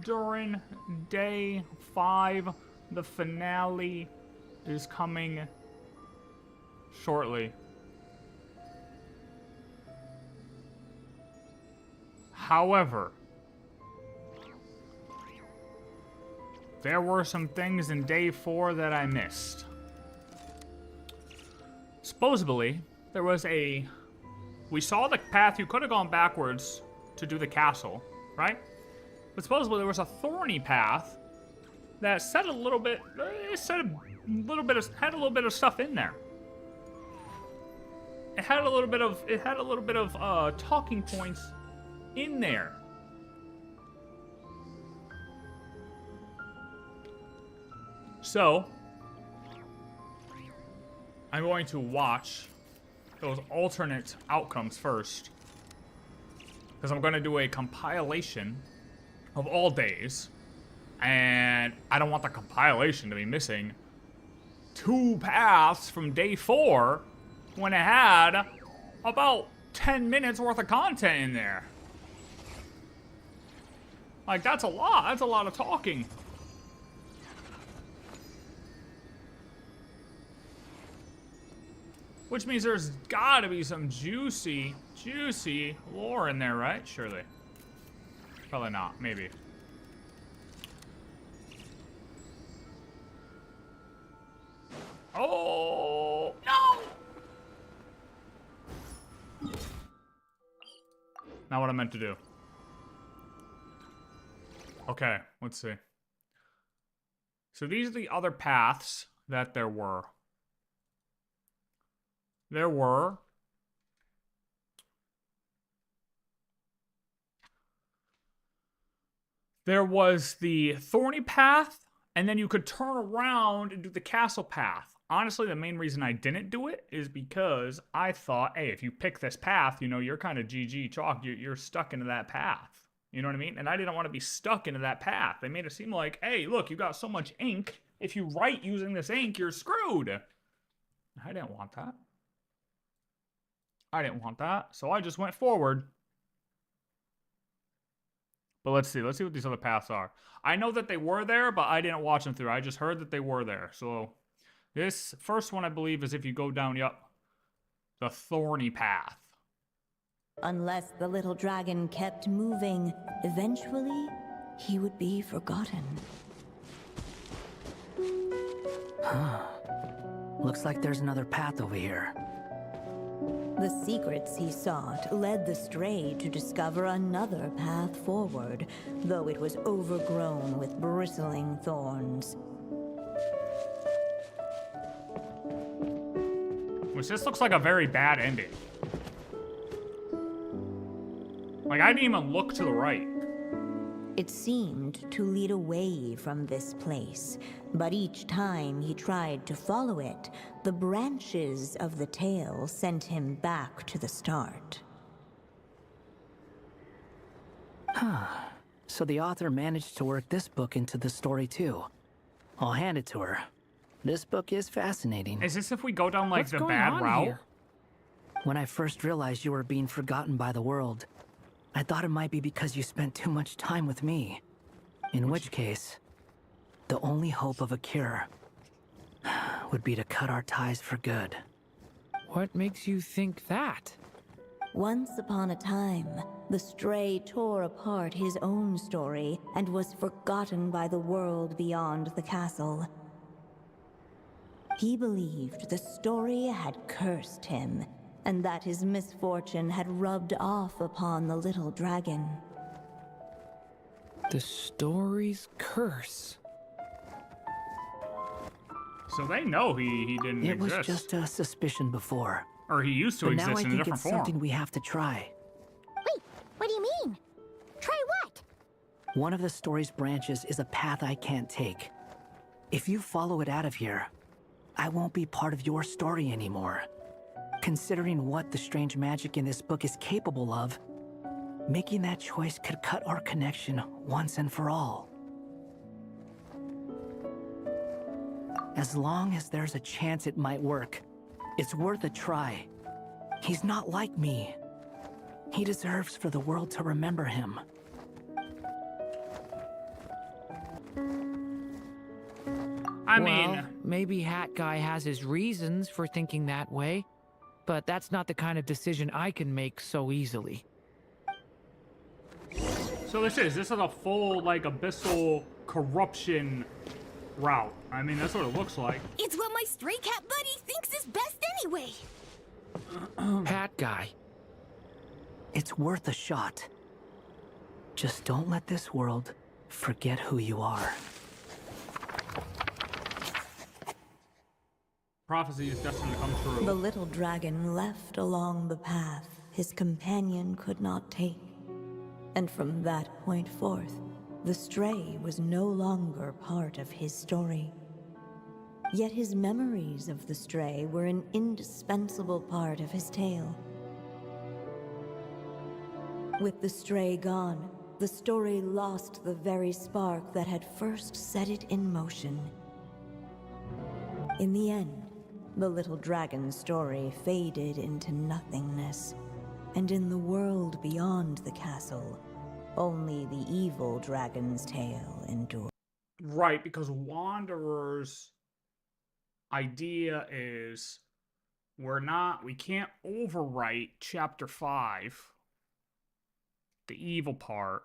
Durin, day 5. The finale is coming shortly. However, there were some things in day 4 that I missed. Supposedly, there was we saw the path you could have gone backwards to do the castle, right? But supposedly there was a thorny path that said a little bit, had a little bit of stuff in there. It had a little bit of talking points in there. So, I'm going to watch those alternate outcomes first, because I'm going to do a compilation of all days, and I don't want the compilation to be missing 2 paths from day 4 when it had about 10 minutes worth of content in there. Like, that's a lot. That's a lot of talking. Which means there's gotta be some juicy lore in there, right? Surely. Probably not. Maybe. Oh, no! Not what I meant to do. Okay, let's see. So these are the other paths that there were. There was the thorny path, and then you could turn around and do the castle path. Honestly, the main reason I didn't do it is because I thought, hey, if you pick this path, you know, you're kind of GG chalk. You're stuck into that path. You know what I mean? And I didn't want to be stuck into that path. They made it seem like, hey, look, you got so much ink. If you write using this ink, you're screwed. I didn't want that. I didn't want that, so I just went forward. But let's see what these other paths are. I know that they were there, but I didn't watch them through. I just heard that they were there. So this first one, I believe, is if you go down, the thorny path. Unless the little dragon kept moving, eventually he would be forgotten. Looks like there's another path over here. The secrets he sought led the stray to discover another path forward, though it was overgrown with bristling thorns. Which this looks like a very bad ending. Like, I didn't even look to the right. It seemed to lead away from this place, but each time he tried to follow it, the branches of the tail sent him back to the start. So the author managed to work this book into the story too. I'll hand it to her. This book is fascinating. Is this if we go down, like, What's the going bad on route? here? When I first realized you were being forgotten by the world, I thought it might be because you spent too much time with me. In which case, the only hope of a cure would be to cut our ties for good. What makes you think that? Once upon a time, the stray tore apart his own story and was forgotten by the world beyond the castle. He believed the story had cursed him, and that his misfortune had rubbed off upon the little dragon. The story's curse. So they know he didn't It exist. was just a suspicion before. Or he used to But now I exist in a think different it's form. something we have to try. Wait, what do you mean? Try what? One of the story's branches is a path I can't take. If you follow it out of here, I won't be part of your story anymore. Considering what the strange magic in this book is capable of, making that choice could cut our connection once and for all. As long as there's a chance it might work, it's worth a try. He's not like me. He deserves for the world to remember him. I Well, mean, maybe Hat Guy has his reasons for thinking that way, but that's not the kind of decision I can make so easily. so this is a full, like, abyssal corruption route. I mean, that's what it looks like. It's what my stray cat buddy thinks is best anyway. Hat Guy. It's worth a shot. Just don't let this world forget who you are. Prophecy is destined to come The true. little dragon left along the path his companion could not take. And from that point forth, the stray was no longer part of his story. Yet his memories of the stray were an indispensable part of his tale. With the stray gone, the story lost the very spark that had first set it in motion. In the end, the little dragon's story faded into nothingness, and in the world beyond the castle, only the evil dragon's tale endured. Right, because Wanderer's idea is we can't overwrite chapter 5, the evil part.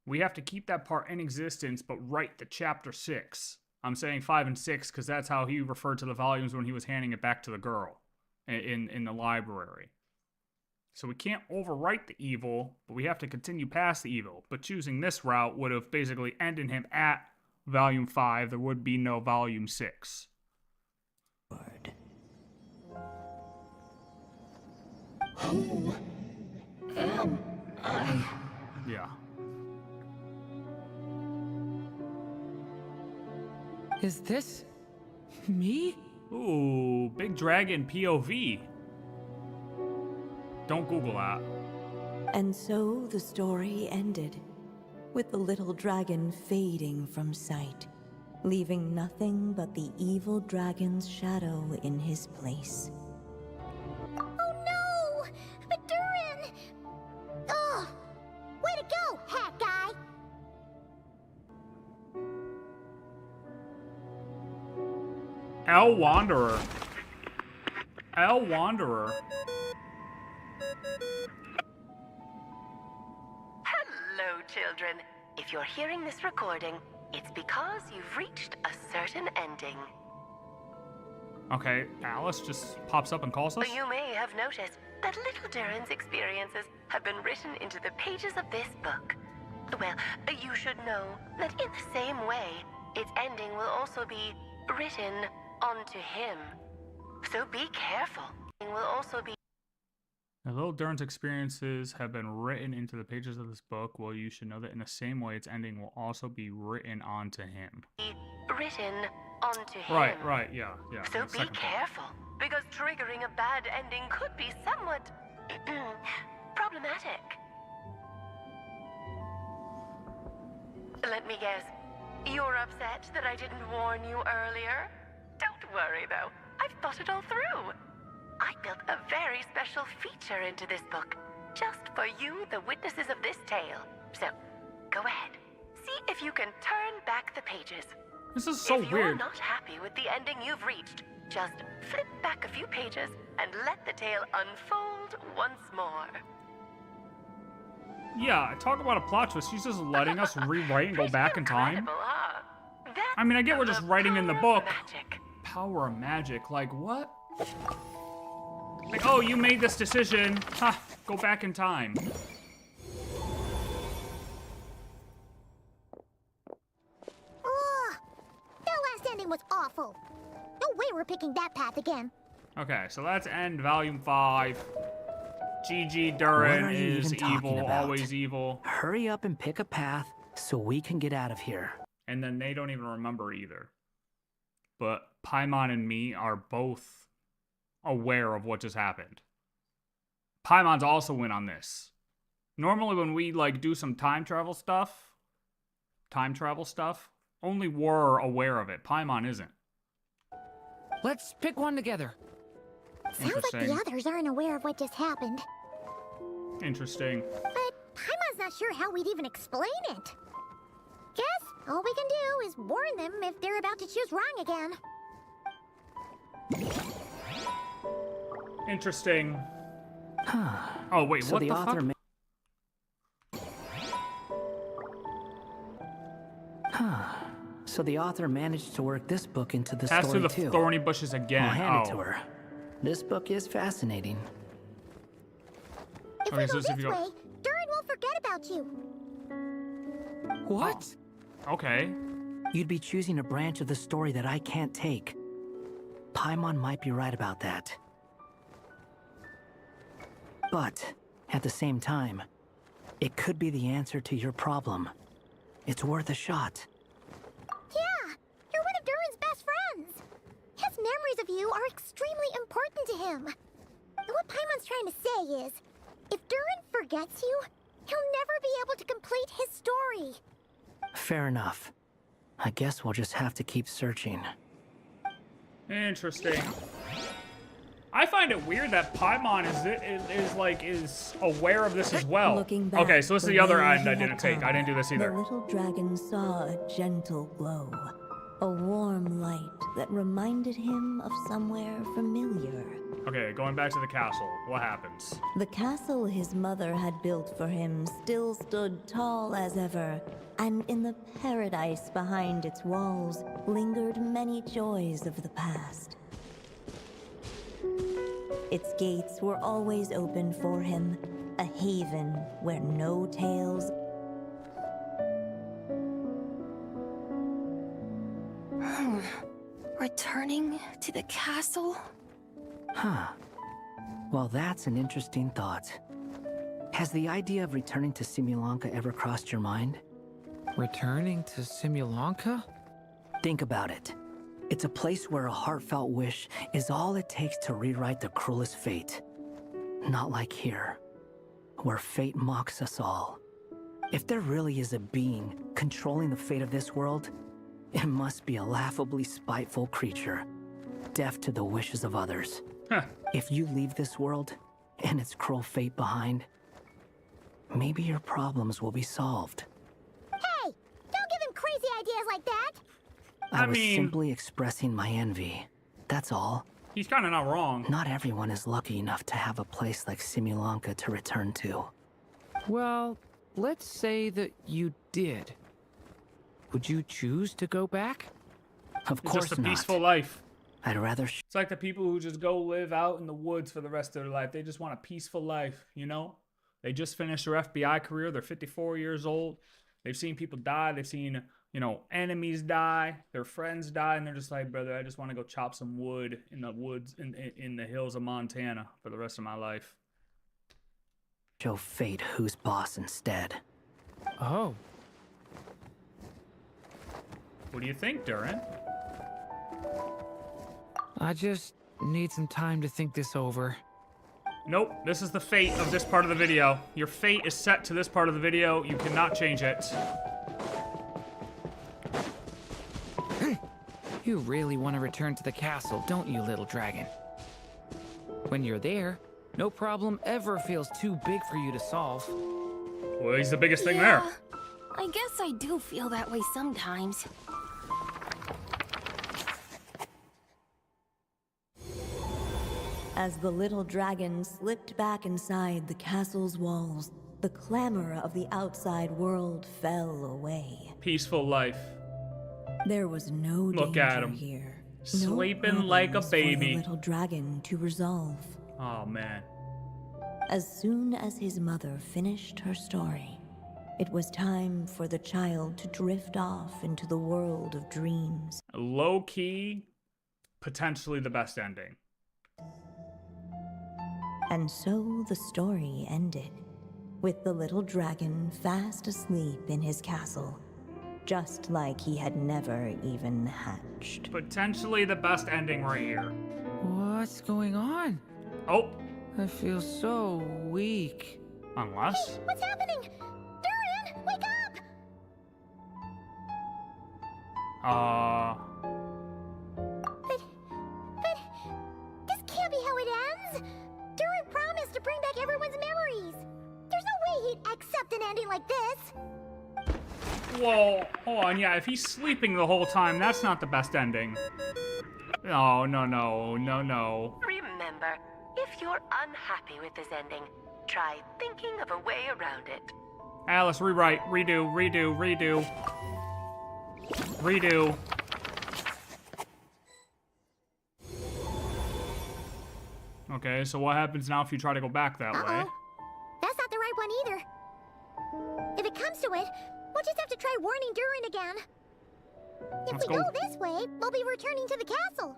We have to keep that part in existence, but write the chapter 6. I'm saying 5 and 6 because that's how he referred to the volumes when he was handing it back to the girl in the library. So we can't overwrite the evil, but we have to continue past the evil. But choosing this route would have basically ended him at volume 5. There would be no volume 6. Who am I? Yeah. Is this me? Ooh, big dragon POV. Don't Google that. And so the story ended, with the little dragon fading from sight, leaving nothing but the evil dragon's shadow in his place. Oh no! But Durin! Ugh! Way to go, Hat Guy! El Wanderer. El Wanderer. Hello, children. If you're hearing this recording, it's because you've reached a certain ending. Okay, Alice just pops up and calls us? You may have noticed that little Durin's experiences have been written into the pages of this book. Well, you should know that in the same way, its ending will also be written onto him. So be careful. It will also be Little Durin's experiences have been written into the pages of this book. Well, you should know that in the same way, its ending will also be written onto him. written onto him. Right, yeah. So the be second part. careful, because triggering a bad ending could be somewhat problematic. Let me guess. You're upset that I didn't warn you earlier? Don't worry, though. I've thought it all through. I built a very special feature into this book, just for you, the witnesses of this tale. So, go ahead. See if you can turn back the pages. This is so If you're weird. not happy with the ending you've reached, just flip back a few pages and let the tale unfold once more. Yeah, talk about a plot twist. She's just letting us rewrite and go Pretty back in time. incredible, huh? That's I mean, I get we're just writing in the power book. of magic. Power of magic. Like, what? Like, oh, you made this decision. Ha, go back in time. Ugh! That last ending was awful. No way we're picking that path again. Okay, so let's end volume 5. GG What Durin are you is even talking evil, about? always evil. Hurry up and pick a path so we can get out of here. And then they don't even remember either. But Paimon and me are both aware of what just happened. Paimon's also in on this. Normally when we like do some time travel stuff, only we're aware of it. Paimon isn't. Let's pick one together. Sounds like the Interesting. others aren't aware of what just happened. Interesting. But Paimon's not sure how we'd even explain it. Guess All we can do is warn them if they're about to choose wrong again. Interesting. Oh, wait, So what the the author fuck? So the author managed to work this book into the Pass through story the too. thorny bushes again. I'll hand it to Oh. her. This book is fascinating. If Okay, we so go if this you go- way, Durin will forget about you. What? Okay. You'd be choosing a branch of the story that I can't take. Paimon might be right about that. But, at the same time, it could be the answer to your problem. It's worth a shot. Yeah, you're one of Durin's best friends. His memories of you are extremely important to him. And what Paimon's trying to say is, if Durin forgets you, he'll never be able to complete his story. Fair enough. I guess we'll just have to keep searching. Interesting. I find it weird that Paimon is aware of this as well. Looking back, Okay, so this is the other way end he I had didn't take. I come, didn't do this either. The little dragon saw a gentle glow, a warm light that reminded him of somewhere familiar. Okay, going back to the castle. What happens? The castle his mother had built for him still stood tall as ever, and in the paradise behind its walls lingered many joys of the past. Its gates were always open for him, a haven where no tales Returning to the castle? Huh. Well, that's an interesting thought. Has the idea of returning to Simulanka ever crossed your mind? Returning to Simulanka? Think about it. It's a place where a heartfelt wish is all it takes to rewrite the cruelest fate. Not like here, where fate mocks us all. If there really is a being controlling the fate of this world, it must be a laughably spiteful creature, deaf to the wishes of others. Huh. If you leave this world and its cruel fate behind, maybe your problems will be solved. Hey, don't give him crazy ideas like that. I was mean- simply expressing my envy. That's all. He's kind of not wrong. Not everyone is lucky enough to have a place like Simulanka to return to. Well, let's say that you did. Would you choose to go back? Of It's course just a not. peaceful life. I'd rather It's like the people who just go live out in the woods for the rest of their life. They just want a peaceful life, you know? They just finished their FBI career. They're 54 years old. They've seen people die. They've seen, enemies die. Their friends die. And they're just like, brother, I just want to go chop some wood in the woods in the hills of Montana for the rest of my life. show fate who's boss instead. Oh, What do you think, Durin? I just need some time to think this over. Nope, this is the fate of this part of the video. Your fate is set to this part of the video. You cannot change it. You really want to return to the castle, don't you, little dragon? When you're there, no problem ever feels too big for you to solve. Well, he's the biggest thing there. I guess I do feel that way sometimes. As the little dragon slipped back inside the castle's walls, the clamor of the outside world fell away. Peaceful life. There was no Look danger at him. here. Sleeping like a problems baby. For the little dragon to resolve. Oh, man. As soon as his mother finished her story, it was time for the child to drift off into the world of dreams. Low key, potentially the best ending. And so the story ended, with the little dragon fast asleep in his castle, just like he had never even hatched. Potentially the best ending right here. What's going on? Oh, I feel so weak. unless. What's happening? Durin, wake up! But this can't be how it ends. Durin promised to bring back everyone's memories. There's no way he'd accept an ending like this. Whoa, hold on, yeah, if he's sleeping the whole time, that's not the best ending. No, no, no, no, no. Remember, if you're unhappy with this ending, try thinking of a way around it. Alice, rewrite, redo, redo, redo. Redo. Okay, so what happens now if you try to go back that way? That's not the right one either. If it comes to it, we'll just have to try warning Durin again. If Let's we go. go this way, we'll be returning to the castle.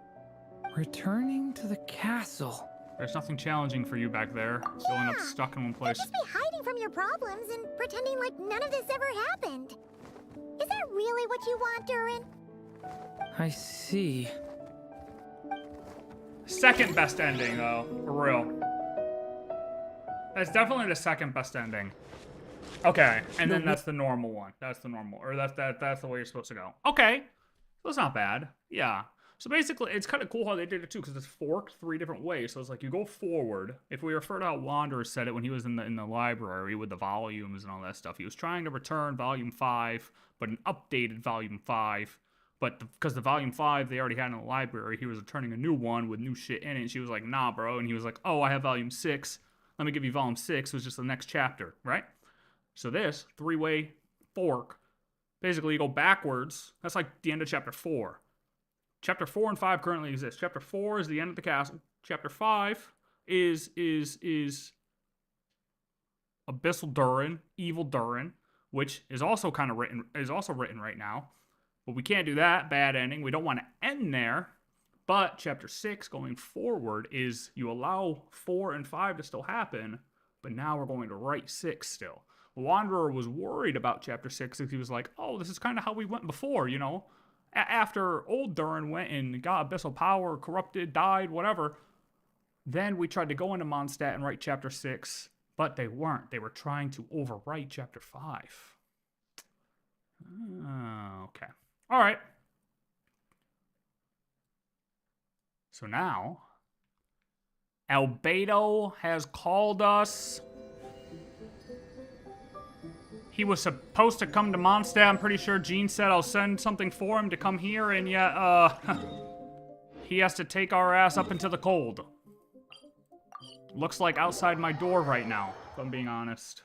Returning to the castle. There's nothing challenging for you back there. Going up stuck in one You'll place. just be hiding from your problems and pretending like none of this ever happened. Is that really what you want, Durin? I see. Second best ending, though, for real. That's definitely the second best ending. Okay, and then that's the normal one. That's the normal, or that's the way you're supposed to go. Okay, that's not bad. Yeah. So basically, it's kind of cool how they did it too, because it's forked 3 different ways. So it's like you go forward. If we refer to how Wanderer said it when he was in the library with the volumes and all that stuff, he was trying to return Volume 5, but an updated Volume 5. But because the Volume 5 they already had in the library, he was returning a new one with new shit in it. And she was like, nah, bro. And he was like, oh, I have Volume 6. Let me give you Volume 6, which is just the next chapter, right? So this 3-way fork, basically you go backwards. That's like the end of Chapter 4. Chapter 4 and 5 currently exist. Chapter 4 is the end of the castle. Chapter 5 is Abyssal Durin, Evil Durin, which is also kind of written right now. But we can't do that. Bad ending. We don't want to end there. But Chapter 6 going forward is you allow 4 and 5 to still happen, but now we're going to write 6 still. Wanderer was worried about Chapter 6 because he was like, oh, this is kind of how we went before, you know? After old Durin went and got abyssal power, corrupted, died, whatever, then we tried to go into Mondstadt and write Chapter 6, but they weren't. They were trying to overwrite Chapter 5. Okay. All right. So now, Albedo has called us. He was supposed to come to Mondstadt. I'm pretty sure Jean said I'll send something for him to come here, and yet, he has to take our ass up into the cold. Looks like outside my door right now, if I'm being honest.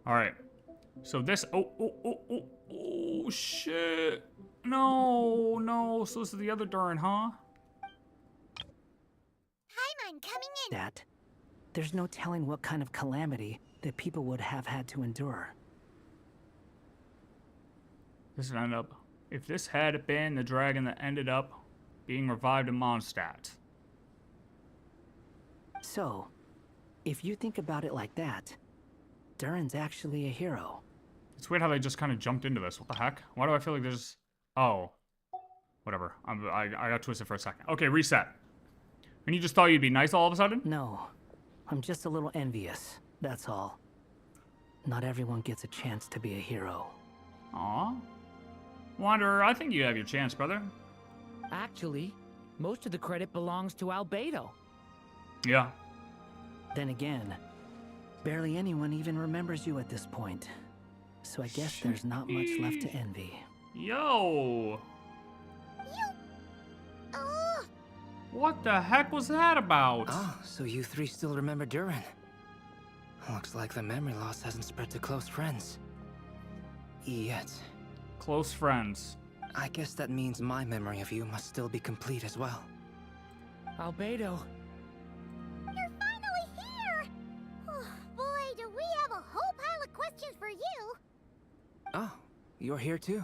Alright. So this, oh, shit. No, so this is the other Durin, huh? Paimon coming in. That. There's no telling what kind of calamity that people would have had to endure. This would end up, if this had been the dragon that ended up being revived in Mondstadt. So, if you think about it like that, Durin's actually a hero. It's weird how they just kind of jumped into this. What the heck? Why do I feel like there's... Oh. Whatever. I got twisted for a second. Okay, reset. And you just thought you'd be nice all of a sudden? No, I'm just a little envious, that's all. Not everyone gets a chance to be a hero. Aw. Wanderer, I think you have your chance, brother. Actually, most of the credit belongs to Albedo. Yeah. Then again, barely anyone even remembers you at this point. So I guess there's not much left to envy. Yo! Oh, What the heck was that about? Oh, so you 3 still remember Durin. Looks like the memory loss hasn't spread to close friends. Yet. Close friends. I guess that means my memory of you must still be complete as well. Albedo. you're finally here. Oh, boy, do we have a whole pile of questions for you. Oh, you're here too?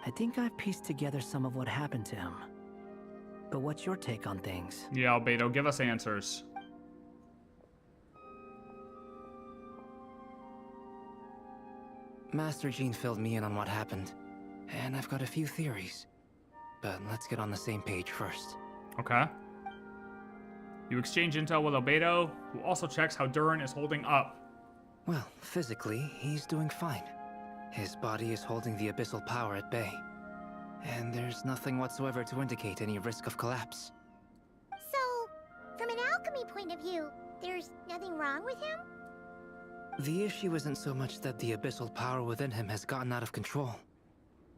I think I've pieced together some of what happened to him. But what's your take on things? Yeah, Albedo, give us answers. Master Jean filled me in on what happened, and I've got a few theories. But let's get on the same page first. Okay. You exchange intel with Albedo, who also checks how Durin is holding up. Well, physically, he's doing fine. His body is holding the abyssal power at bay. And there's nothing whatsoever to indicate any risk of collapse. So, from an alchemy point of view, there's nothing wrong with him? The issue isn't so much that the abyssal power within him has gotten out of control.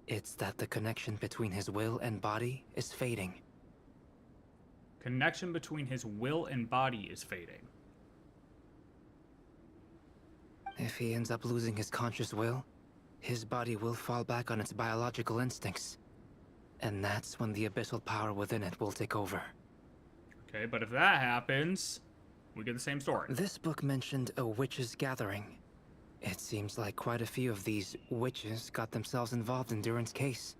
It's that the connection between his will and body is fading. Connection between his will and body is fading. If he ends up losing his conscious will, his body will fall back on its biological instincts. And that's when the abyssal power within it will take over. Okay, but if that happens, we get the same story. This book mentioned a witches' gathering. It seems like quite a few of these witches got themselves involved in Durin's case.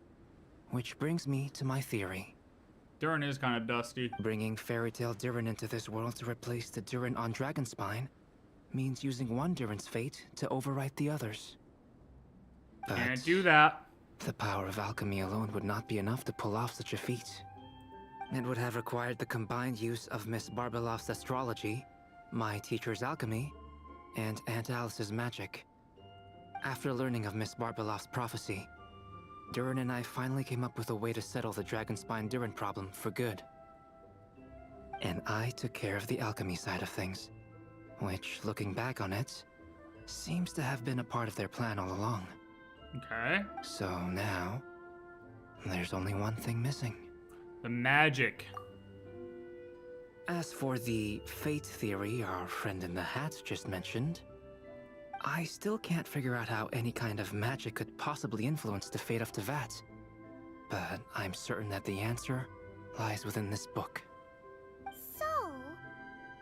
Which brings me to my theory. Durin is kind of dusty. Bringing fairy tale Durin into this world to replace the Durin on Dragonspine means using one Durin's fate to overwrite the others. But Can't do that. the power of alchemy alone would not be enough to pull off such a feat. It would have required the combined use of Miss Barbeloff's astrology, my teacher's alchemy, and Aunt Alice's magic. After learning of Miss Barbeloff's prophecy, Durin and I finally came up with a way to settle the Dragonspine Durin problem for good. And I took care of the alchemy side of things, which, looking back on it, seems to have been a part of their plan all along. Okay. So now, there's only one thing missing. The magic. As for the fate theory our friend in the hat just mentioned, I still can't figure out how any kind of magic could possibly influence the fate of Tevat. But I'm certain that the answer lies within this book. So,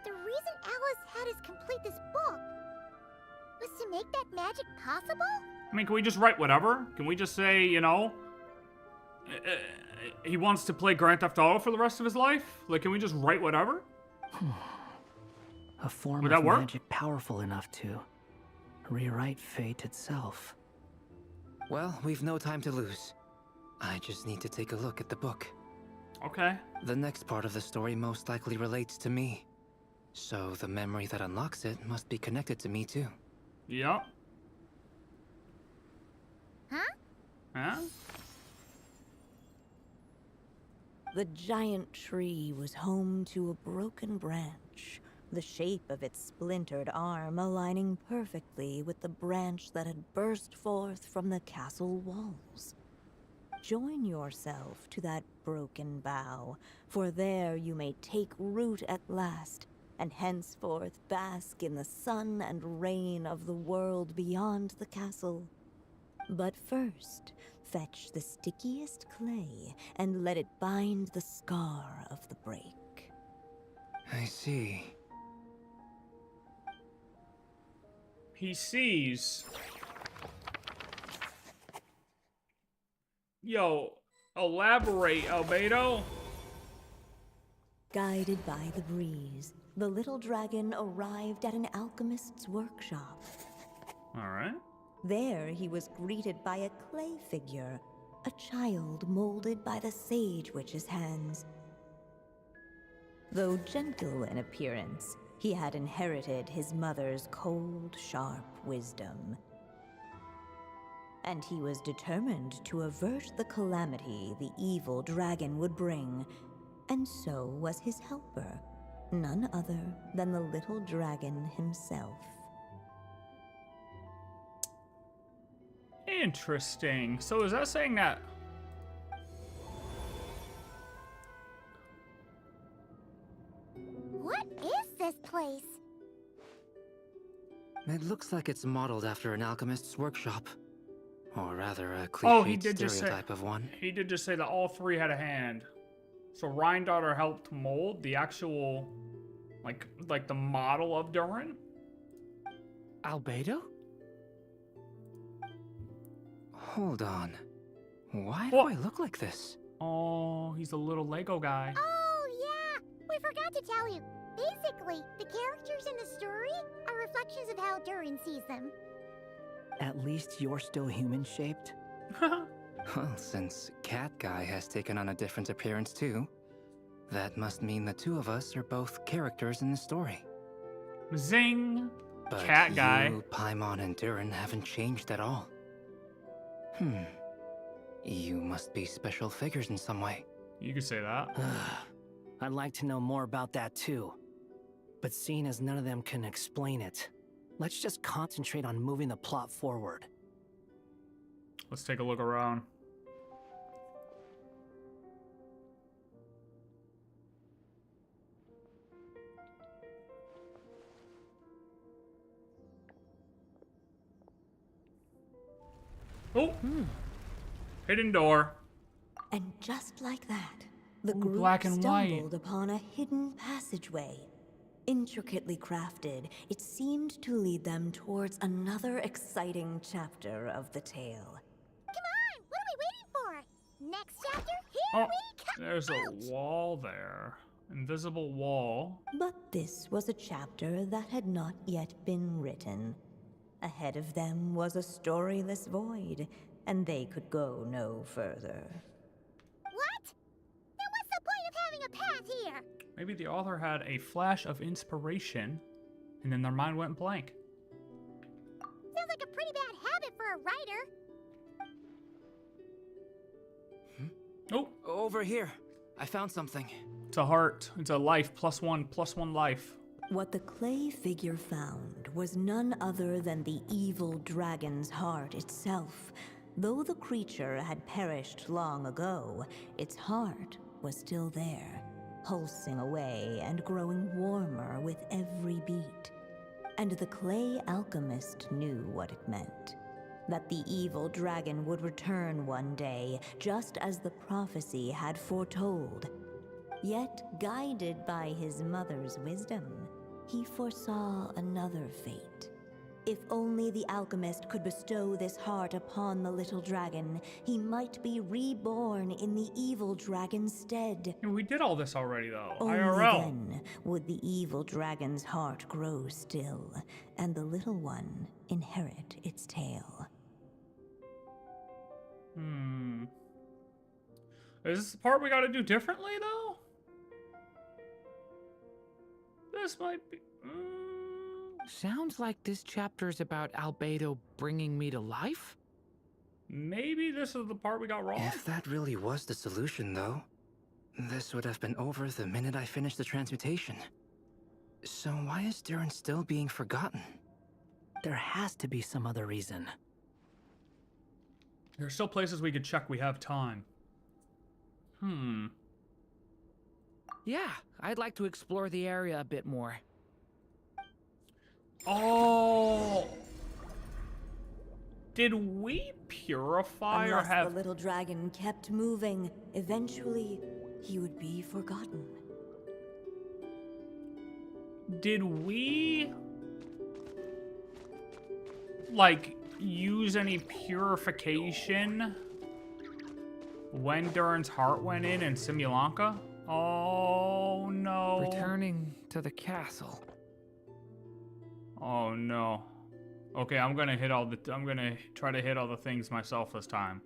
the reason Alice had us complete this book was to make that magic possible? I mean, can we just write whatever? Can we just say, you know, he wants to play Grand Theft Auto for the rest of his life? Like, can we just write whatever? A form Would of that work? magic powerful enough to rewrite fate itself. Well, we've no time to lose. I just need to take a look at the book. Okay. The next part of the story most likely relates to me. So the memory that unlocks it must be connected to me too. Yep. Huh? Huh? The giant tree was home to a broken branch, the shape of its splintered arm aligning perfectly with the branch that had burst forth from the castle walls. Join yourself to that broken bough, for there you may take root at last, and henceforth bask in the sun and rain of the world beyond the castle. But first, fetch the stickiest clay and let it bind the scar of the break. I see. He sees. Yo, elaborate, Albedo. Guided by the breeze, the little dragon arrived at an alchemist's workshop. All right. There he was greeted by a clay figure, a child molded by the sage witch's hands. Though gentle in appearance, he had inherited his mother's cold, sharp wisdom. And he was determined to avert the calamity the evil dragon would bring, and so was his helper, none other than the little dragon himself. Interesting. So is that saying that... What is this place? It looks like it's modeled after an alchemist's workshop. Or rather, a Oh, he cliched did just say... stereotype of one. He did just say that all three had a hand. So Rhine-Daughter helped mold the actual... Like the model of Durin? Albedo? Hold on. Why do What? I look like this? Oh, he's a little Lego guy. Oh, yeah! We forgot to tell you. Basically, the characters in the story are reflections of how Durin sees them. At least you're still human-shaped? Well, since Cat Guy has taken on a different appearance too, that must mean the two of us are both characters in the story. Zing! But Cat Guy. you, Paimon, and Durin haven't changed at all. You must be special figures in some way. You could say that. I'd like to know more about that too. But seeing as none of them can explain it, let's just concentrate on moving the plot forward. Let's take a look around. Oh! Hidden door. And just like that, the Ooh, group black and white. stumbled upon a hidden passageway. Intricately crafted, it seemed to lead them towards another exciting chapter of the tale. Come on! What are we waiting for? Next chapter? Here Oh, we come! there's a wall there. Invisible wall. But this was a chapter that had not yet been written. Ahead of them was a storyless void, and they could go no further. What? Then what's the point of having a path here? Maybe the author had a flash of inspiration, and then their mind went blank. Sounds like a pretty bad habit for a writer. Oh, Over here. I found something. it's a heart. It's a life. +1 life. What the clay figure found was none other than the evil dragon's heart itself. Though the creature had perished long ago, its heart was still there, pulsing away and growing warmer with every beat. And the clay alchemist knew what it meant. That the evil dragon would return one day, just as the prophecy had foretold. Yet, guided by his mother's wisdom, he foresaw another fate. If only the alchemist could bestow this heart upon the little dragon, he might be reborn in the evil dragon's stead. And we did all this already, though. Only IRL. then would the evil dragon's heart grow still, and the little one inherit its tale. Is this the part we gotta do differently, though? This might be... Sounds like this chapter's about Albedo bringing me to life? Maybe this is the part we got wrong? If that really was the solution, though, this would have been over the minute I finished the transmutation. So why is Durin still being forgotten? There has to be some other reason. There's still places we could check. We have time. Yeah, I'd like to explore the area a bit more. Oh! Did we purify or Unless have... the little dragon kept moving, eventually he would be forgotten. Did we... like, use any purification when Durin's heart went in Simulanka? Oh, no. Returning to the castle. Oh, no. Okay, I'm gonna try to hit all the things myself this time.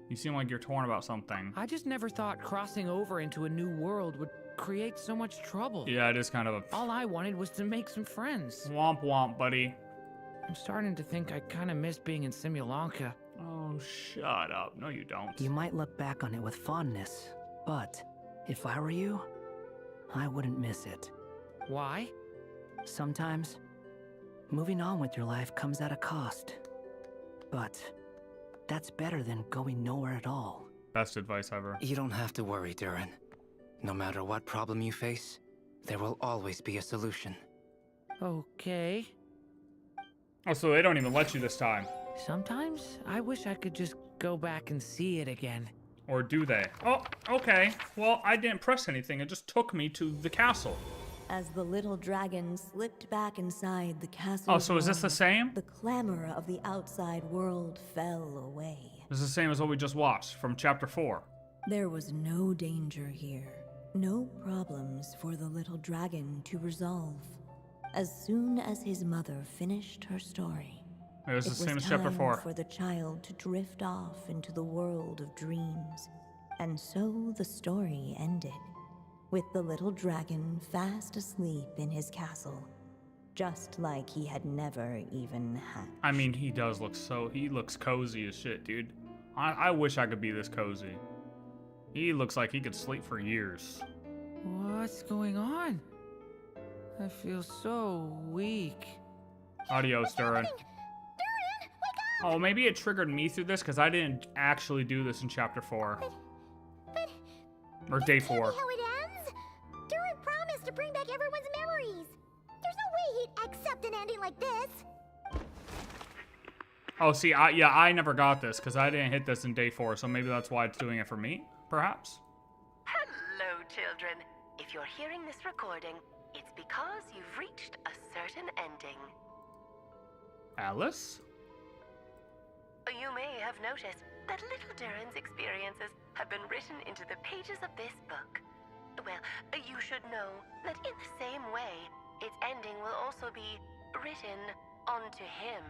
You seem like you're torn about something. I just never thought crossing over into a new world would create so much trouble. Yeah, it is kind of a... All I wanted was to make some friends. Womp womp, buddy. I'm starting to think I kind of miss being in Simulanka. Oh, shut up. No, you don't. You might look back on it with fondness, but if I were you, I wouldn't miss it. Why? Sometimes, moving on with your life comes at a cost. But that's better than going nowhere at all. Best advice ever. You don't have to worry, Durin. No matter what problem you face, there will always be a solution. Okay. Oh, so they don't even let you this time. Sometimes I wish I could just go back and see it again. Or do they? Oh, okay. Well, I didn't press anything. It just took me to the castle. As the little dragon slipped back inside the castle. Oh, so is this the same? The clamor of the outside world fell away. This is the same as what we just watched from chapter 4. There was no danger here, no problems for the little dragon to resolve. As soon as his mother finished her story, It was the same as time chapter 4. for the child to drift off into the world of dreams. And so the story ended, with the little dragon fast asleep in his castle, just like he had never even hatched. I mean, he does look he looks cozy as shit, dude. I wish I could be this cozy. He looks like he could sleep for years. What's going on? I feel so weak. Adios, Durin. Durin, wake up! Oh, maybe it triggered me through this because I didn't actually do this in chapter 4. But Or day this can't 4. be how it ends. Durin promised to bring back everyone's memories. There's no way he'd accept an ending like this. Oh, see, I never got this because I didn't hit this in day 4, so maybe that's why it's doing it for me, perhaps? Hello, children. If you're hearing this recording, it's because you've reached a certain ending. Alice? You may have noticed that little Durin's experiences have been written into the pages of this book. Well, you should know that in the same way, its ending will also be written onto him.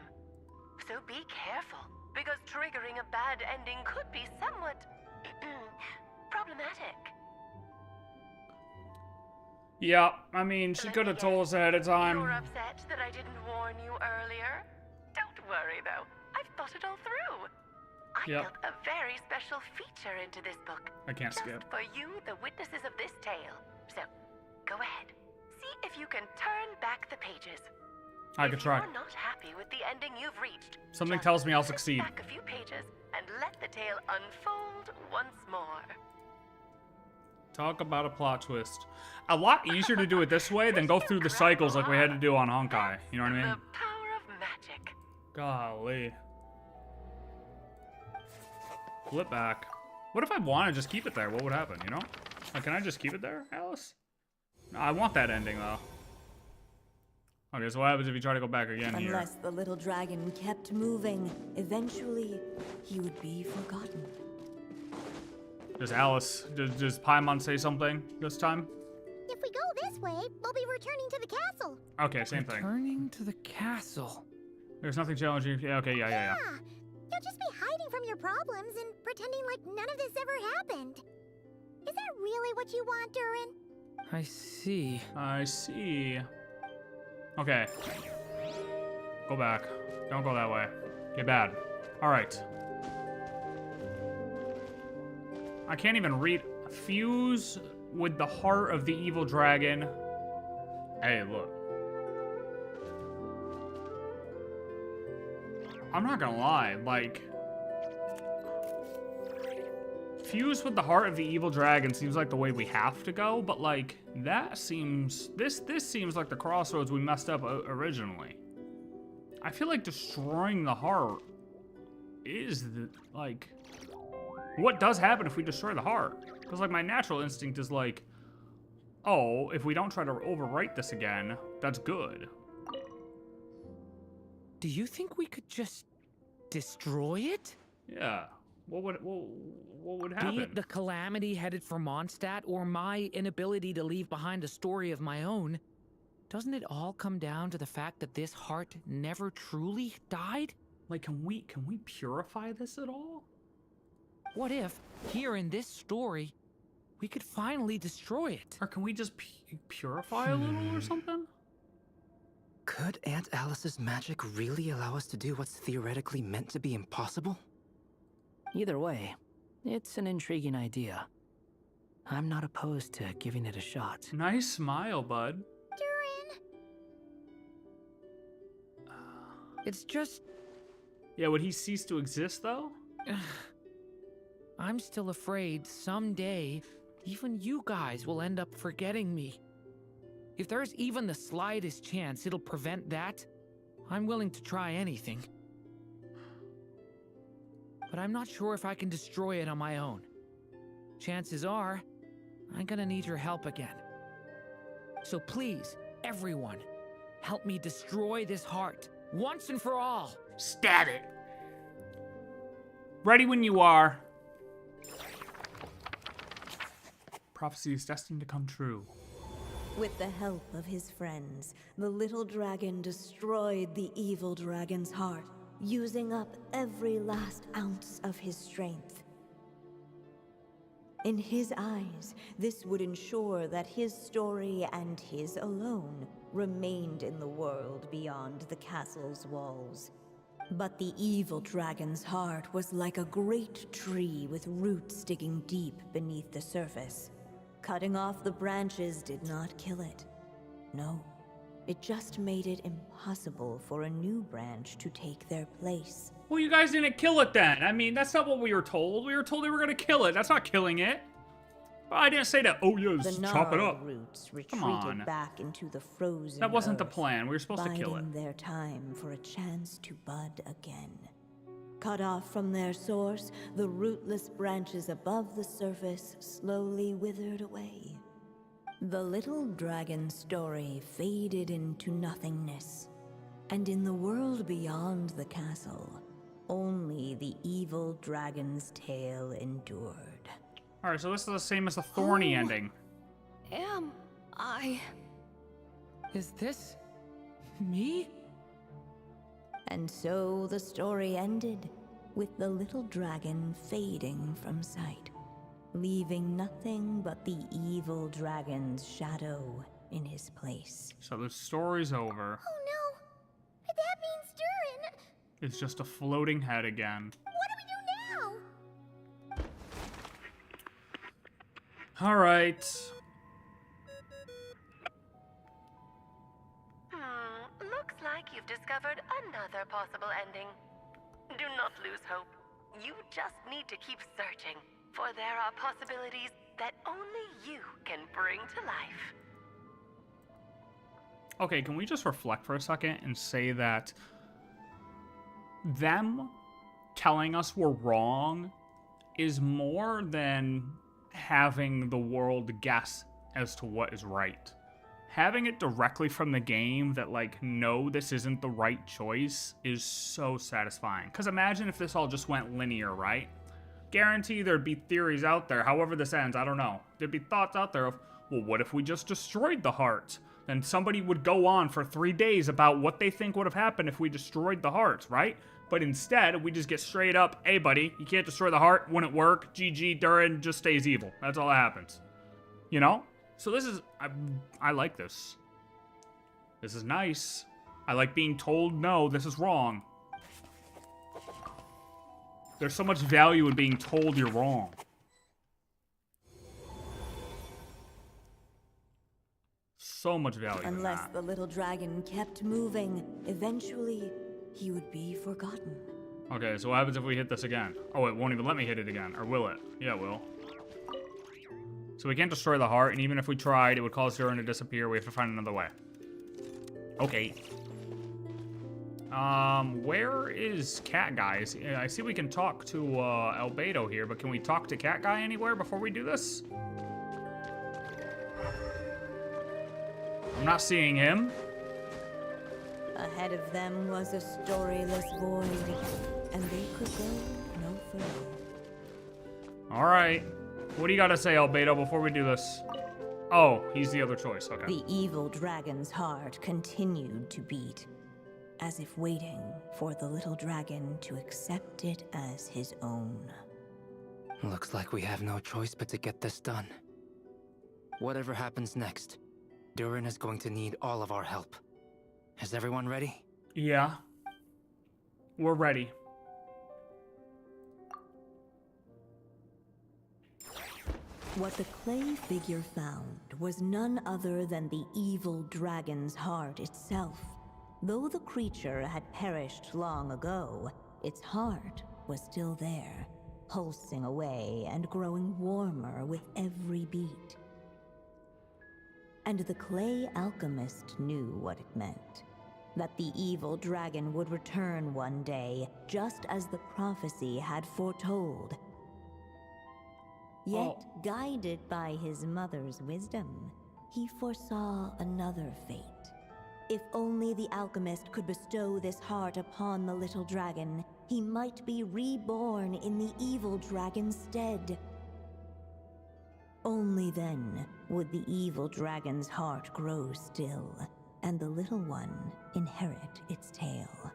So be careful, because triggering a bad ending could be somewhat problematic. Yeah, I mean, she could have told us ahead of time. You're upset that I didn't warn you earlier? Don't worry, though. I've thought it all through. I built a very special feature into this book. I can't just skip. for you, the witnesses of this tale. So, go ahead. See if you can turn back the pages. I could try. If you're not happy with the ending you've reached, Something just tells me I'll flip succeed. Back a few pages and let the tale unfold once more. Talk about a plot twist. A lot easier to do it this way than go through the cycles like we had to do on Honkai. You know what I mean? The power of magic. Golly. Flip back. What if I want to just keep it there? What would happen, you know? Like, can I just keep it there, Alice? No, I want that ending, though. Okay, so what happens if you try to go back again here? Unless the little dragon kept moving, eventually he would be forgotten. Does Alice, does Paimon say something this time? If we go this way, we'll be returning to the castle. Okay, same thing. Returning to the castle. There's nothing challenging. Yeah, okay, yeah. You'll just be hiding from your problems and pretending like none of this ever happened. Is that really what you want, Durin? I see. I see. Okay. Go back. Don't go that way. Get bad. Alright. I can't even read. Fuse with the heart of the evil dragon. Hey, look. I'm not gonna lie, like... Fuse with the heart of the evil dragon seems like the way we have to go, but like, that seems... This seems like the crossroads we messed up originally. I feel like destroying the heart is the, like... What does happen if we destroy the heart? Because like my natural instinct is like, oh, if we don't try to overwrite this again, that's good. Do you think we could just destroy it? Yeah. What would happen? Be it the calamity headed for Mondstadt or my inability to leave behind a story of my own, doesn't it all come down to the fact that this heart never truly died? Like, can we purify this at all? What if, here in this story, we could finally destroy it? Or can we just purify a little or something? Could Aunt Alice's magic really allow us to do what's theoretically meant to be impossible? Either way, it's an intriguing idea. I'm not opposed to giving it a shot. Nice smile, bud. Durin! It's just... Yeah, would he cease to exist, though? I'm still afraid someday, even you guys will end up forgetting me. If there's even the slightest chance it'll prevent that, I'm willing to try anything. But I'm not sure if I can destroy it on my own. Chances are, I'm gonna need your help again. So please, everyone, help me destroy this heart, once and for all. Stab it. Ready when you are. Prophecy is destined to come true. With the help of his friends, the little dragon destroyed the evil dragon's heart, using up every last ounce of his strength. In his eyes, this would ensure that his story and his alone remained in the world beyond the castle's walls. But the evil dragon's heart was like a great tree with roots digging deep beneath the surface. Cutting off the branches did not kill it. No, It just made it impossible for a new branch to take their place. Well, you guys didn't kill it then. I mean, that's not what we were told. We were told they were gonna kill it. That's not killing it. Well, I didn't say that. Oh yeah, The just chop it up. roots Come on. retreated back into the frozen That wasn't the earth, plan. We were supposed to kill it. biding their time for a chance to bud again. Cut off from their source, the rootless branches above the surface slowly withered away. The little dragon story faded into nothingness, and in the world beyond the castle, only the evil dragon's tale endured. Alright, so this is the same as the thorny ending. Am I... Is this me? And so the story ended, with the little dragon fading from sight, leaving nothing but the evil dragon's shadow in his place. So the story's over. Oh no! That means Durin! It's just a floating head again. What do we do now? Alright. Looks like you've discovered another possible ending. Do not lose hope. You just need to keep searching, for there are possibilities that only you can bring to life. Okay, can we just reflect for a second and say that them telling us we're wrong is more than having the world guess as to what is right. Having it directly from the game that, like, no, this isn't the right choice is so satisfying. Because imagine if this all just went linear, right? Guarantee there'd be theories out there, however this ends, I don't know. There'd be thoughts out there of, well, what if we just destroyed the heart? Then somebody would go on for 3 days about what they think would have happened if we destroyed the hearts, right? But instead, we just get straight up, hey buddy, you can't destroy the heart, wouldn't work, GG, Durin just stays evil. That's all that happens. You know? So this is, I like this. This is nice. I like being told, no, this is wrong. There's so much value in being told you're wrong. So much value in Unless that. the little dragon kept moving, eventually he would be forgotten. Okay, so what happens if we hit this again? Oh, it won't even let me hit it again. Or will it? Yeah, it will. So we can't destroy the heart, and even if we tried, it would cause Durin to disappear. We have to find another way. Okay. Where is Cat Guy? I see we can talk to Albedo here, but can we talk to Cat Guy anywhere before we do this? I'm not seeing him. Ahead of them was a storyless void, and they could go no further. All right. What do you got to say, Albedo, before we do this? Oh, he's the other choice. Okay. The evil dragon's heart continued to beat, as if waiting for the little dragon to accept it as his own. Looks like we have no choice but to get this done. Whatever happens next, Durin is going to need all of our help. Is everyone ready? Yeah. We're ready. What the clay figure found was none other than the evil dragon's heart itself. Though the creature had perished long ago, its heart was still there, pulsing away and growing warmer with every beat. And the clay alchemist knew what it meant. That the evil dragon would return one day, just as the prophecy had foretold. Yet, guided by his mother's wisdom, he foresaw another fate. If only the alchemist could bestow this heart upon the little dragon, he might be reborn in the evil dragon's stead. Only then would the evil dragon's heart grow still, and the little one inherit its tale.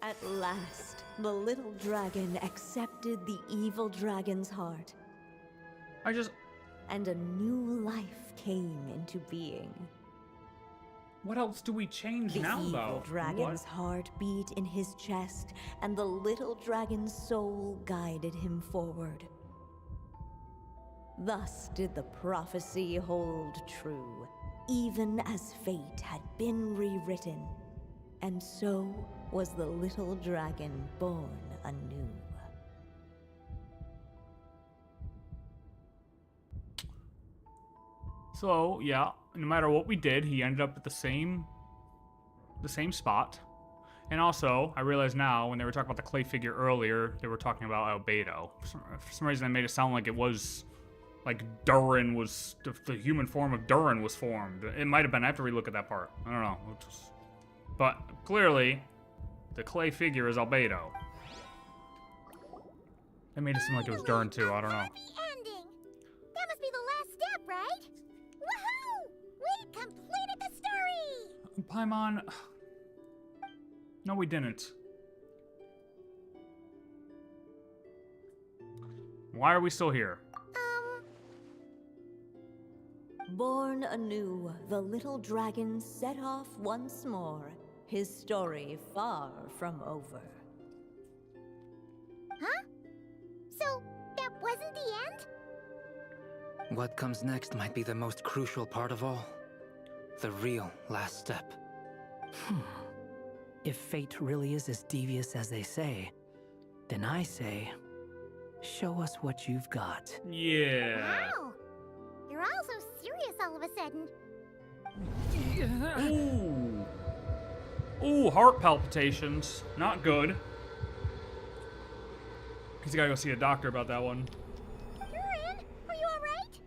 At last, the little dragon accepted the evil dragon's heart, and a new life came into being. What else do we change The now, evil though? dragon's heart beat in his chest, and the little dragon's soul guided him forward. Thus did the prophecy hold true. even as fate had been rewritten. And so was the little dragon born anew. So, yeah, no matter what we did, he ended up at the same spot. And also, I realize now, when they were talking about the clay figure earlier, they were talking about Albedo. For some reason, they made it sound like it was, like Durin was, the human form of Durin was formed. It might have been after we look at that part. I don't know. But clearly, the clay figure is Albedo. They made it seem like it was Durin too. I don't know. Happy ending. That must be the last step, right? Woohoo! We completed the story. Paimon. No, we didn't. Why are we still here? Born anew, the little dragon set off once more, his story far from over. Huh? So, that wasn't the end? What comes next might be the most crucial part of all. The real last step. If fate really is as devious as they say, then I say, show us what you've got. Yeah. Wow. You're all so serious all of a sudden. Ooh. Ooh, heart palpitations. Not good. Because you gotta go see a doctor about that one. Durin, are you alright?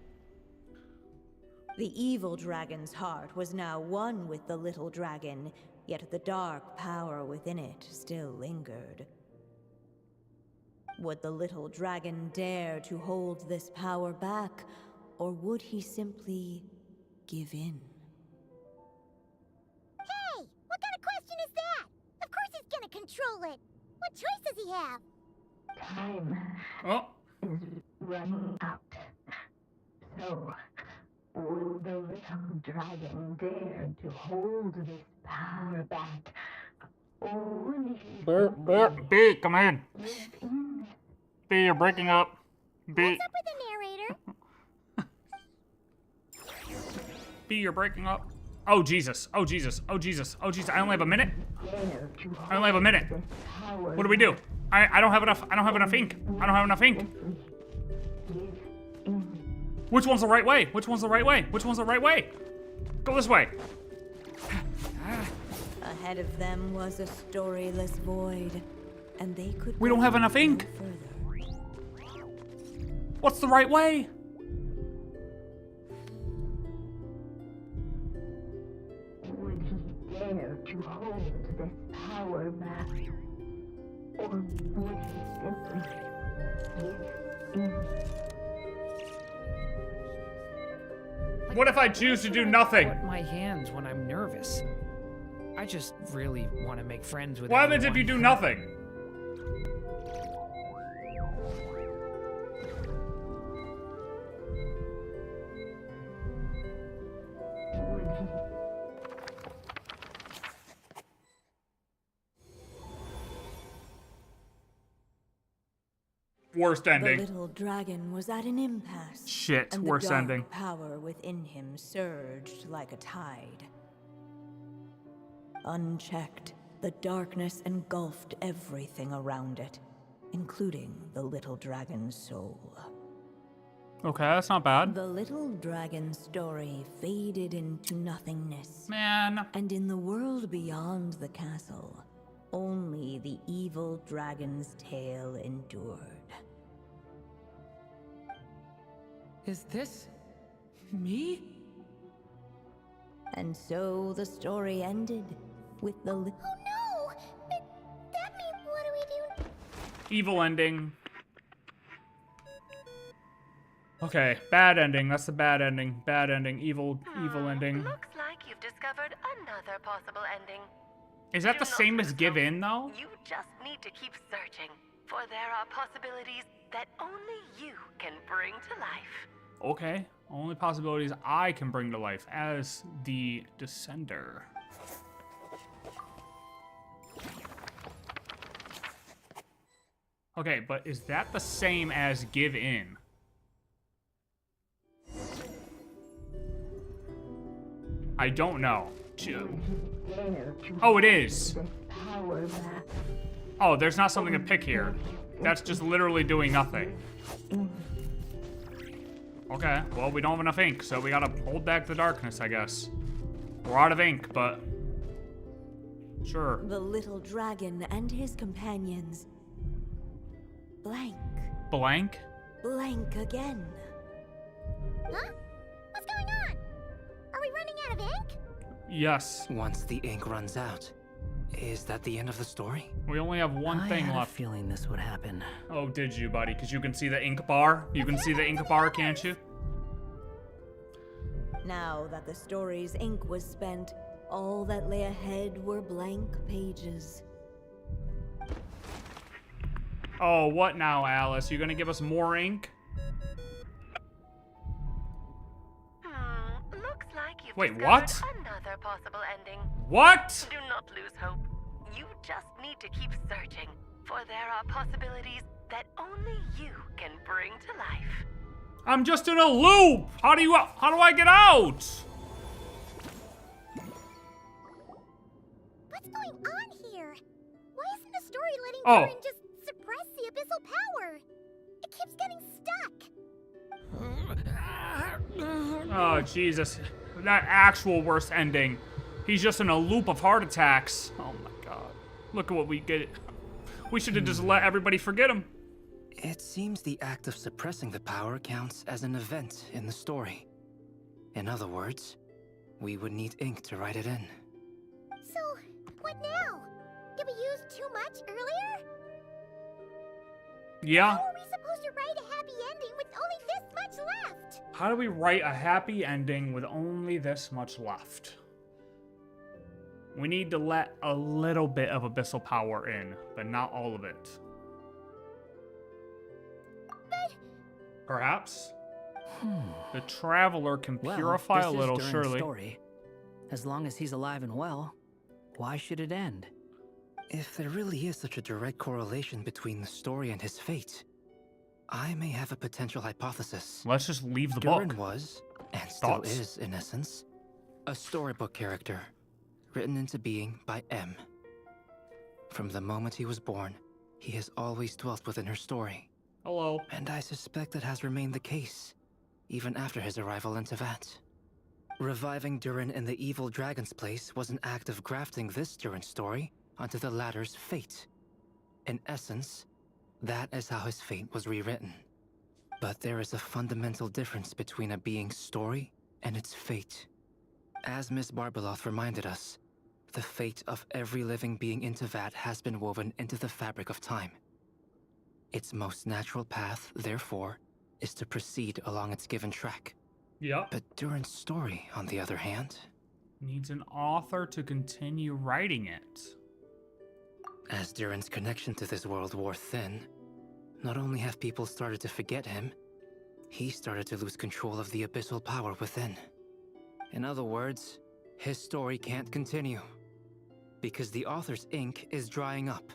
The evil dragon's heart was now one with the little dragon, yet the dark power within it still lingered. Would the little dragon dare to hold this power back, or would he simply give in? Hey, what kind of question is that? Of course he's gonna control it. What choice does he have? Time Oh. is running out. So, will the little dragon dare to hold this power back? Or will he B, come in. live in B, you're breaking up. B. What's up with the narrator? B, you're breaking up. Oh, Jesus. Oh, Jesus. Oh, Jesus. Oh, Jesus. I only have a minute? dare to I only have a minute. this power? What do we do? I don't have enough. I don't have enough ink. I don't have enough ink. Which one's the right way? Which one's the right way? Which one's the right way? Go this way. Ahead of them was a storyless void, and they could We don't have enough ink. no further. What's the right way? Would he dare to hold this power back? Or would he simply give in? What if I choose to do nothing? Put my hands when I'm nervous. I just really want to make friends with What happens if everyone. you do nothing? Would he Worst The ending. little dragon was at an impasse. Shit, and worst the dark ending. power within him surged like a tide. Unchecked, the darkness engulfed everything around it, including the little dragon's soul. Okay, that's not bad. The little dragon's story faded into nothingness. Man. And in the world beyond the castle, only the evil dragon's tale endured. Is this me? And so the story ended with the Oh no! That means what do we do? Evil ending. Okay, bad ending. That's the bad ending. Bad ending. Evil ending. Looks like you've discovered another possible ending. Is that Do the not same as lose Give hope. In, though? You just need to keep searching, for there are possibilities that only you can bring to life. Okay. Only possibilities I can bring to life as the Descender. Okay, but is that the same as Give In? I don't know. Dare to Oh, it is. this power back. Oh, there's not something to pick here. That's just literally doing nothing. Okay, well, we don't have enough ink, so we gotta hold back the darkness, I guess. We're out of ink, but... Sure. The little dragon and his companions. Blank. Blank? Blank again. Huh? What's going on? Are we running out of ink? Yes. Once the ink runs out, is that the end of the story? We only have one thing I had left. a feeling this would happen. Oh, did you, buddy? Because you can see the ink bar? You can see the ink bar, can't you? Now that the story's ink was spent, all that lay ahead were blank pages. Oh, what now, Alice? You gonna give us more ink? Looks like you've Wait, discovered what? another possible ending. What? Do not lose hope. You just need to keep searching, for there are possibilities that only you can bring to life. I'm just in a loop! How do I get out? What's going on here? Why isn't the story letting Oh. Durin just suppress the abyssal power? It keeps getting stuck. Oh, Jesus. That actual worst ending. He's just in a loop of heart attacks. Oh my god. Look at what we get. We should have just let everybody forget him. It seems the act of suppressing the power counts as an event in the story. In other words, we would need ink to write it in. So, what now? Did we use too much earlier? Yeah. How are we supposed to write a happy ending with only this much left? How do we write a happy ending with only this much left? We need to let a little bit of abyssal power in, but not all of it. Perhaps? The traveler can Well, purify this a is little, Durin's surely. story. As long as he's alive and well, why should it end? If there really is such a direct correlation between the story and his fate, I may have a potential hypothesis. Let's just leave the Durin book. was, and still Thoughts? is in essence, a storybook character, written into being by M. From the moment he was born, he has always dwelt within her story. Hello. And I suspect that has remained the case, even after his arrival in Tevat. Reviving Durin in the evil dragon's place was an act of grafting this Durin story onto the latter's fate. In essence, that is how his fate was rewritten. But there is a fundamental difference between a being's story and its fate. As Miss Barbeloth reminded us, the fate of every living being in Tevat has been woven into the fabric of time. Its most natural path, therefore, is to proceed along its given track. Yep. But Durin's story, on the other hand, Needs an author to continue writing it. as Durin's connection to this world wore thin, not only have people started to forget him, he started to lose control of the abyssal power within. In other words, his story can't continue, because the author's ink is drying up.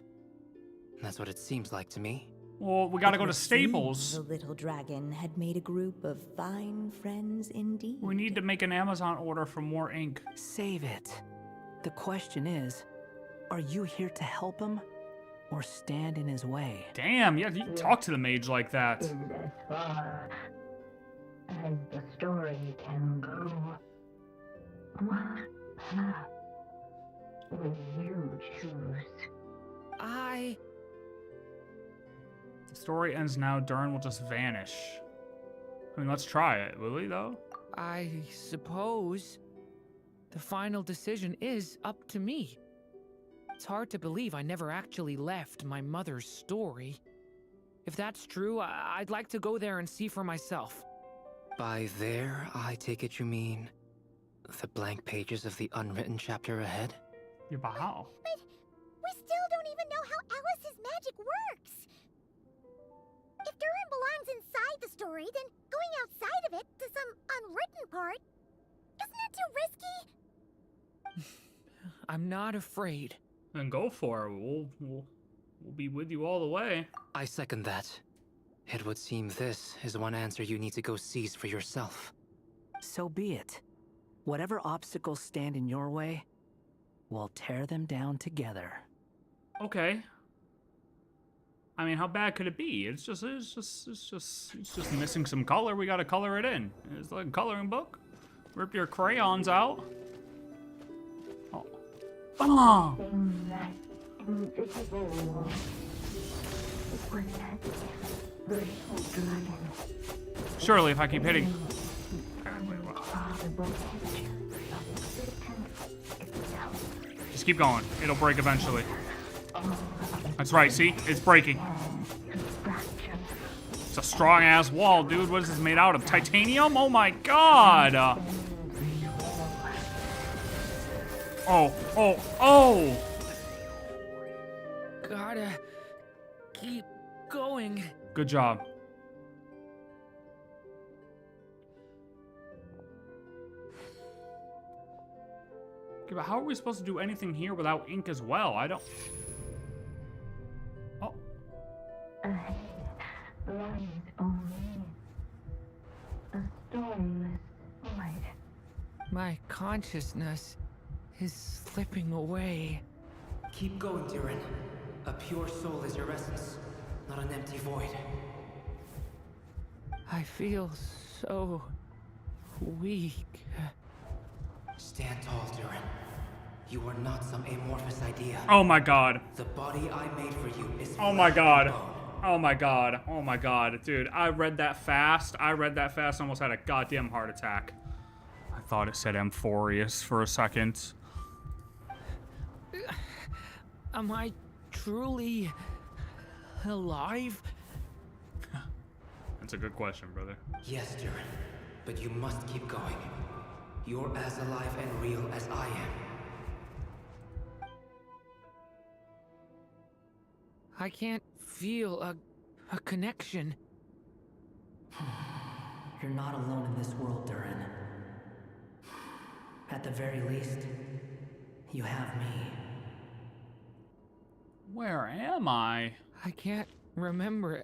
That's what it seems like to me. Well, we gotta It go to would seem Staples. The little dragon had made a group of fine friends indeed. We need to make an Amazon order for more ink. Save it. The question is, are you here to help him or stand in his way? Damn, yeah, you talk to the mage like that. Is as far as the story can go. What path will you choose? The story ends now, Durin will just vanish. I mean, let's try it, will he, though? I suppose the final decision is up to me. It's hard to believe I never actually left my mother's story. If that's true, I'd like to go there and see for myself. By there, I take it you mean the blank pages of the unwritten chapter ahead? Yeah, but how? But we still don't even know how Alice's magic works. If Durin belongs inside the story, then going outside of it to some unwritten part, isn't that too risky? I'm not afraid. Then go for it. We'll be with you all the way. I second that. It would seem this is one answer you need to go seize for yourself. So be it. Whatever obstacles stand in your way, we'll tear them down together. Okay. I mean, how bad could it be? It's just missing some color. We gotta color it in. It's like a coloring book. Rip your crayons out. Oh. Oh. That invisible wall. It was as if the dragon Surely, if I keep hitting. possible pictures of existence itself. Just keep going. It'll break eventually. That's right, see? It's breaking. It's a strong ass wall, dude. What is this made out of? Titanium? Oh my god! Oh! Gotta keep going. Good job. Okay, but how are we supposed to do anything here without ink as well? I don't... Oh. Lies only a stormless void. My consciousness is slipping away. Keep going, Durin. A pure soul is your essence, not an empty void. I feel so weak. Stand tall, Durin. You are not some amorphous idea. Oh my god. The body I made for you is Oh my god. flesh and bone. Oh my god. Oh my god. Dude, I read that fast. Almost had a goddamn heart attack. I thought it said Amphorius for a second. Am I truly alive? That's a good question, brother. Yes, Durin, but you must keep going. You're as alive and real as I am. I can't feel a connection. You're not alone in this world, Durin. At the very least, you have me. Where am I? I can't remember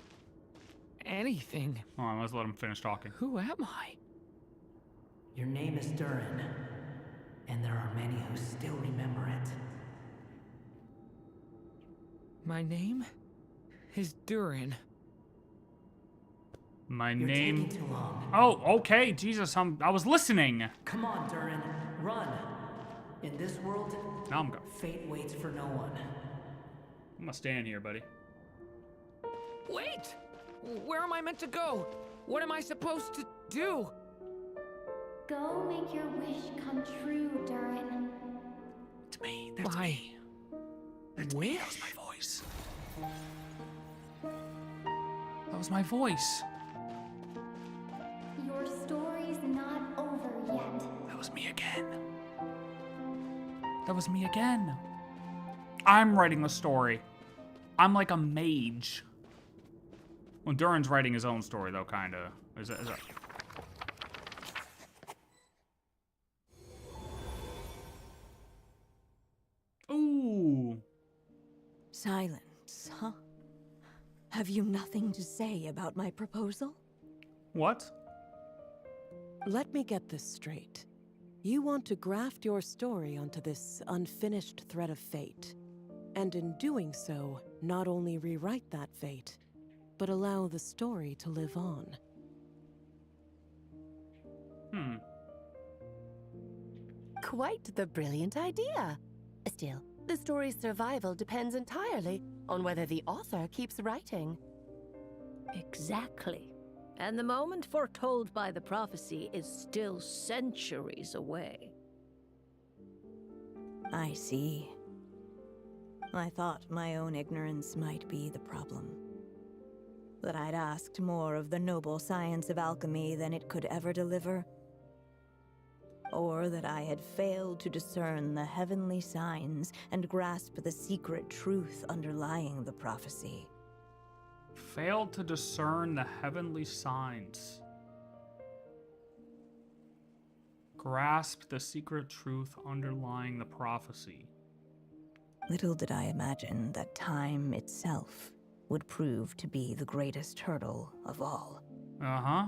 anything. Oh, I must let him finish talking. Who am I? Your name is Durin, and there are many who still remember it. My name is Durin. My You're name... taking too long. Oh, okay. Jesus, I was listening. Come on, Durin, run. In this world, Now I'm going. fate waits for no one. I'm gonna stand here, buddy. Wait! Where am I meant to go? What am I supposed to do? Go make your wish come true, Durin. It's me. That's My me. That's wish? me. That was my voice. That was my voice. Your story's not over yet. That was me again. That was me again. I'm writing the story. I'm like a mage. Well, Durin's writing his own story, though, kinda. Is that... Ooh. Silence, huh? Have you nothing to say about my proposal? What? Let me get this straight. You want to graft your story onto this unfinished thread of fate, and in doing so, not only rewrite that fate, but allow the story to live on. Quite the brilliant idea. Still, the story's survival depends entirely on whether the author keeps writing. Exactly. And the moment foretold by the prophecy is still centuries away. I see. I thought my own ignorance might be the problem. That I'd asked more of the noble science of alchemy than it could ever deliver. Or that I had failed to discern the heavenly signs and grasp the secret truth underlying the prophecy. Failed to discern the heavenly signs. Grasp the secret truth underlying the prophecy. Little did I imagine that time itself would prove to be the greatest hurdle of all. Uh-huh.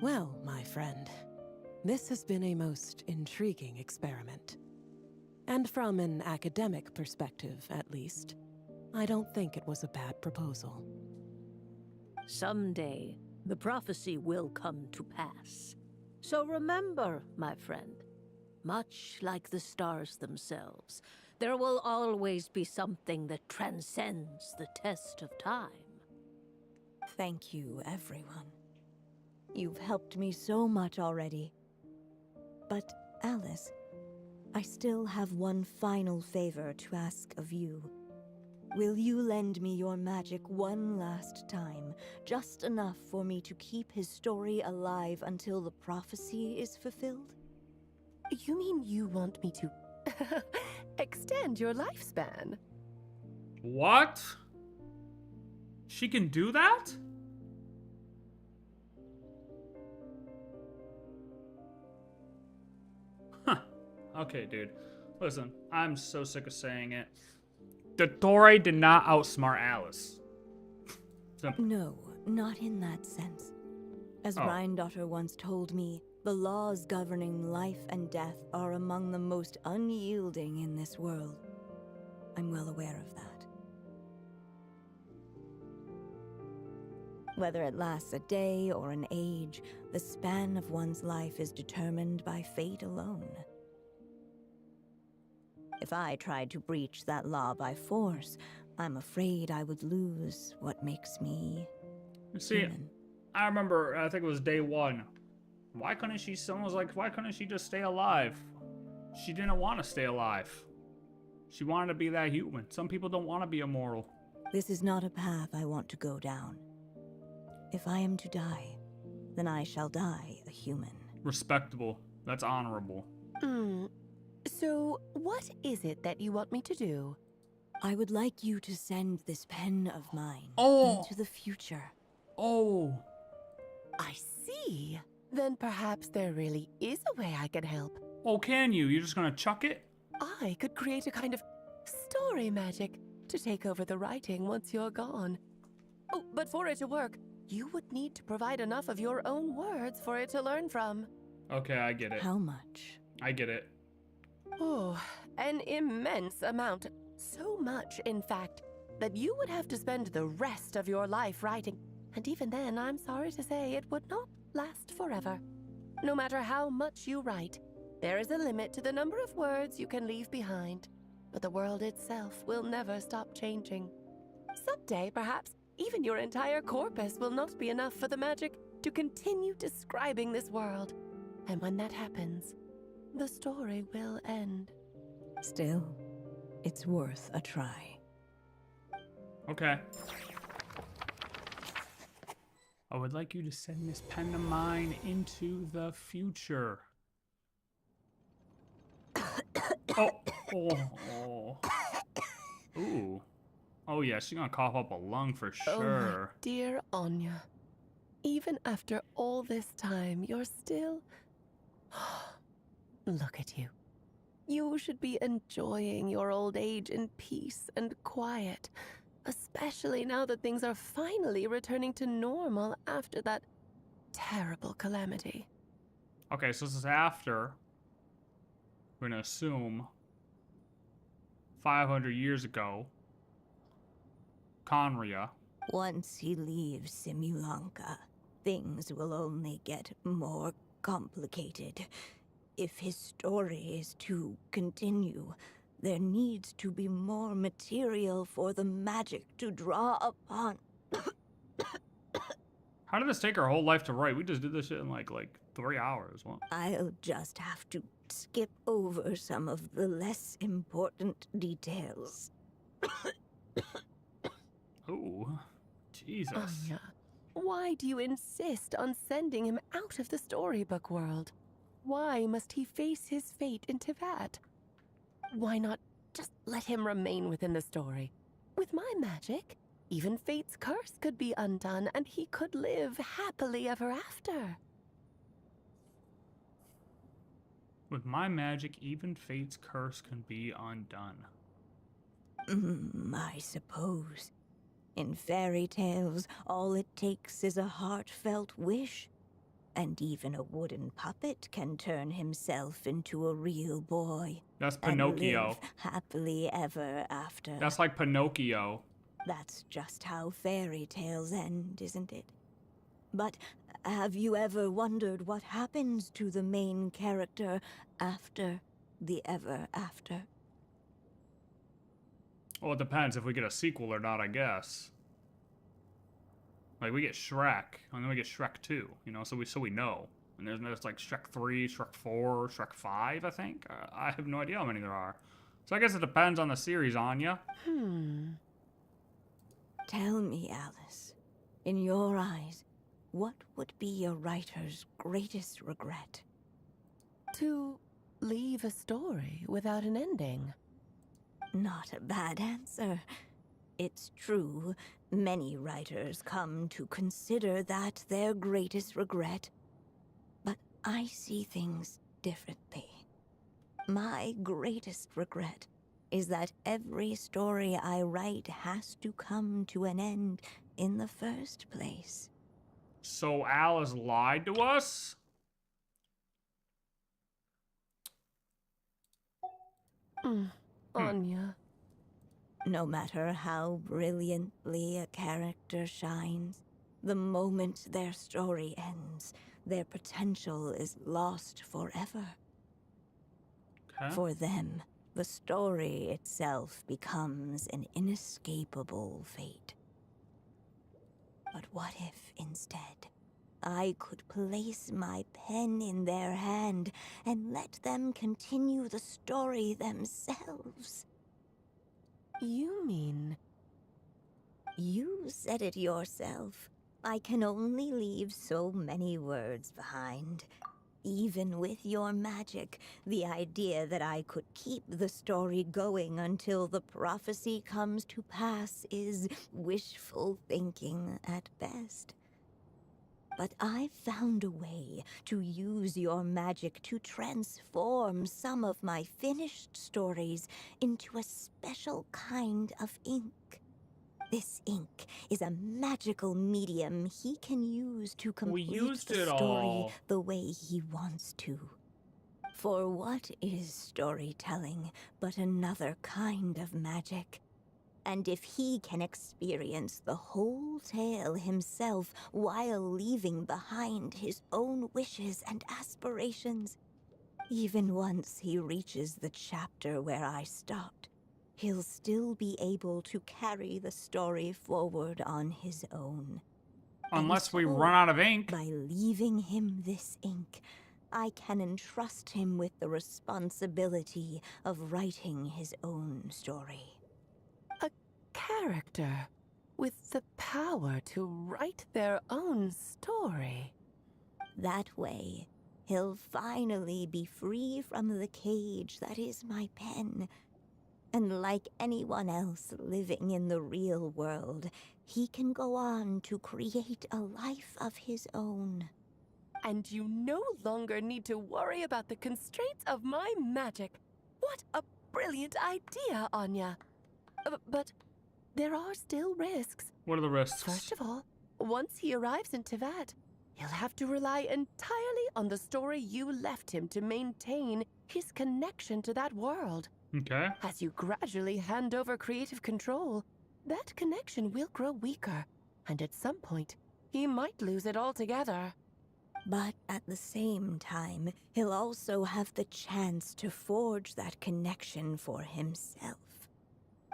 Well, my friend, This has been a most intriguing experiment. And from an academic perspective, at least, I don't think it was a bad proposal. Someday, the prophecy will come to pass. So remember, my friend, much like the stars themselves, there will always be something that transcends the test of time. Thank you, everyone. You've helped me so much already. But, Alice, I still have one final favor to ask of you. Will you lend me your magic one last time, just enough for me to keep his story alive until the prophecy is fulfilled? You mean you want me to extend your lifespan? What? She can do that? Huh. Okay, dude. Listen, I'm so sick of saying it. The Dory did not outsmart Alice. Simple. No, not in that sense. As Rhindaughter once told me, the laws governing life and death are among the most unyielding in this world. I'm well aware of that. Whether it lasts a day or an age, the span of one's life is determined by fate alone. If I tried to breach that law by force, I'm afraid I would lose what makes me human. I remember, I think it was day one. Why couldn't she, someone was like, why couldn't she just stay alive? She didn't want to stay alive. She wanted to be that human. Some people don't want to be immortal. This is not a path I want to go down. If I am to die, then I shall die a human. Respectable. That's honorable. So, what is it that you want me to do? I would like you to send this pen of mine into the future. Oh. I see. Then perhaps there really is a way I can help. Oh, can you? You're just gonna chuck it? I could create a kind of story magic to take over the writing once you're gone. Oh, but for it to work, you would need to provide enough of your own words for it to learn from. Okay, I get it. How much? I get it. Oh, an immense amount. So much, in fact, that you would have to spend the rest of your life writing. And even then, I'm sorry to say, it would not last forever. No matter how much you write, there is a limit to the number of words you can leave behind. But the world itself will never stop changing. Someday, perhaps, even your entire corpus will not be enough for the magic to continue describing this world. And when that happens, the story will end. Still, it's worth a try. Okay. I would like you to send this pen of mine into the future. Ooh. Oh yeah, she's gonna cough up a lung for sure. Oh, my dear Anya. Even after all this time, you're still... Look at you. You should be enjoying your old age in peace and quiet, especially now that things are finally returning to normal after that terrible calamity. Okay, so this is after, we're gonna assume, 500 years ago, Conria. Once he leaves Simulanka, things will only get more complicated. If his story is to continue, there needs to be more material for the magic to draw upon. How did this take our whole life to write? We just did this shit in like 3 hours. What? I'll just have to skip over some of the less important details. Ooh, Jesus. Anya, why do you insist on sending him out of the storybook world? Why must he face his fate in Teyvat? Why not just let him remain within the story? With my magic, even fate's curse could be undone and he could live happily ever after. With my magic, even fate's curse can be undone. I suppose. In fairy tales, all it takes is a heartfelt wish. And even a wooden puppet can turn himself into a real boy. That's And Pinocchio. live happily ever after. That's like Pinocchio. That's just how fairy tales end, isn't it? But have you ever wondered what happens to the main character after the ever after? Well, it depends if we get a sequel or not, I guess. Like, we get Shrek, and then we get Shrek 2, you know, so we know. And there's like Shrek 3, Shrek 4, Shrek 5, I think. I have no idea how many there are. So I guess it depends on the series, Anya. Tell me, Alice, in your eyes, what would be a writer's greatest regret? To leave a story without an ending. Not a bad answer. It's true, many writers come to consider that their greatest regret. But I see things differently. My greatest regret is that every story I write has to come to an end in the first place. So Alice lied to us? Anya. No matter how brilliantly a character shines, the moment their story ends, their potential is lost forever. Okay. For them, the story itself becomes an inescapable fate. But what if, instead, I could place my pen in their hand and let them continue the story themselves? You mean... You said it yourself. I can only leave so many words behind. Even with your magic, the idea that I could keep the story going until the prophecy comes to pass is wishful thinking at best. But I've found a way to use your magic to transform some of my finished stories into a special kind of ink. This ink is a magical medium he can use to complete the story the way he wants to. For what is storytelling but another kind of magic? And if he can experience the whole tale himself while leaving behind his own wishes and aspirations, even once he reaches the chapter where I stopped, he'll still be able to carry the story forward on his own. Unless we run out of ink. By leaving him this ink, I can entrust him with the responsibility of writing his own story. A character with the power to write their own story. That way, he'll finally be free from the cage that is my pen. And like anyone else living in the real world, he can go on to create a life of his own. And you no longer need to worry about the constraints of my magic. What a brilliant idea, Anya. But there are still risks. What are the risks? First of all, once he arrives in Teyvat, he'll have to rely entirely on the story you left him to maintain his connection to that world. Okay. As you gradually hand over creative control, that connection will grow weaker, and at some point, he might lose it altogether. But at the same time, he'll also have the chance to forge that connection for himself.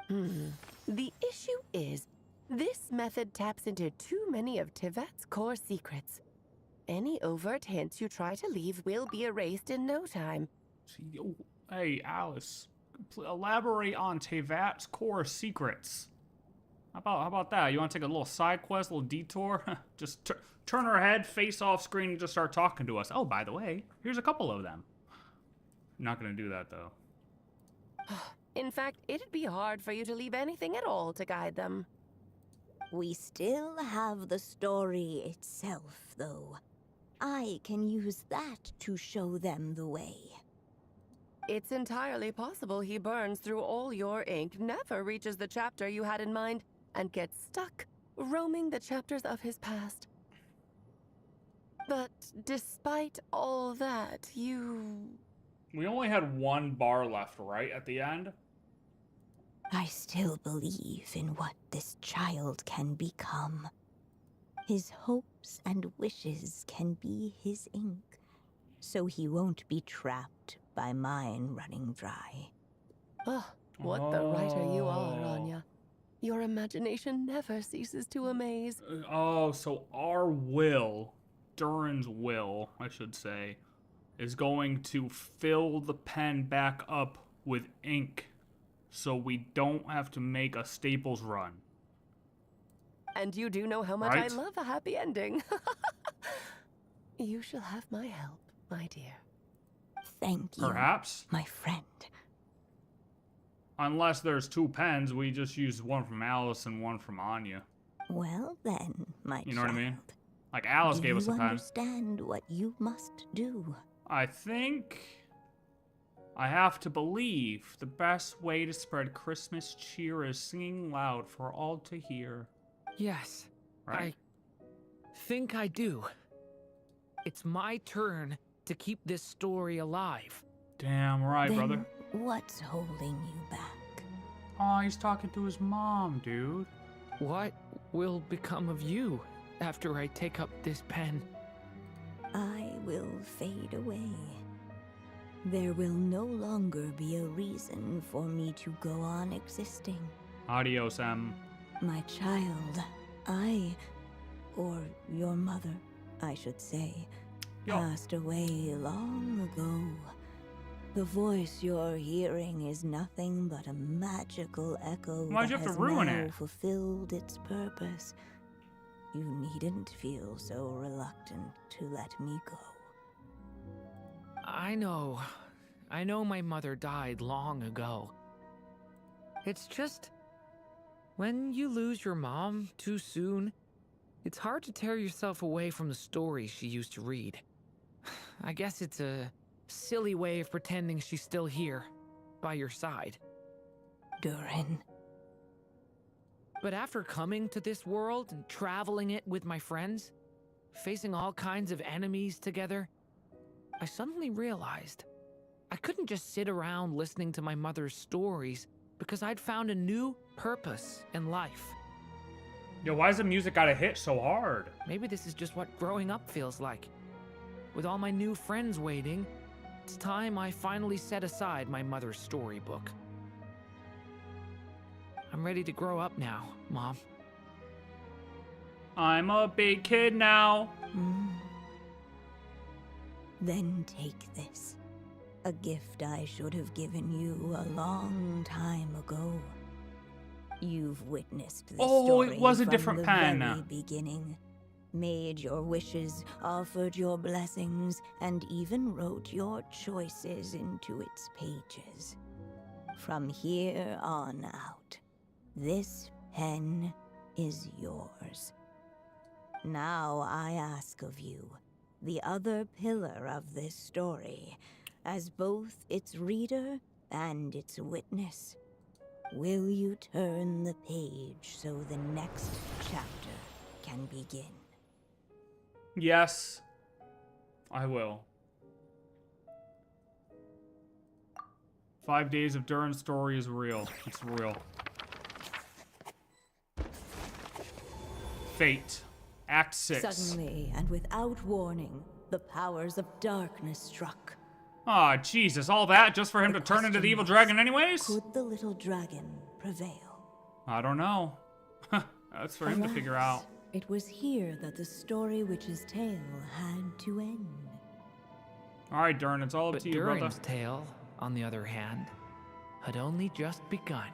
The issue is, this method taps into too many of Teyvat's core secrets. Any overt hints you try to leave will be erased in no time. Hey, Alice. Elaborate on Teyvat's core secrets. How about that? You want to take a little side quest, a little detour? Just turn her head, face off screen, and just start talking to us. Oh, by the way, here's a couple of them. Not gonna do that, though. In fact, it'd be hard for you to leave anything at all to guide them. We still have the story itself, though. I can use that to show them the way. It's entirely possible he burns through all your ink, never reaches the chapter you had in mind, and gets stuck, roaming the chapters of his past. But despite all that, you... We only had one bar left, right, at the end? I still believe in what this child can become. His hopes and wishes can be his ink, so he won't be trapped by mine running dry. Oh, what the writer you are, Anya. Your imagination never ceases to amaze. Oh, so our will, Durin's will, I should say, is going to fill the pen back up with ink so we don't have to make a Staples run. And you do know how much I love a happy ending. You shall have my help, my dear. Thank you, Perhaps? my friend. Unless there's two pens, we just use one from Alice and one from Anya. Well then, my child. You know what I mean? Like Alice gave us a Do you pen. understand what you must do? I think I have to believe the best way to spread Christmas cheer is singing loud for all to hear. Yes, Right? I think I do. It's my turn to keep this story alive. Damn right, Then brother. what's holding you back? Oh, he's talking to his mom, dude. What will become of you after I take up this pen? I will fade away. There will no longer be a reason for me to go on existing. Adios, Em. My child, or your mother, I should say, passed away long ago. The voice you're hearing is nothing but a magical echo Why'd that you have to has ruin now it? fulfilled its purpose. You needn't feel so reluctant to let me go. I know my mother died long ago. It's just, when you lose your mom too soon, it's hard to tear yourself away from the stories she used to read. I guess it's a silly way of pretending she's still here, by your side. Durin. But after coming to this world and traveling it with my friends, facing all kinds of enemies together, I suddenly realized I couldn't just sit around listening to my mother's stories because I'd found a new purpose in life. Yo, why does the music gotta hit so hard? Maybe this is just what growing up feels like. With all my new friends waiting, it's time I finally set aside my mother's storybook. I'm ready to grow up now, Mom. I'm a big kid now. Then take this. A gift I should have given you a long time ago. You've witnessed this story it was a from different the pen. very beginning. Made your wishes, offered your blessings, and even wrote your choices into its pages. From here on out, this pen is yours. Now I ask of you, the other pillar of this story, as both its reader and its witness, will you turn the page so the next chapter can begin? Yes, I will. 5 days of Durin's story is real. It's real. Fate. Act 6. Suddenly, and without warning, the powers of darkness struck. Aw, Jesus, all that just for him to turn into the evil dragon anyways? Could the little dragon prevail? I don't know. That's for him to figure out. It was here that the story witch's tale had to end. Alright, Durin, it's all up But to you, brother. Durin's tale, on the other hand, had only just begun.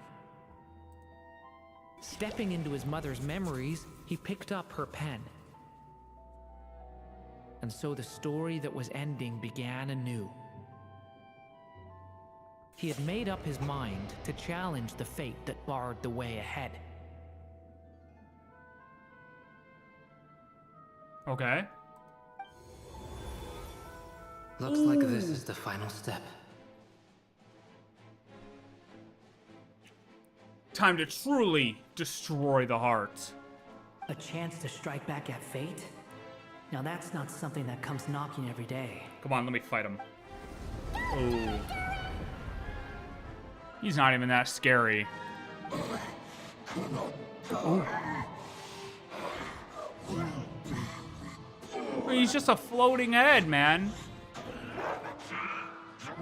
Stepping into his mother's memories, he picked up her pen. And so the story that was ending began anew. He had made up his mind to challenge the fate that barred the way ahead. Okay. Looks like this is the final step. Time to truly destroy the heart. A chance to strike back at fate? Now that's not something that comes knocking every day. Come on, let me fight him. Oh. He's not even that scary. Oh. He's just a floating head, man.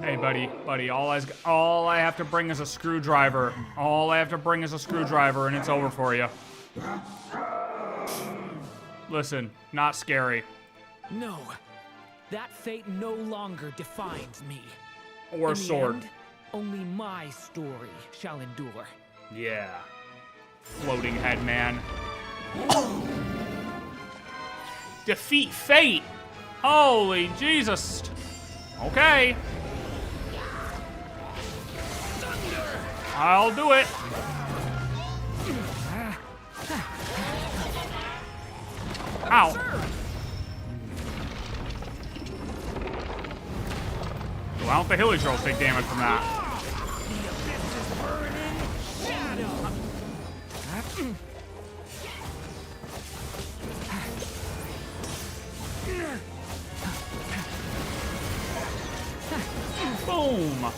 Hey, buddy, all I have to bring is a screwdriver. All I have to bring is a screwdriver, and it's over for you. Listen, not scary. No, that fate no longer defines me. Or In the sword. end, only my story shall endure. Yeah. Floating head, man. Defeat fate! Holy Jesus! Okay. I'll do it. Ow. Why don't the Hilly Trolls take damage from that? Boom!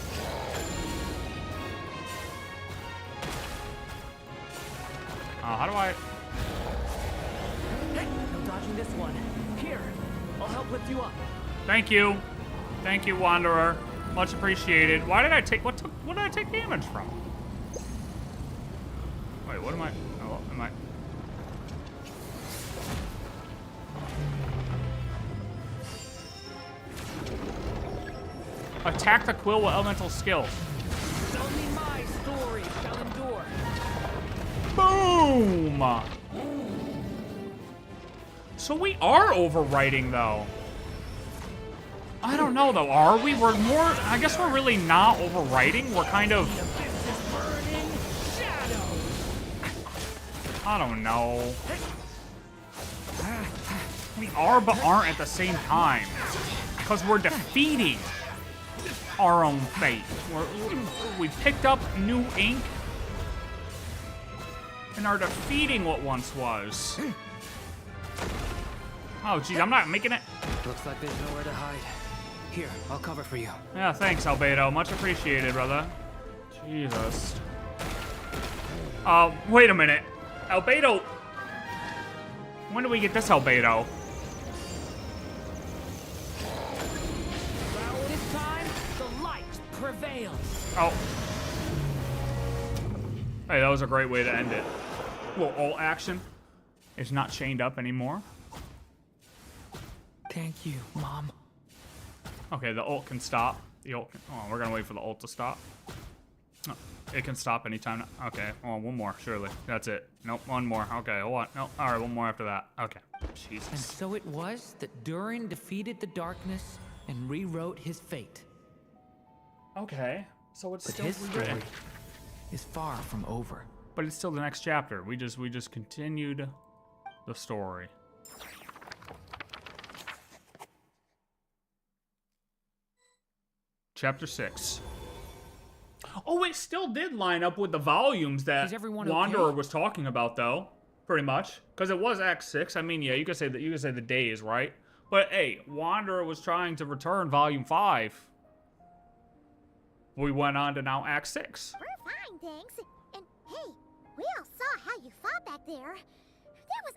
How do I... Hey, no dodging this one. Here, I'll help lift you up. Thank you. Thank you, Wanderer. Much appreciated. Why did I take... What did I take damage from? Wait, what am I... Oh, am I... Attack the quill with elemental skill. Only my story shall endure. Boom! So we are overwriting, though. I don't know, though. Are we? We're more... I guess we're really not overwriting. We're kind of... I don't know. We are but aren't at the same time. Because we're defeating our own fate. We picked up new ink and are defeating what once was. Oh, geez, I'm not making it. Looks like there's nowhere to hide. Here, I'll cover for you. Yeah, thanks, Albedo. Much appreciated, brother. Jesus. Wait a minute. Albedo. When do we get this Albedo? This time, the light prevails. Oh. Hey, that was a great way to end it. Little ult action. It's not chained up anymore. Thank you, Mom. Okay, the ult can stop. The ult can, oh, we're gonna wait for the ult to stop. Oh, it can stop anytime now. Okay, oh, one more, surely. That's it. Nope, one more. Okay, hold on. Nope, all right, one more after that. Okay, Jesus. And so it was that Durin defeated the darkness and rewrote his fate. Okay, so it's But still his rewritten. story is far from over. But it's still the next chapter. We just continued the story. Chapter 6. Oh, it still did line up with the volumes that Is everyone Wanderer okay? was talking about, though. Pretty much, because it was Act 6. I mean, yeah, you could say that. You could say the days, right? But hey, Wanderer was trying to return Volume 5. We went on to now Act 6. We're fine, thanks. And hey, we all saw how you fought back there. That was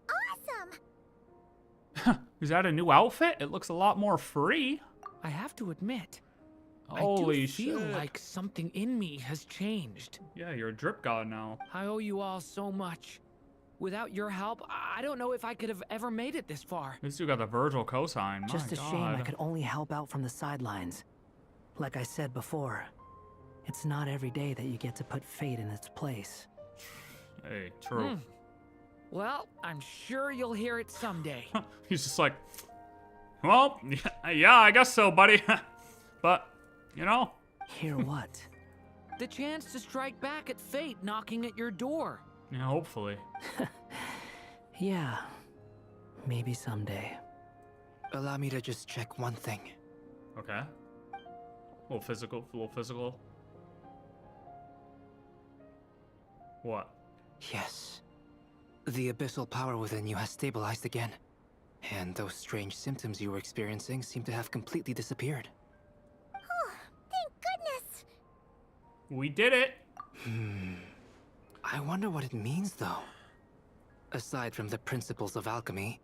awesome. Is that a new outfit? It looks a lot more free. I have to admit, Holy I do feel shit. like something in me has changed. Yeah, you're a drip god now. I owe you all so much. Without your help, I don't know if I could have ever made it this far. At least you got the Virgil cosign. My Just a God. shame I could only help out from the sidelines. Like I said before, it's not every day that you get to put fate in its place. Hey, true. Well, I'm sure you'll hear it someday. He's just like, well, yeah, I guess so, buddy. But, you know. Hear what? The chance to strike back at fate knocking at your door. Yeah, hopefully. Yeah, maybe someday. Allow me to just check one thing. Okay. A little physical, What? Yes. The abyssal power within you has stabilized again. And those strange symptoms you were experiencing seem to have completely disappeared. Oh, thank goodness! We did it! I wonder what it means, though. Aside from the principles of alchemy,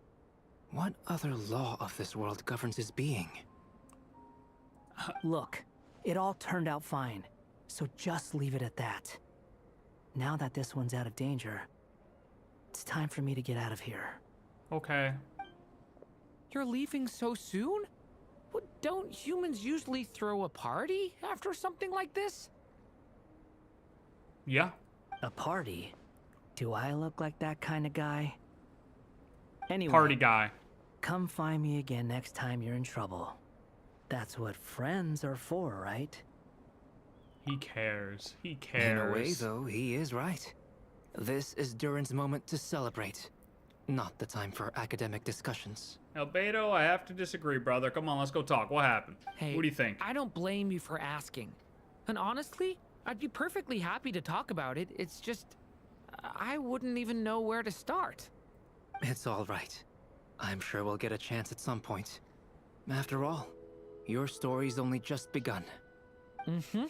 what other law of this world governs his being? Look, it all turned out fine, so just leave it at that. Now that this one's out of danger, it's time for me to get out of here. Okay. You're leaving so soon? Well, don't humans usually throw a party after something like this? Yeah. A party? Do I look like that kind of guy? Anyway, Party guy. come find me again next time you're in trouble. That's what friends are for, right? He cares. He cares. In a way, though, he is right. This is Durin's moment to celebrate. Not the time for academic discussions. Albedo, I have to disagree, brother. Come on, let's go talk. What happened? Hey, What do you think? I don't blame you for asking. And honestly, I'd be perfectly happy to talk about it. It's just, I wouldn't even know where to start. It's all right. I'm sure we'll get a chance at some point. After all, your story's only just begun. Mm-hmm.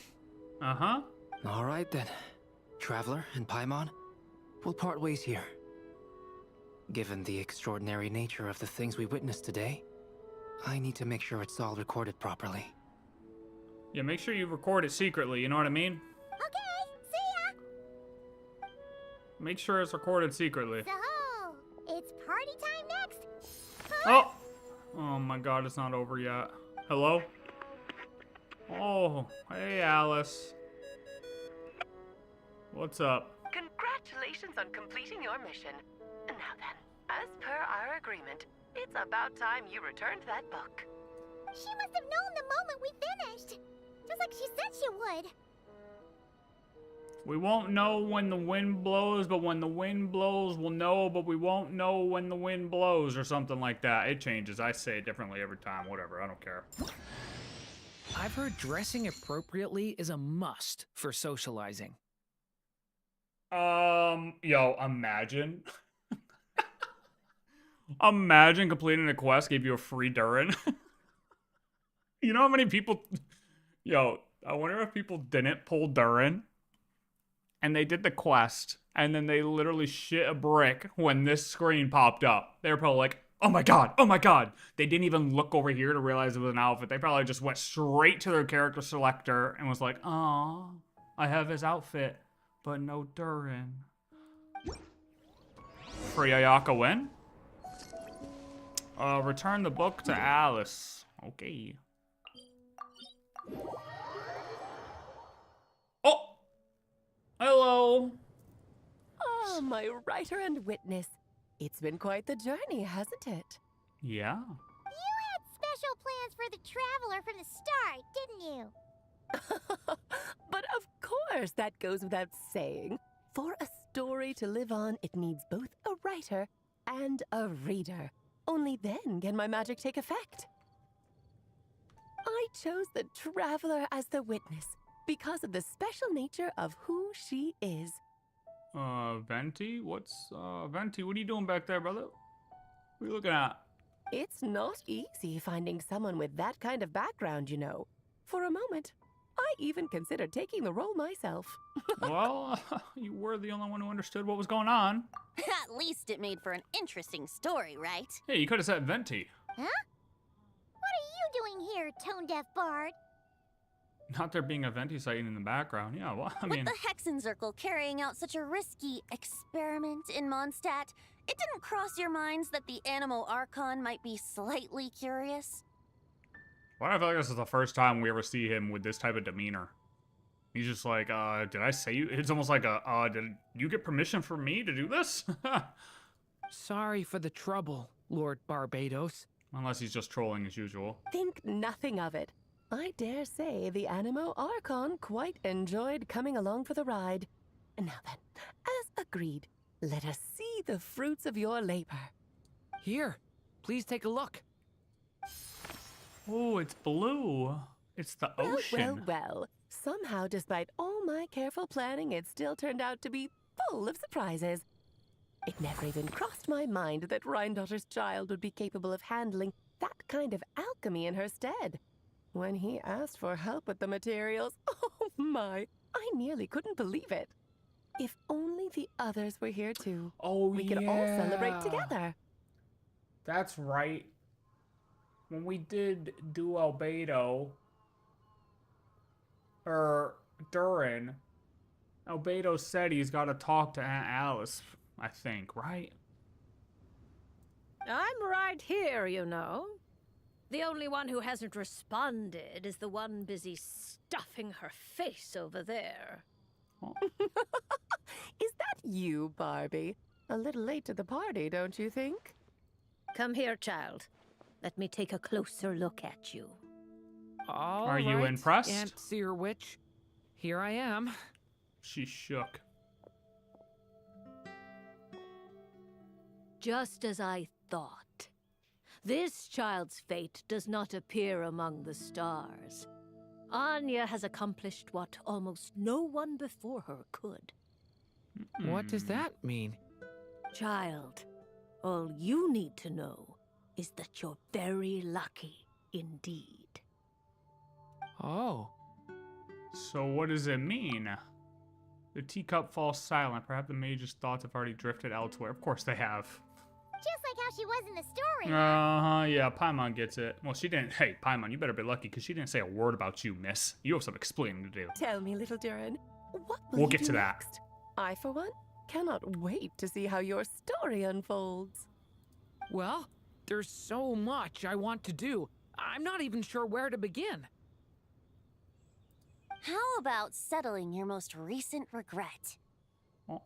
Uh-huh. All right then. Traveler and Paimon, we'll part ways here. Given the extraordinary nature of the things we witnessed today, I need to make sure it's all recorded properly. Yeah, make sure you record it secretly, you know what I mean? Okay, see ya! Make sure it's recorded secretly. So, it's party time next? Oh! Oh my god, it's not over yet. Hello? Oh, hey Alice. What's up? Congratulations on completing your mission. Now then, as per our agreement, it's about time you returned that book. She must have known the moment we finished. Just like she said she would. We won't know when the wind blows, but when the wind blows, we'll know, but we won't know when the wind blows, or something like that. It changes. I say it differently every time. Whatever. I don't care. I've heard dressing appropriately is a must for socializing. Yo, imagine. Imagine completing a quest gave you a free Durin. You know how many people... Yo, I wonder if people didn't pull Durin and they did the quest and then they literally shit a brick when this screen popped up. They were probably like, oh my god, oh my god. They didn't even look over here to realize it was an outfit. They probably just went straight to their character selector and was like, oh, I have his outfit, but no Durin. Free Ayaka win? Return the book to Alice. Okay. Oh! Hello! Ah, my writer and witness. It's been quite the journey, hasn't it? Yeah. You had special plans for the Traveler from the start, didn't you? But of course, that goes without saying. For a story to live on, it needs both a writer and a reader. Only then can my magic take effect. I chose the Traveler as the witness because of the special nature of who she is. Venti? Venti, what are you doing back there, brother? What are you looking at? It's not easy finding someone with that kind of background, you know. For a moment, I even considered taking the role myself. Well, you were the only one who understood what was going on. At least it made for an interesting story, right? Hey, you could have said Venti. Huh? What are you doing here, tone-deaf bard? Not there being a Venti sighting in the background. Yeah, well, I mean... With the hexenzirkel carrying out such a risky experiment in Mondstadt, it didn't cross your minds that the Animo Archon might be slightly curious? Why I feel like this is the first time we ever see him with this type of demeanor. He's just like, did I say you? It's almost like did you get permission from me to do this? Sorry for the trouble, Lord Barbados. Unless he's just trolling as usual. Think nothing of it. I dare say the Animo Archon quite enjoyed coming along for the ride. Now then, as agreed, let us see the fruits of your labor. Here, please take a look. Oh, it's blue. It's the ocean. Well. Somehow, despite all my careful planning, it still turned out to be full of surprises. It never even crossed my mind that Rhindotter's child would be capable of handling that kind of alchemy in her stead. When he asked for help with the materials, oh my, I nearly couldn't believe it. If only the others were here too. Oh, we could all celebrate together. That's right. When we did do Albedo, or Durin, Albedo said he's got to talk to Aunt Alice, I think, right? I'm right here, you know. The only one who hasn't responded is the one busy stuffing her face over there. Is that you, Barbie? A little late to the party, don't you think? Come here, child. Let me take a closer look at you. Are you impressed? Aunt Seer Witch, here I am. She shook. Just as I thought. This child's fate does not appear among the stars. Anya has accomplished what almost no one before her could. What does that mean? Child, all you need to know is that you're very lucky indeed. Oh. So what does it mean? The teacup falls silent. Perhaps the mage's thoughts have already drifted elsewhere. Of course they have. Just like how she was in the story. Yeah, Paimon gets it. Well, she didn't. Hey, Paimon, you better be lucky because she didn't say a word about you, miss. You have some explaining to do. Tell me, little Durin, what will We'll you get do to that. next? I, for one, cannot wait to see how your story unfolds. Well, there's so much I want to do. I'm not even sure where to begin. How about settling your most recent regret? Oh.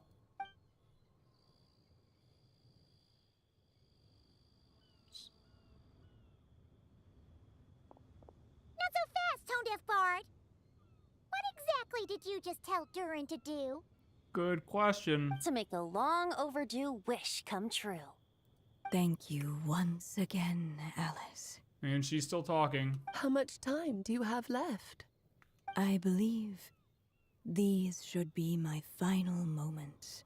Not so fast, Tone Deaf Bard. What exactly did you just tell Durin to do? Good question. To make a long overdue wish come true. Thank you once again, Alice. And she's still talking. How much time do you have left? I believe these should be my final moments.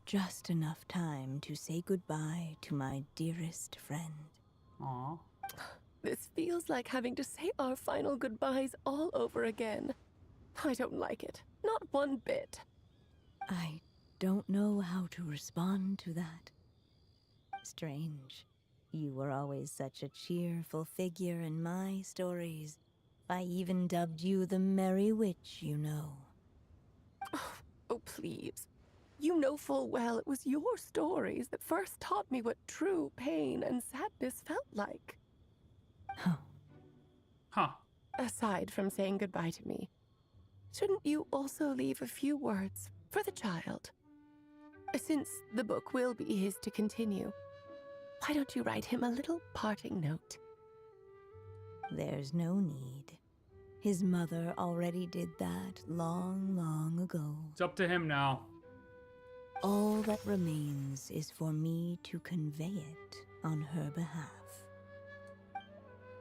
Just enough time to say goodbye to my dearest friend. Aw. This feels like having to say our final goodbyes all over again. I don't like it. Not one bit. I don't know how to respond to that. Strange. You were always such a cheerful figure in my stories. I even dubbed you the Merry Witch, you know. Oh, please. You know full well it was your stories that first taught me what true pain and sadness felt like. Huh. Aside from saying goodbye to me, shouldn't you also leave a few words for the child? Since the book will be his to continue, why don't you write him a little parting note? There's no need. His mother already did that long, long ago. It's up to him now. All that remains is for me to convey it on her behalf.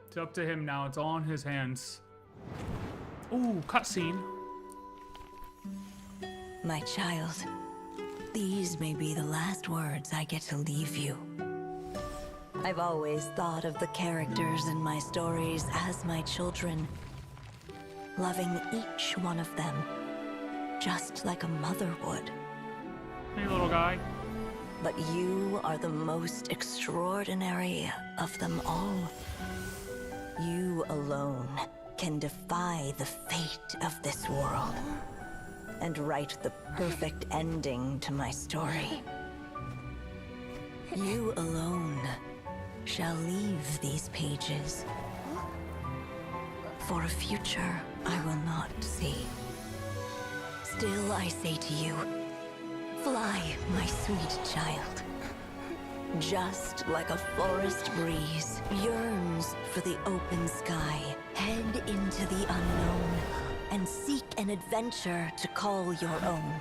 It's up to him now. It's all in his hands. Ooh, cutscene. My child, these may be the last words I get to leave you. I've always thought of the characters in my stories as my children, loving each one of them, just like a mother would. Hey, little guy. But you are the most extraordinary of them all. You alone can defy the fate of this world and write the perfect ending to my story. You alone shall leave these pages for a future I will not see. Still I say to you, fly, my sweet child. Just like a forest breeze yearns for the open sky, head into the unknown and seek an adventure to call your own.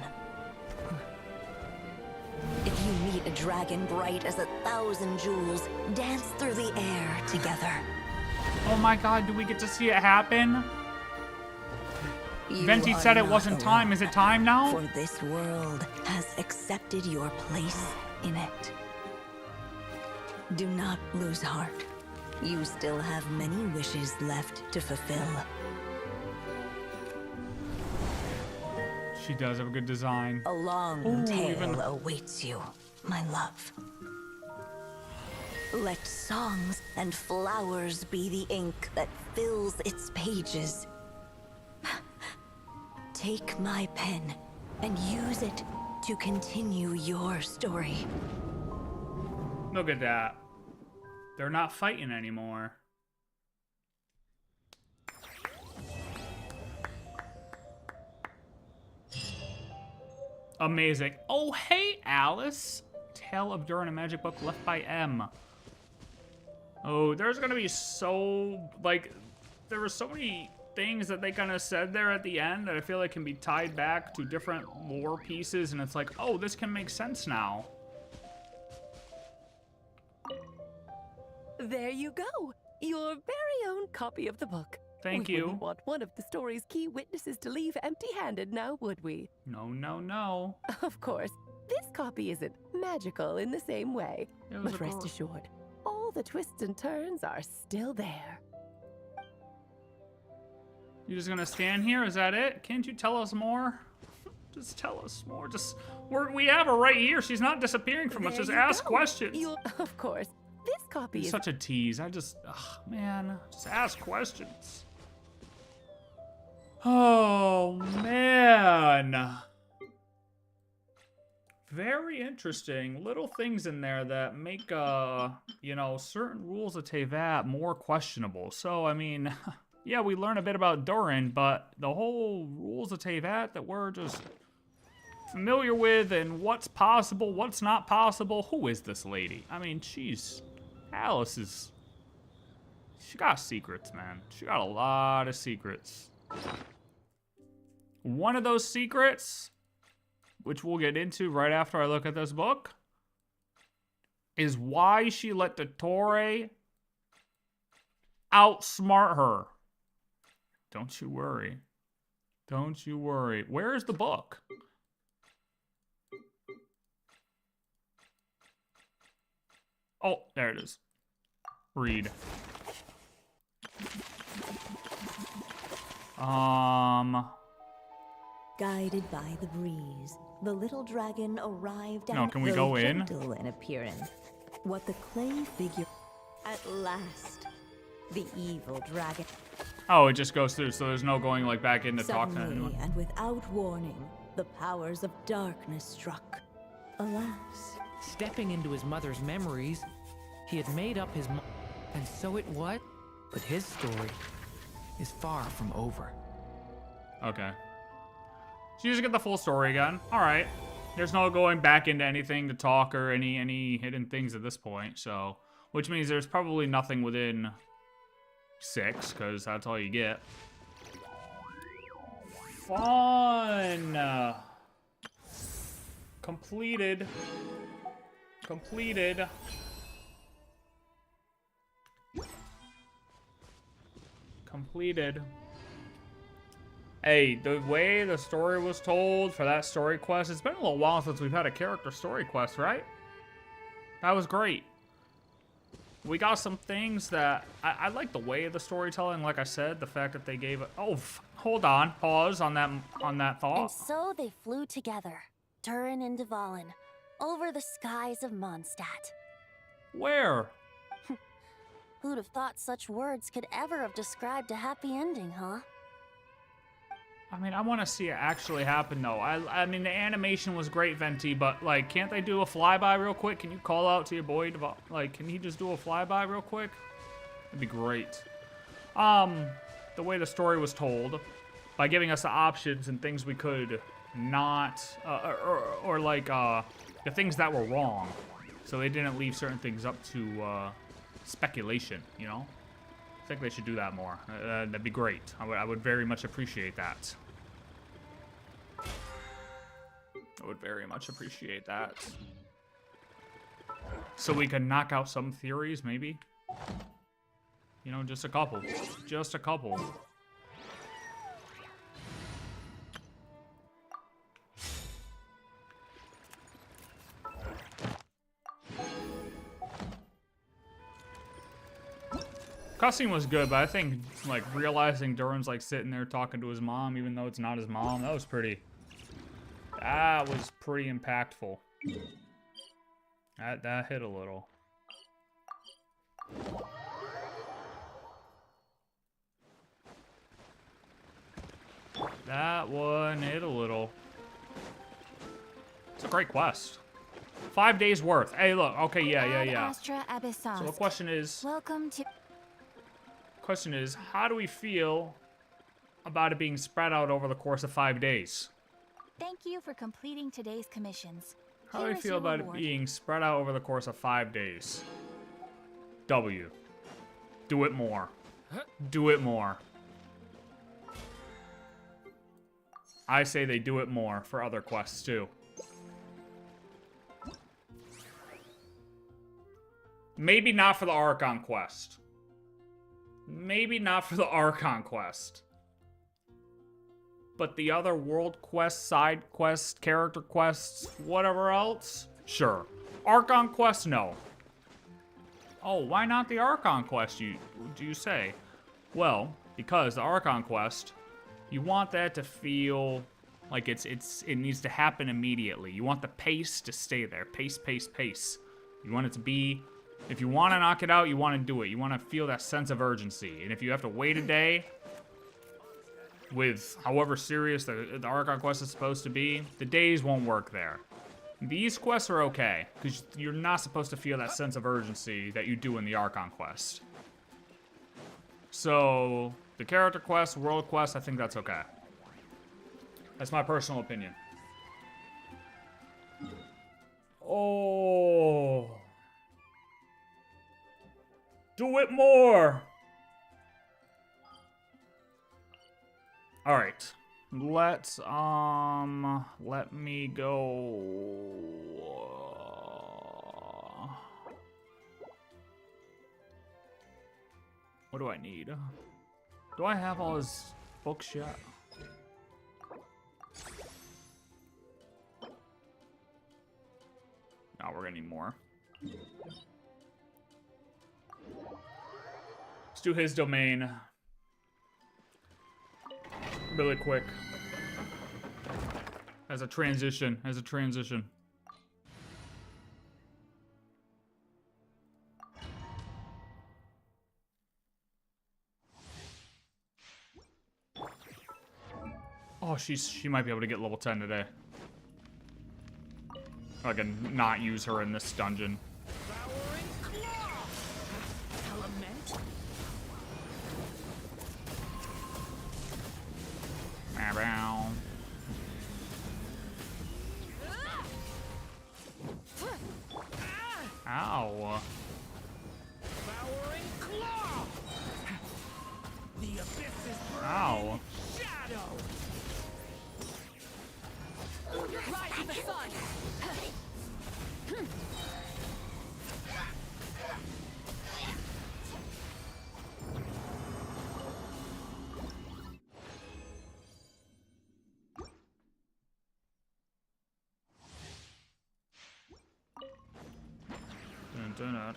If you meet a dragon bright as 1,000 jewels, dance through the air together. Oh my god, do we get to see it happen? Venti are said it not wasn't time. alone, Is it time now? For this world has accepted your place in it. Do not lose heart. You still have many wishes left to fulfill. She does have a good design. A long Ooh, tale even- awaits you, my love. Let songs and flowers be the ink that fills its pages. Take my pen and use it to continue your story. Look at that. They're not fighting anymore. Amazing. Oh, hey, Alice. Tale of Durin, a magic book left by M. Oh, there's gonna be so, like, there were so many things that they kind of said there at the end that I feel like can be tied back to different lore pieces, and it's like, oh, this can make sense now. There you go. Your very own copy of the book. Thank We you. wouldn't want one of the story's key witnesses to leave empty-handed, now would we? No, no, no. Of course, this copy isn't magical in the same way. It was But a rest girl. assured, all the twists and turns are still there. You just gonna stand here? Is that it? Can't you tell us more? Just tell us more. Just we have her right here. She's not disappearing from us. There Just you ask go. questions. Of course, this copy It's is such a tease. I just, man, just ask questions. Oh man. Very interesting. Little things in there that make, you know, certain rules of Tevat more questionable. So, I mean, yeah, we learn a bit about Durin, but the whole rules of Tevat that we're just familiar with and what's possible, what's not possible. Who is this lady? I mean, Alice is, she got secrets, man. She got a lot of secrets. One of those secrets, which we'll get into right after I look at this book, is why she let the Torre outsmart her. Don't you worry. Don't you worry. Where is the book? Oh, there it is. Read. Guided by the breeze, the little dragon arrived No, at can we though go in? gentle in appearance. What the clay figure at last, the evil dragon. Oh, it just goes through, so there's no going like back in to talk to Suddenly anyone. and without warning, the powers of darkness struck. Alas, Stepping into his mother's memories, he had made up his mind. And so it was. But his story is far from over. Okay. So you just get the full story again. All right. There's no going back into anything to talk or any hidden things at this point. So, which means there's probably nothing within 6, because that's all you get. Fun. Completed. Completed. Completed. Hey, the way the story was told for that story quest, it's been a little while since we've had a character story quest, right? That was great. We got some things that I like the way of the storytelling. Like I said, the fact that they gave it. Oh, hold on, pause on that And thought. so they flew together, Durin and Dvalin, over the skies of Mondstadt. Where? Who'd have thought such words could ever have described a happy ending, huh? I mean, I want to see it actually happen, though. I mean, the animation was great, Venti, but, like, can't they do a flyby real quick? Can you call out to your boy, like, can he just do a flyby real quick? That'd be great. The way the story was told, by giving us the options and things we could not, or like, the things that were wrong. So they didn't leave certain things up to, speculation, you know? I think they should do that more. That'd be great. I would very much appreciate that. I would very much appreciate that. So we can knock out some theories, maybe? You know, just a couple. Just a couple. Cutscene was good, but I think like realizing Durin's like sitting there talking to his mom, even though it's not his mom, that was pretty impactful. That hit a little. That one hit a little. It's a great quest. 5 days worth. Hey, look. Okay, yeah. So the question is, Welcome to. how do we feel about it being spread out over the course of 5 days? Thank you for completing today's commissions. How do we feel about it being spread out over the course of 5 days? W. Do it more. Do it more. I say they do it more for other quests too. Maybe not for the Archon quest. Maybe not for the Archon quest. But the other world quests, side quests, character quests, whatever else, sure. Archon quest, no. Oh, why not the Archon quest, do you say? Well, because the Archon quest, you want that to feel like it needs to happen immediately. You want the pace to stay there. Pace, pace, pace. You want it to be, if you want to knock it out, you want to do it. You want to feel that sense of urgency. And if you have to wait a day, with however serious the Archon quest is supposed to be, the days won't work there. These quests are okay, because you're not supposed to feel that sense of urgency that you do in the Archon quest. So, the character quest, world quest, I think that's okay. That's my personal opinion. Oh. Do it more. All right. Let's let me go. What do I need? Do I have all his books yet? No, we're gonna need more. Let's do his domain. Really quick. As a transition. Oh, she might be able to get level 10 today. I can not use her in this dungeon. Ow.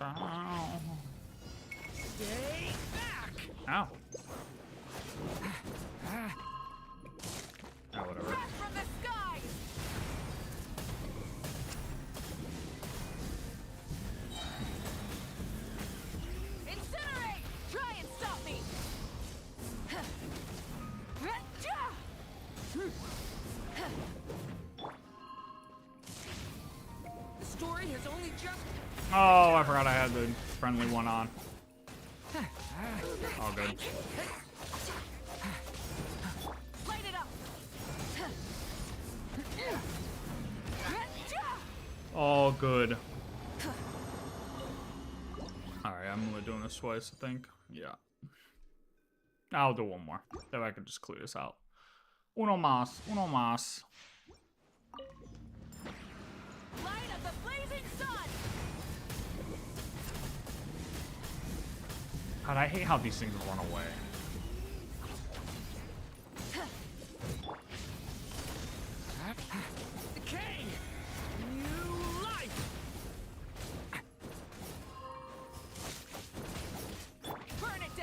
Ow. Stay back. Ow. Oh, whatever. From the sky. Incinerate! Try and stop me. The story has only just. Oh, I forgot I had the friendly one on. All good. Light it up. All good. Alright, I'm only doing this twice, I think. Yeah. I'll do one more. Then I can just clear this out. Uno más. Uno más. Light of the blazing sun. God, I hate how these things run away. Decay. New life. Burn it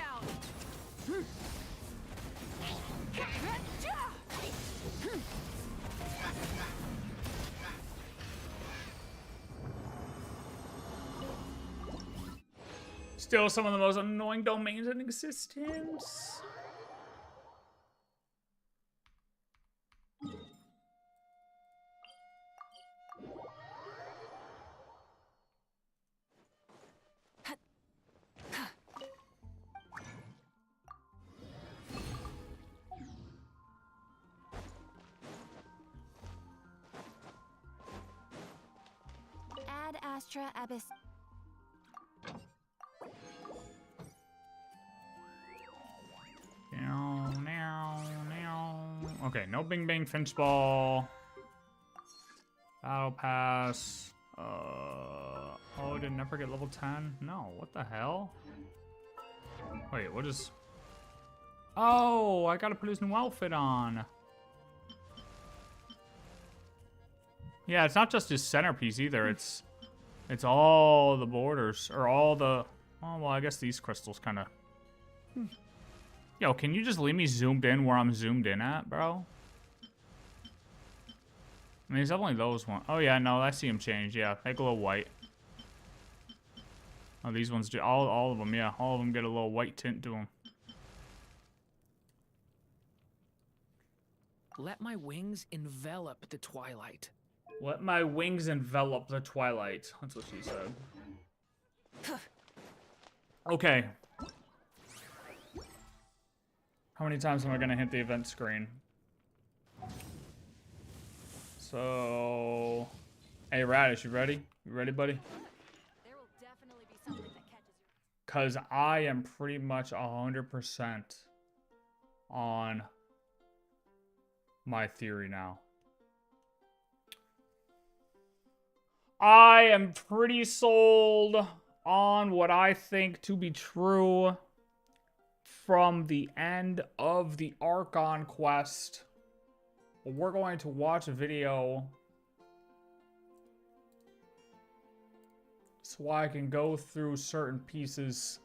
Still some of the most annoying domains in existence. Ad Astra Abyss. Okay, no Bing Bang Finch Ball. Battle Pass. Oh, did never get level 10? No, what the hell? Wait, what is... Oh, I gotta put his new outfit on. Yeah, it's not just his centerpiece either. It's all the borders, or all the... Oh, well, I guess these crystals kind of... Yo, can you just leave me zoomed in where I'm zoomed in at, bro? I mean, it's definitely those ones. Oh, yeah, no, I see them change. Yeah, they glow white. Oh, these ones do. All of them, yeah. All of them get a little white tint to them. Let my wings envelop the twilight. Let my wings envelop the twilight. That's what she said. Okay. How many times am I gonna hit the event screen? So... Hey, Radish, you ready? You ready, buddy? There will definitely be something that catches your... Because I am pretty much 100% on my theory now. I am pretty sold on what I think to be true from the end of the Archon quest. We're going to watch a video so I can go through certain pieces.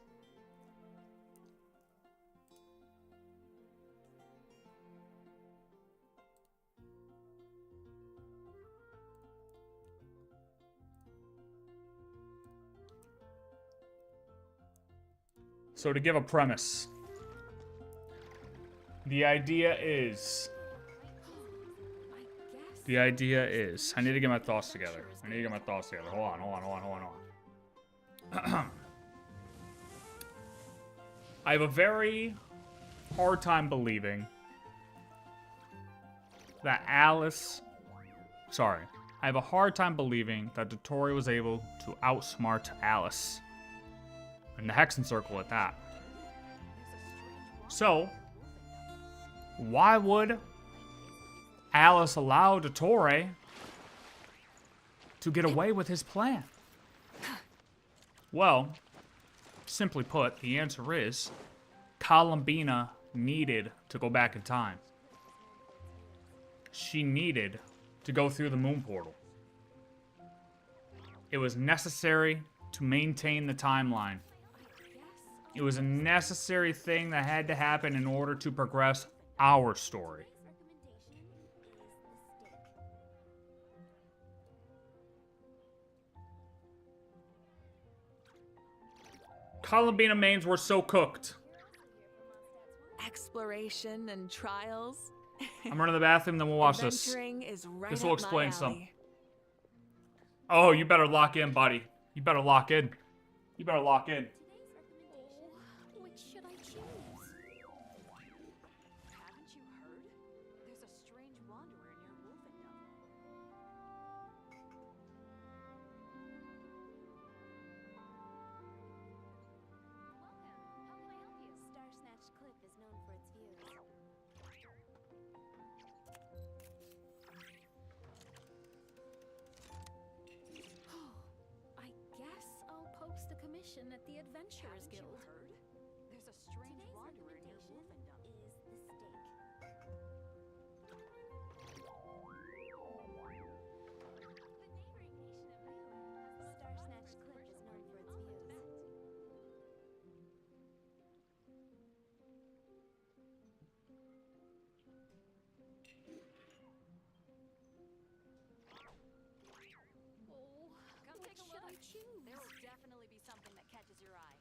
So to give a premise, the idea is, I need to get my thoughts together. Hold on. I have a very hard time believing that I have a hard time believing that Dotori was able to outsmart Alice. And the hexencirkel at that. So, why would Alice allow Dotori to get away with his plan? Well, simply put, the answer is Columbina needed to go back in time. She needed to go through the moon portal. It was necessary to maintain the timeline. It was a necessary thing that had to happen in order to progress our story. Columbina mains were so cooked. Exploration and trials. I'm running to the bathroom, then we'll watch this. Is right This will up my explain some. alley. Oh, you better lock in, buddy. You better lock in. You better lock in. Which should I choose? Haven't you heard? There's a strange wanderer near Wolfendom. Welcome. How can I help you? Star Snatch Cliff is known for its views. I guess I'll post a commission at the Adventurers Guild. Heard? There's a strange wanderer near Wolfendom. Is the stake. The neighboring nation of Durin. Star Snatch Cliff is known for its views. Oh, come take a look. There will definitely be something that catches your eye.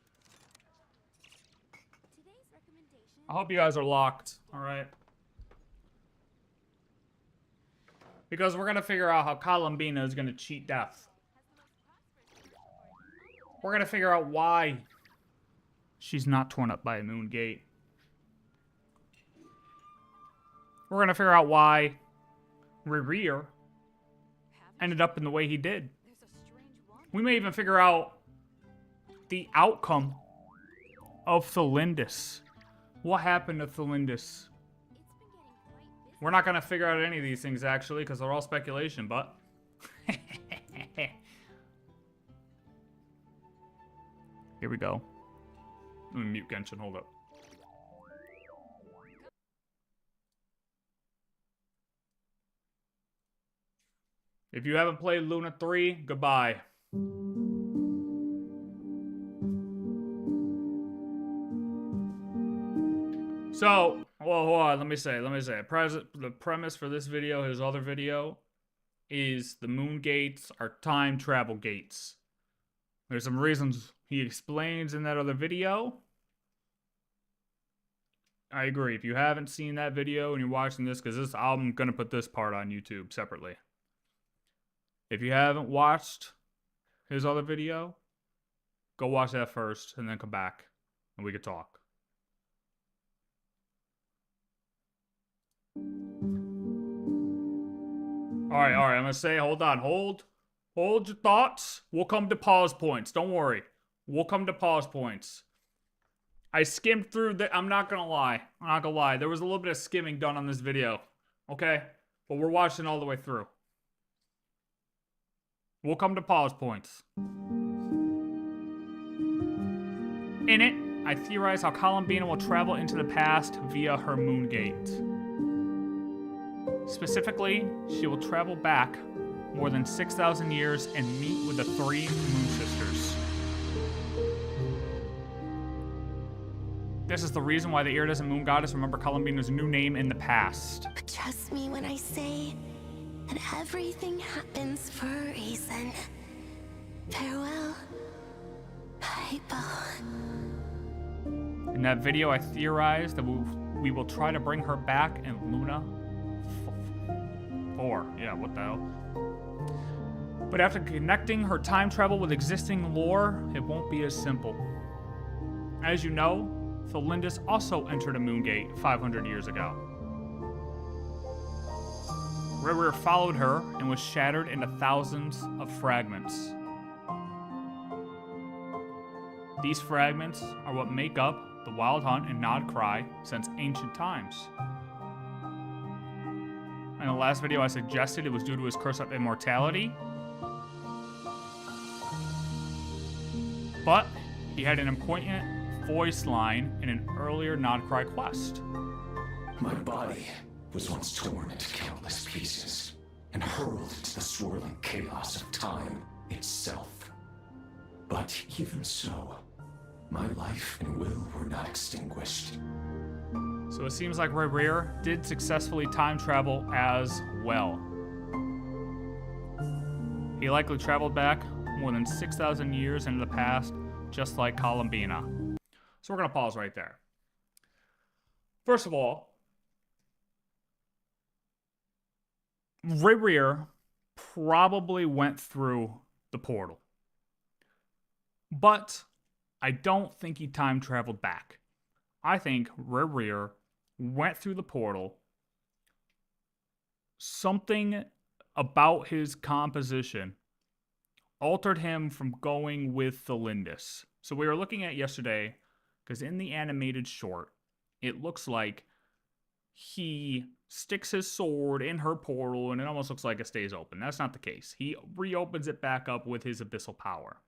I hope you guys are locked, alright? Because we're gonna figure out how Columbina is gonna cheat death. We're gonna figure out why she's not torn up by a moon gate. We're gonna figure out why Rerir ended up in the way he did. We may even figure out the outcome of Thelindis. What happened to Thelindis? We're not gonna figure out any of these things actually, because they're all speculation, but here we go. Let me mute Genshin, hold up. If you haven't played Luna 3, goodbye. So, well, hold on, let me say. The premise for this video, his other video, is the moon gates are time travel gates. There's some reasons he explains in that other video. I agree. If you haven't seen that video and you're watching this, because I'm going to put this part on YouTube separately. If you haven't watched his other video, go watch that first and then come back and we could talk. Alright, I'm gonna say, hold on, hold your thoughts. We'll come to pause points, don't worry. We'll come to pause points. I skimmed through I'm not gonna lie. There was a little bit of skimming done on this video, okay? But we're watching all the way through. We'll come to pause points. In it, I theorize how Columbina will travel into the past via her moon gate. Specifically, she will travel back more than 6,000 years and meet with the 3 moon sisters. This is the reason why the iridescent moon goddess remember Columbina's new name in the past. But trust me when I say that everything happens for a reason. Farewell, Hypo. In that video, I theorized that we will try to bring her back in Luna 4. Yeah, what the hell? But after connecting her time travel with existing lore, it won't be as simple. As you know, Thelindis also entered a moon gate 500 years ago. Rerir followed her and was shattered into thousands of fragments. These fragments are what make up the Wild Hunt and Nod Cry since ancient times. In the last video I suggested it was due to his curse of immortality. But he had an important voice line in an earlier Nod Cry quest. My body was once torn into countless pieces and hurled into the swirling chaos of time itself. But even so, my life and will were not extinguished. So it seems like Rerir did successfully time travel as well. He likely traveled back more than 6,000 years into the past, just like Columbina. So we're gonna pause right there. First of all, Rerir probably went through the portal. But I don't think he time traveled back. I think Rerir went through the portal. Something about his composition altered him from going with Thelindis. So we were looking at yesterday, because in the animated short, it looks like he sticks his sword in her portal and it almost looks like it stays open. That's not the case. He reopens it back up with his abyssal power.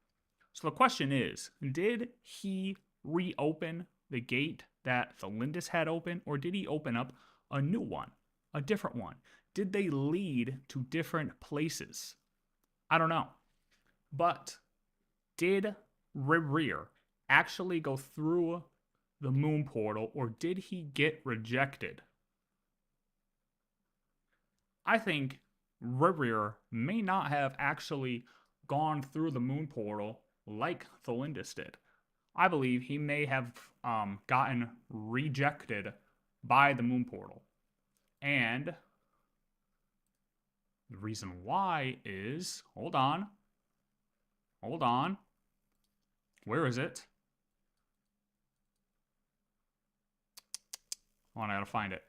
So the question is, did he reopen the gate that Thelindis had open, or did he open up a new one, a different one? Did they lead to different places? I don't know. But did Rerir actually go through the moon portal, or did he get rejected? I think Rerir may not have actually gone through the moon portal like Thelindis did. I believe he may have gotten rejected by the moon portal. And the reason why is, hold on. Where is it? Hold on, I gotta find it.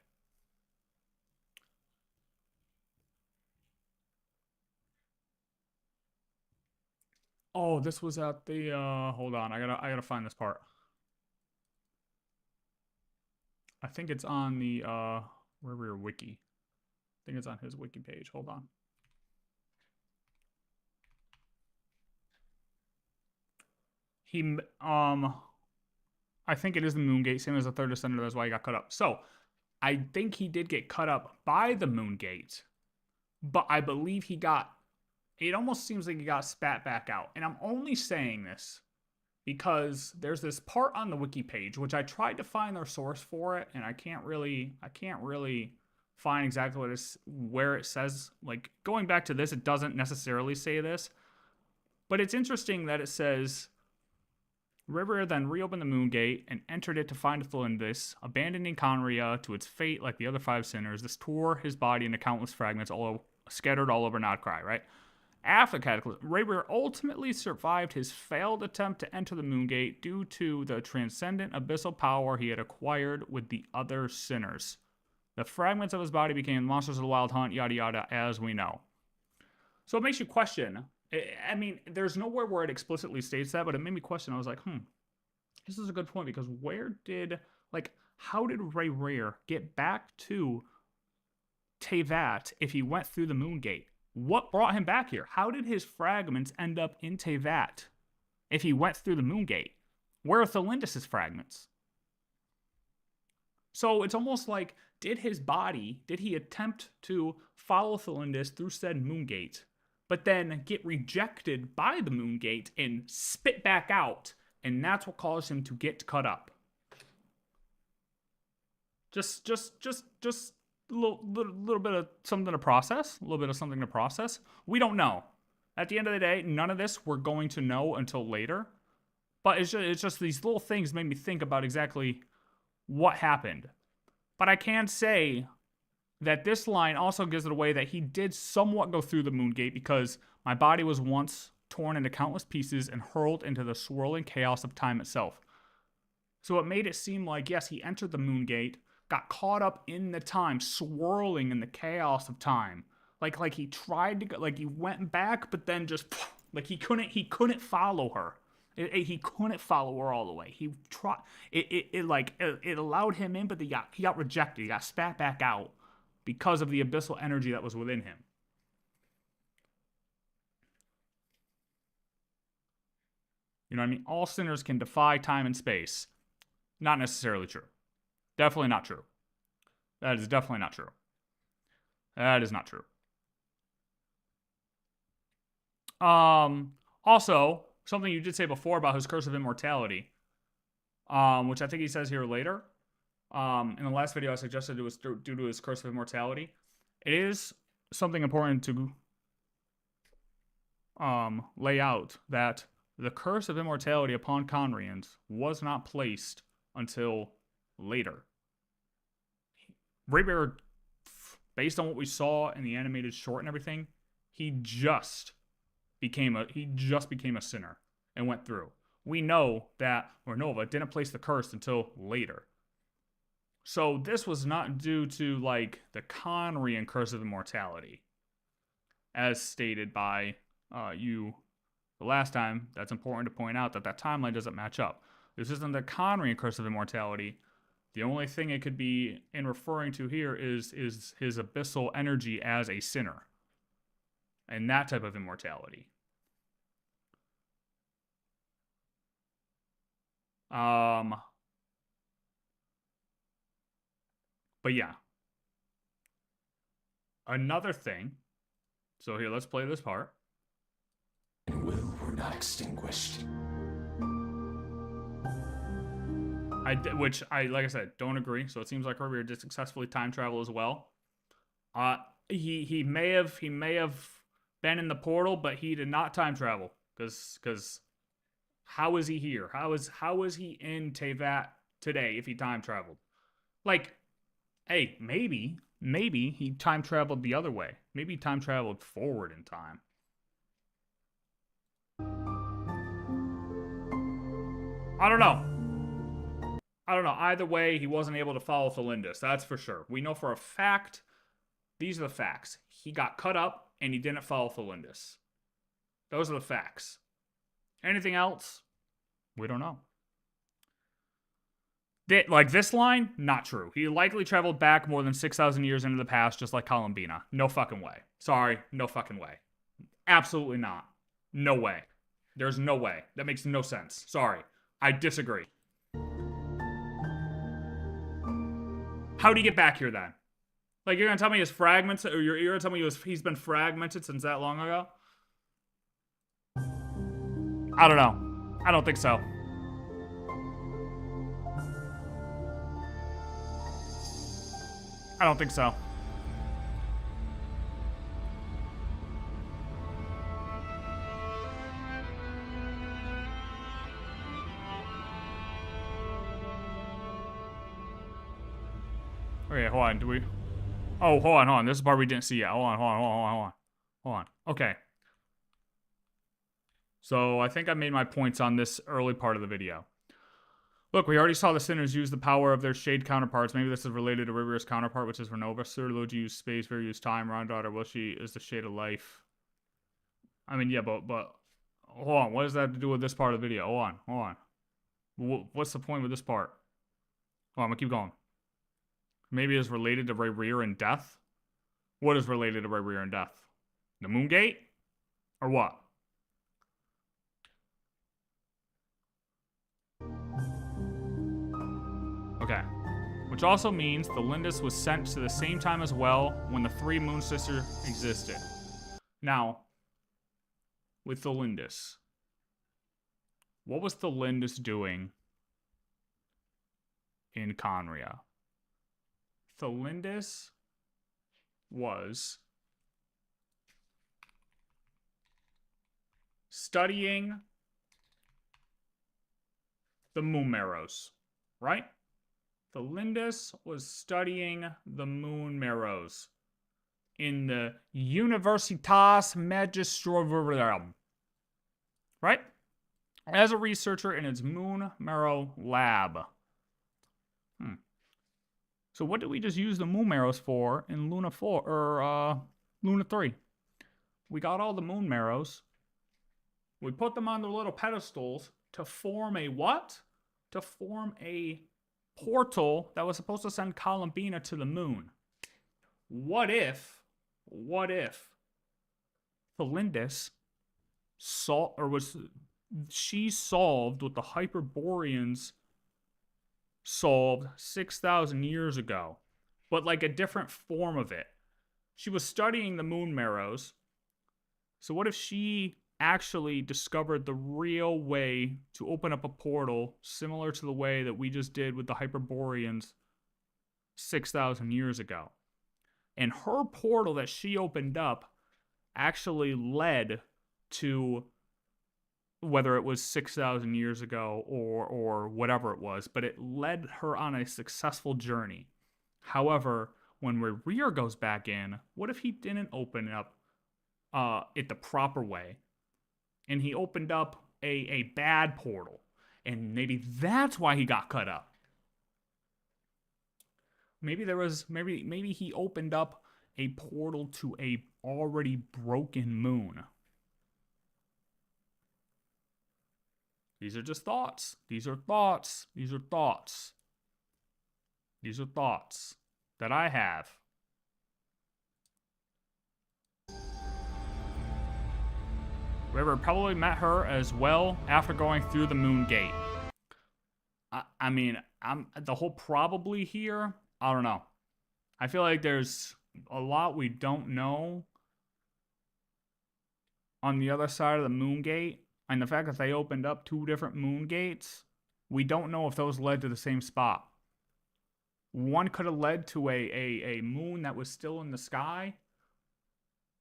Oh, this was at the, hold on, I gotta find this part. I think it's on the, River Wiki. I think it's on his wiki page. Hold on. He, I think it is the Moongate, same as the third descender, that's why he got cut up. So, I think he did get cut up by the Moongate, but I believe he got, it almost seems like he got spat back out. And I'm only saying this because there's this part on the wiki page, which I tried to find their source for it, and I can't really find exactly what it's, where it says. Like, going back to this, it doesn't necessarily say this, but it's interesting that it says, River then reopened the Moongate and entered it to find Thalindis, abandoning Conria to its fate like the other 5 sinners. This tore his body into countless fragments, scattered all over Notcry, right? After Cataclysm, River ultimately survived his failed attempt to enter the Moongate due to the transcendent abyssal power he had acquired with the other sinners. The fragments of his body became monsters of the Wild Hunt, yada yada, as we know. So it makes you question. I mean, there's nowhere where it explicitly states that, but it made me question. I was like, this is a good point, because where did, like, how did Rayrir get back to Teyvat if he went through the Moongate? What brought him back here? How did his fragments end up in Teyvat if he went through the Moongate? Where are Thalindis' fragments? So it's almost like, did he attempt to follow Thalindis through said Moongate, but then get rejected by the Moongate and spit back out, and that's what caused him to get cut up? Just a little bit of something to process. We don't know. At the end of the day, none of this we're going to know until later. But it's just these little things made me think about exactly what happened. But I can say that this line also gives it away that he did somewhat go through the Moongate, because my body was once torn into countless pieces and hurled into the swirling chaos of time itself. So it made it seem like, yes, he entered the Moongate, got caught up in the time, swirling in the chaos of time. Like he tried to go, like he went back, but then just, like he couldn't follow her. He couldn't follow her all the way. He tried, it allowed him in, but he got rejected. He got spat back out because of the abyssal energy that was within him. You know what I mean? All sinners can defy time and space. Not necessarily true. Definitely not true. That is definitely not true. That is not true. Also, something you did say before about his curse of immortality, which I think he says here later. In the last video, I suggested it was due to his curse of immortality. It is something important to lay out that the curse of immortality upon Conrians was not placed until later. Raybearer, based on what we saw in the animated short and everything, he just became a sinner and went through. We know that Renova didn't place the curse until later. So this was not due to, like, the Conrian curse of immortality, as stated by you the last time. That's important to point out, that timeline doesn't match up. This isn't the Conrian curse of immortality. The only thing it could be in referring to here is his abyssal energy as a sinner, and that type of immortality. But yeah. Another thing. So here, let's play this part. And will were not extinguished. Which I, like I said, don't agree. So it seems like Raybearer did successfully time travel as well. He may have been in the portal, but he did not time travel, because How is he here? How is he in Teyvat today if he time traveled? Like, hey, maybe he time traveled the other way. Maybe he time traveled forward in time. I don't know. Either way, he wasn't able to follow Thelindis. That's for sure. We know for a fact, these are the facts. He got cut up and he didn't follow Thelindis. Those are the facts. Anything else? We don't know. Like this line, not true. He likely traveled back more than 6,000 years into the past, just like Columbina. No fucking way. Sorry, no fucking way. Absolutely not. No way. There's no way. That makes no sense. Sorry. I disagree. How'd he get back here then? Like, you're gonna tell me his fragments, or you're gonna tell me he's been fragmented since that long ago? I don't know. I don't think so. I don't think so. Okay, hold on. Do we? Oh, hold on. This is the part we didn't see yet. Hold on. Okay. So I think I made my points on this early part of the video. Look, we already saw the sinners use the power of their shade counterparts. Maybe this is related to River's counterpart, which is Renova. Sir Logi used space, Vera used time. Rondot or Wilshi is the shade of life. I mean, yeah, but hold on. What does that have to do with this part of the video? Hold on. What's the point with this part? Hold on, I'm gonna keep going. Maybe it's related to Rear and death? What is related to Rear and death? The Moon Gate? Or what? Okay. Which also means the Lindis was sent to the same time as well when the three Moon Sisters existed. Now, with the Lindis, what was the Lindis doing in Conria? The Lindis was studying the Moon Marrows, right? The Lindis was studying the Moon Marrows in the Universitas Magistrorum, right? As a researcher in its Moon Marrow lab. So what did we just use the Moon Marrows for in Luna 4 or Luna 3? We got all the Moon Marrows. We put them on their little pedestals to form a what? To form a portal that was supposed to send Columbina to the moon. What if Thelindis solved what the Hyperboreans solved 6,000 years ago, but like a different form of it. She was studying the Moon Marrows. So what if she actually discovered the real way to open up a portal similar to the way that we just did with the Hyperboreans 6,000 years ago? And her portal that she opened up actually led to, whether it was 6,000 years ago or whatever it was, but it led her on a successful journey. However, when Rear goes back in, what if he didn't open up it the proper way? And he opened up a bad portal. And maybe that's why he got cut up. Maybe he opened up a portal to a already broken moon. These are just thoughts. These are thoughts that I have. River probably met her as well after going through the Moon Gate. I mean, I'm the whole probably here. I don't know. I feel like there's a lot we don't know on the other side of the Moon Gate. And the fact that they opened up two different moon gates, we don't know if those led to the same spot. One could have led to a moon that was still in the sky.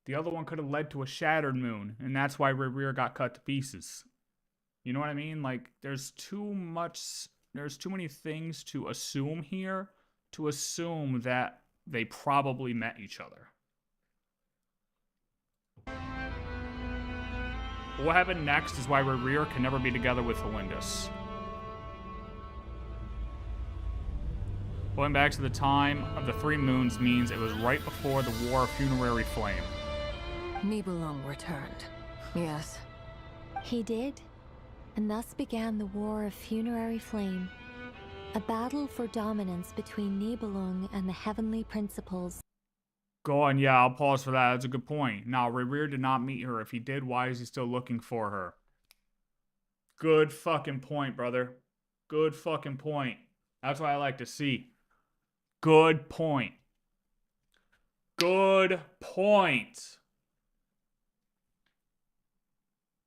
The other one could have led to a shattered moon, and that's why Rear got cut to pieces. You know what I mean? Like, there's too many things to assume here, to assume that they probably met each other. What happened next is why Rerir can never be together with Elindis. Going back to the time of the Three Moons means it was right before the War of Funerary Flame. Nibelung returned. Yes. He did. And thus began the War of Funerary Flame. A battle for dominance between Nibelung and the Heavenly Principles. Go on, yeah, I'll pause for that. That's a good point. Now, Rerir did not meet her. If he did, why is he still looking for her? Good fucking point, brother. Good fucking point. That's what I like to see. Good point. Good point.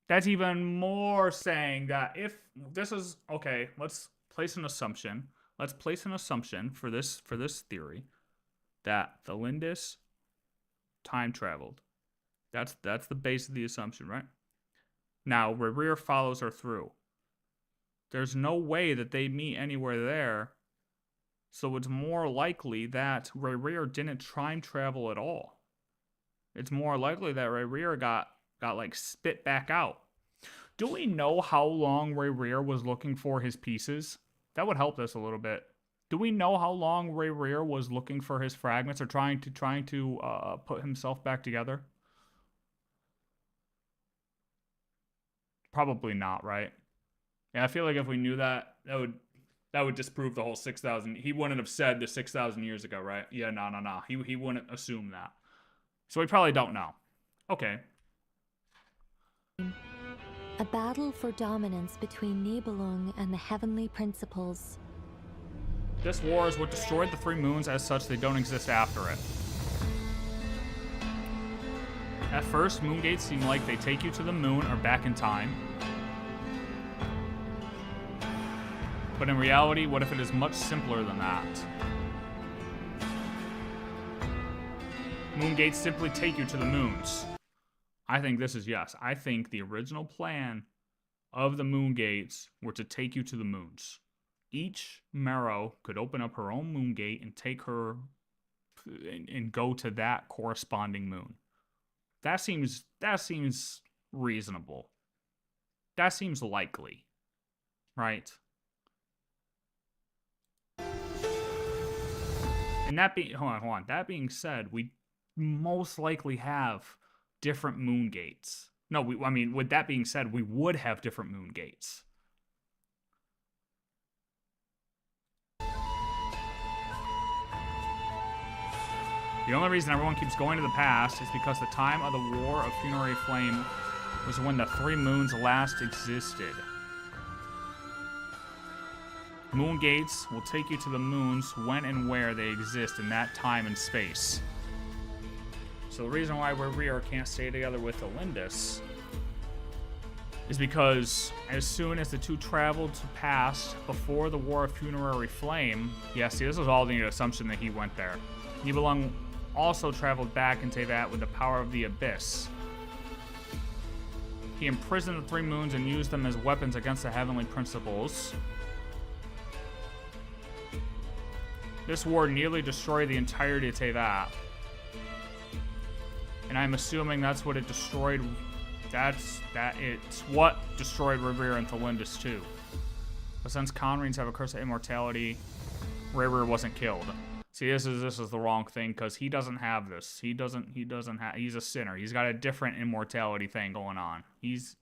That's even more saying that if this is okay, let's place an assumption. Let's place an assumption for this theory that the Lindis time traveled. That's the base of the assumption, right? Now, Rerir follows her through. There's no way that they meet anywhere there. So it's more likely that Rerir didn't time travel at all. It's more likely that Rerir got like spit back out. Do we know how long Rerir was looking for his pieces? That would help us a little bit. Do we know how long Rerir was looking for his fragments or trying to put himself back together? Probably not, right? Yeah, I feel like if we knew that, that would disprove the whole 6,000. He wouldn't have said the 6,000 years ago, right? Yeah, no. He wouldn't assume that. So we probably don't know. Okay. A battle for dominance between Nibelung and the Heavenly Principles. This war is what destroyed the Three Moons. As such, they don't exist after it. At first, moon gates seem like they take you to the moon or back in time. But in reality, what if it is much simpler than that? Moon gates simply take you to the moons. I think this is yes. I think the original plan of the moon gates were to take you to the moons. Each Marrow could open up her own moon gate and take her and go to that corresponding moon. That seems reasonable. That seems likely, right? And that being, hold on. That being said, we most likely have different moon gates. No, with that being said, we would have different moon gates. The only reason everyone keeps going to the past is because the time of the War of Funerary Flame was when the Three Moons last existed. Moon gates will take you to the moons when and where they exist in that time and space. So the reason why Rerir can't stay together with Elindis is because as soon as the two traveled to past before the War of Funerary Flame, yeah, see, this was all the assumption that he went there. Nibelung also traveled back into that with the power of the Abyss. He imprisoned the Three Moons and used them as weapons against the Heavenly Principles. This war nearly destroyed the entirety of Teyvat. And I'm assuming that's what it destroyed. It's what destroyed Rerir and Thelindis too. But since Conrines have a curse of immortality, Rerir wasn't killed. See, this is the wrong thing because he doesn't have this. He's a sinner. He's got a different immortality thing going on. His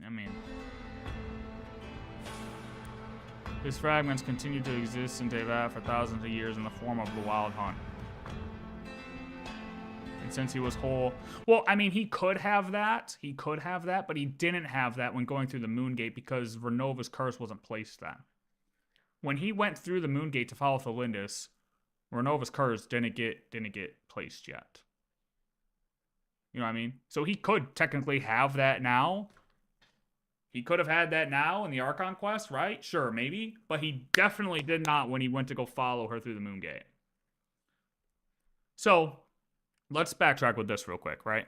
fragments continue to exist in Teyvat for thousands of years in the form of the Wild Hunt. And since he was whole... Well, he could have that. But he didn't have that when going through the Moon Gate because Renova's curse wasn't placed then. When he went through the Moon Gate to follow Thelindis, Renova's curse didn't get placed yet. You know what I mean? So he could technically have that now. He could have had that now in the Archon quest, right? Sure, maybe. But he definitely did not when he went to go follow her through the Moon Gate. So, let's backtrack with this real quick, right?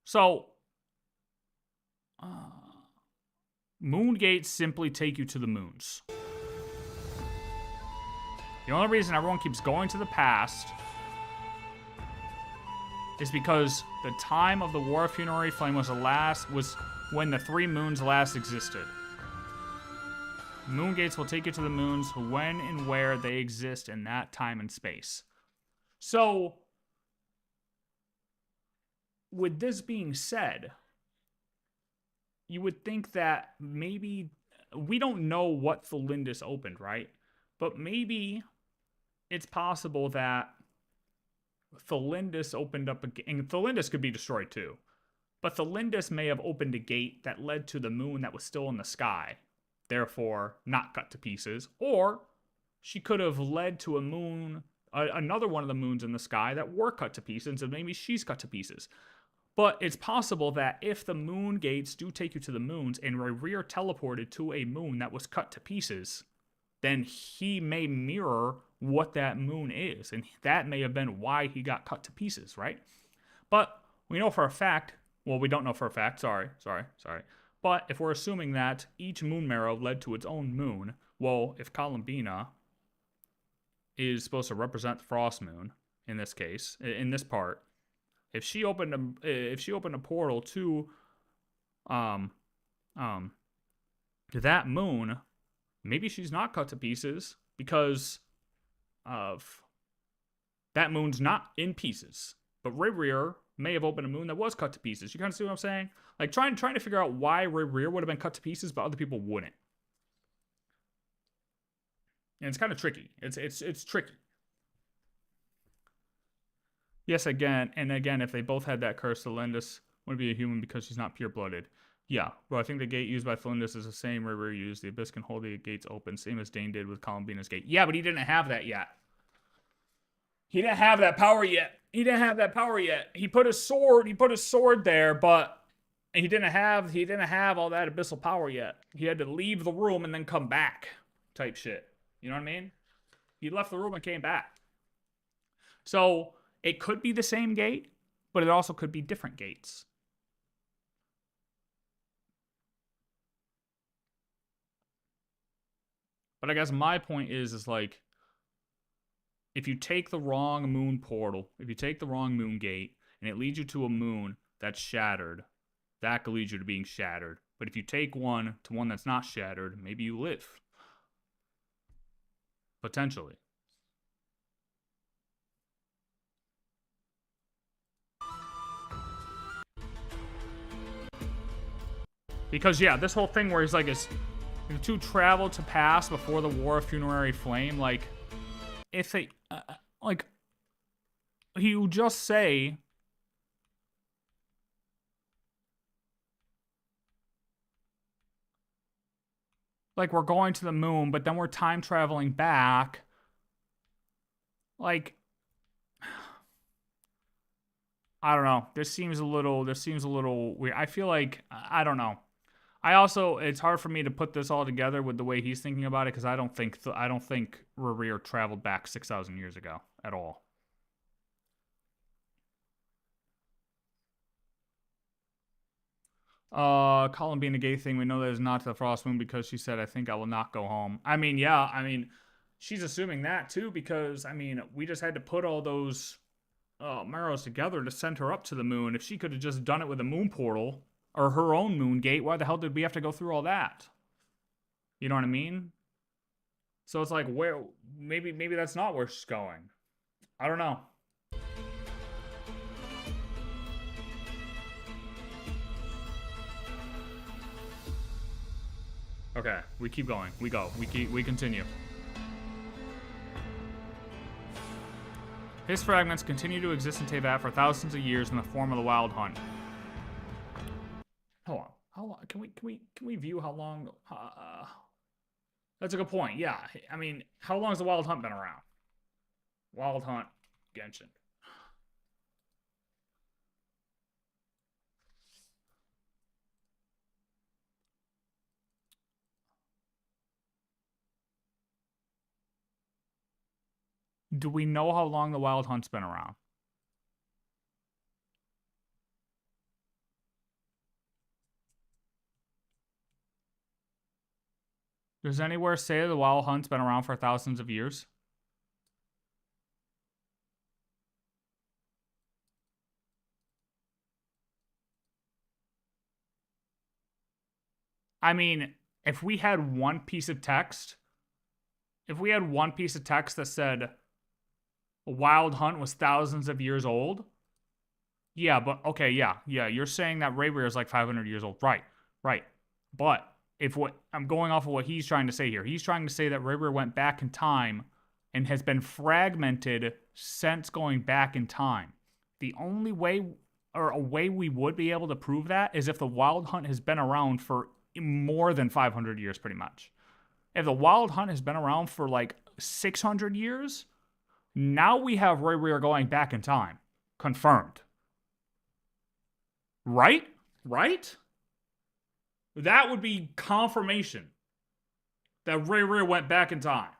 So, Moon gates simply take you to the moons. The only reason everyone keeps going to the past is because the time of the War of Funerary Flame was when the 3 moons last existed. Moon gates will take you to the moons when and where they exist in that time and space. So, with this being said, you would think that maybe, we don't know what Thelindis opened, right? But maybe it's possible that Thelindis opened up a gate, and Thelindis could be destroyed too. But Thelindis may have opened a gate that led to the moon that was still in the sky, therefore not cut to pieces. Or she could have led to a moon, another one of the moons in the sky that were cut to pieces, and maybe she's cut to pieces. But it's possible that if the moon gates do take you to the moons and Rerir teleported to a moon that was cut to pieces, then he may mirror what that moon is. And that may have been why he got cut to pieces, right? But we know for a fact, well, we don't know for a fact, sorry. But if we're assuming that each moon marrow led to its own moon, well, if Columbina is supposed to represent the Frost Moon, in this case, in this part, if she opened a portal to that moon, maybe she's not cut to pieces because of that moon's not in pieces. But Rerir may have opened a moon that was cut to pieces. You kind of see what I'm saying? Like trying to figure out why Rerir would have been cut to pieces, but other people wouldn't. And it's kind of tricky. It's tricky. Yes, again, if they both had that curse, Thelindis would be a human because she's not pure-blooded. Yeah, well, I think the gate used by Thelindis is the same Rerir used. The Abyss can hold the gates open, same as Dane did with Columbina's gate. Yeah, but he didn't have that yet. He didn't have that power yet. He put his sword there, but he didn't have all that abyssal power yet. He had to leave the room and then come back, type shit. You know what I mean? He left the room and came back. So it could be the same gate, but it also could be different gates. But I guess my point is like, if you take the wrong moon portal, if you take the wrong moon gate, and it leads you to a moon that's shattered, that could lead you to being shattered. But if you take one to one that's not shattered, maybe you live. Potentially. Because, yeah, this whole thing where he's like, the 2 traveled to pass before the War of Funerary Flame, like, if they, like, he would just say, like, we're going to the moon, but then we're time traveling back. Like, I don't know. This seems a little weird. I feel like, I don't know. It's hard for me to put this all together with the way he's thinking about it, because I don't think Rerir traveled back 6,000 years ago at all. Colin being a gay thing, we know that is not the Frost Moon because she said, I think I will not go home. I mean, yeah, she's assuming that too, because, we just had to put all those marrows together to send her up to the moon. If she could have just done it with a moon portal, or her own moon gate, why the hell did we have to go through all that? You know what I mean? So it's like, where, maybe that's not where she's going. I don't know. Okay, we keep going. We continue. His fragments continue to exist in Teyvat for thousands of years in the form of the Wild Hunt. Hold on. How long can we view how long? That's a good point. Yeah, how long has the Wild Hunt been around? Wild Hunt, Genshin. Do we know how long the Wild Hunt's been around? Does anywhere say the Wild Hunt's been around for thousands of years? I mean, if we had one piece of text, that said a Wild Hunt was thousands of years old, yeah, but okay, yeah, you're saying that Rayweir is like 500 years old, right? But if what I'm going off of what he's trying to say here, he's trying to say that Rayweir went back in time and has been fragmented since going back in time. The only way, or a way we would be able to prove that, is if the Wild Hunt has been around for more than 500 years, pretty much. If the Wild Hunt has been around for like 600 years, now we have Rayweir going back in time. Confirmed. Right? That would be confirmation that Rayweir went back in time.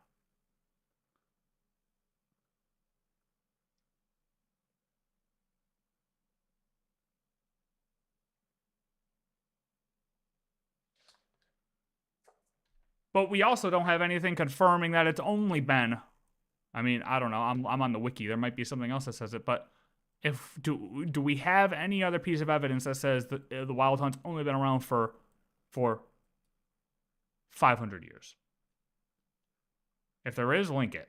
But we also don't have anything confirming that it's only been, I mean, I don't know. I'm on the wiki. There might be something else that says it, but do we have any other piece of evidence that says that the Wild Hunt's only been around for 500 years? If there is, link it.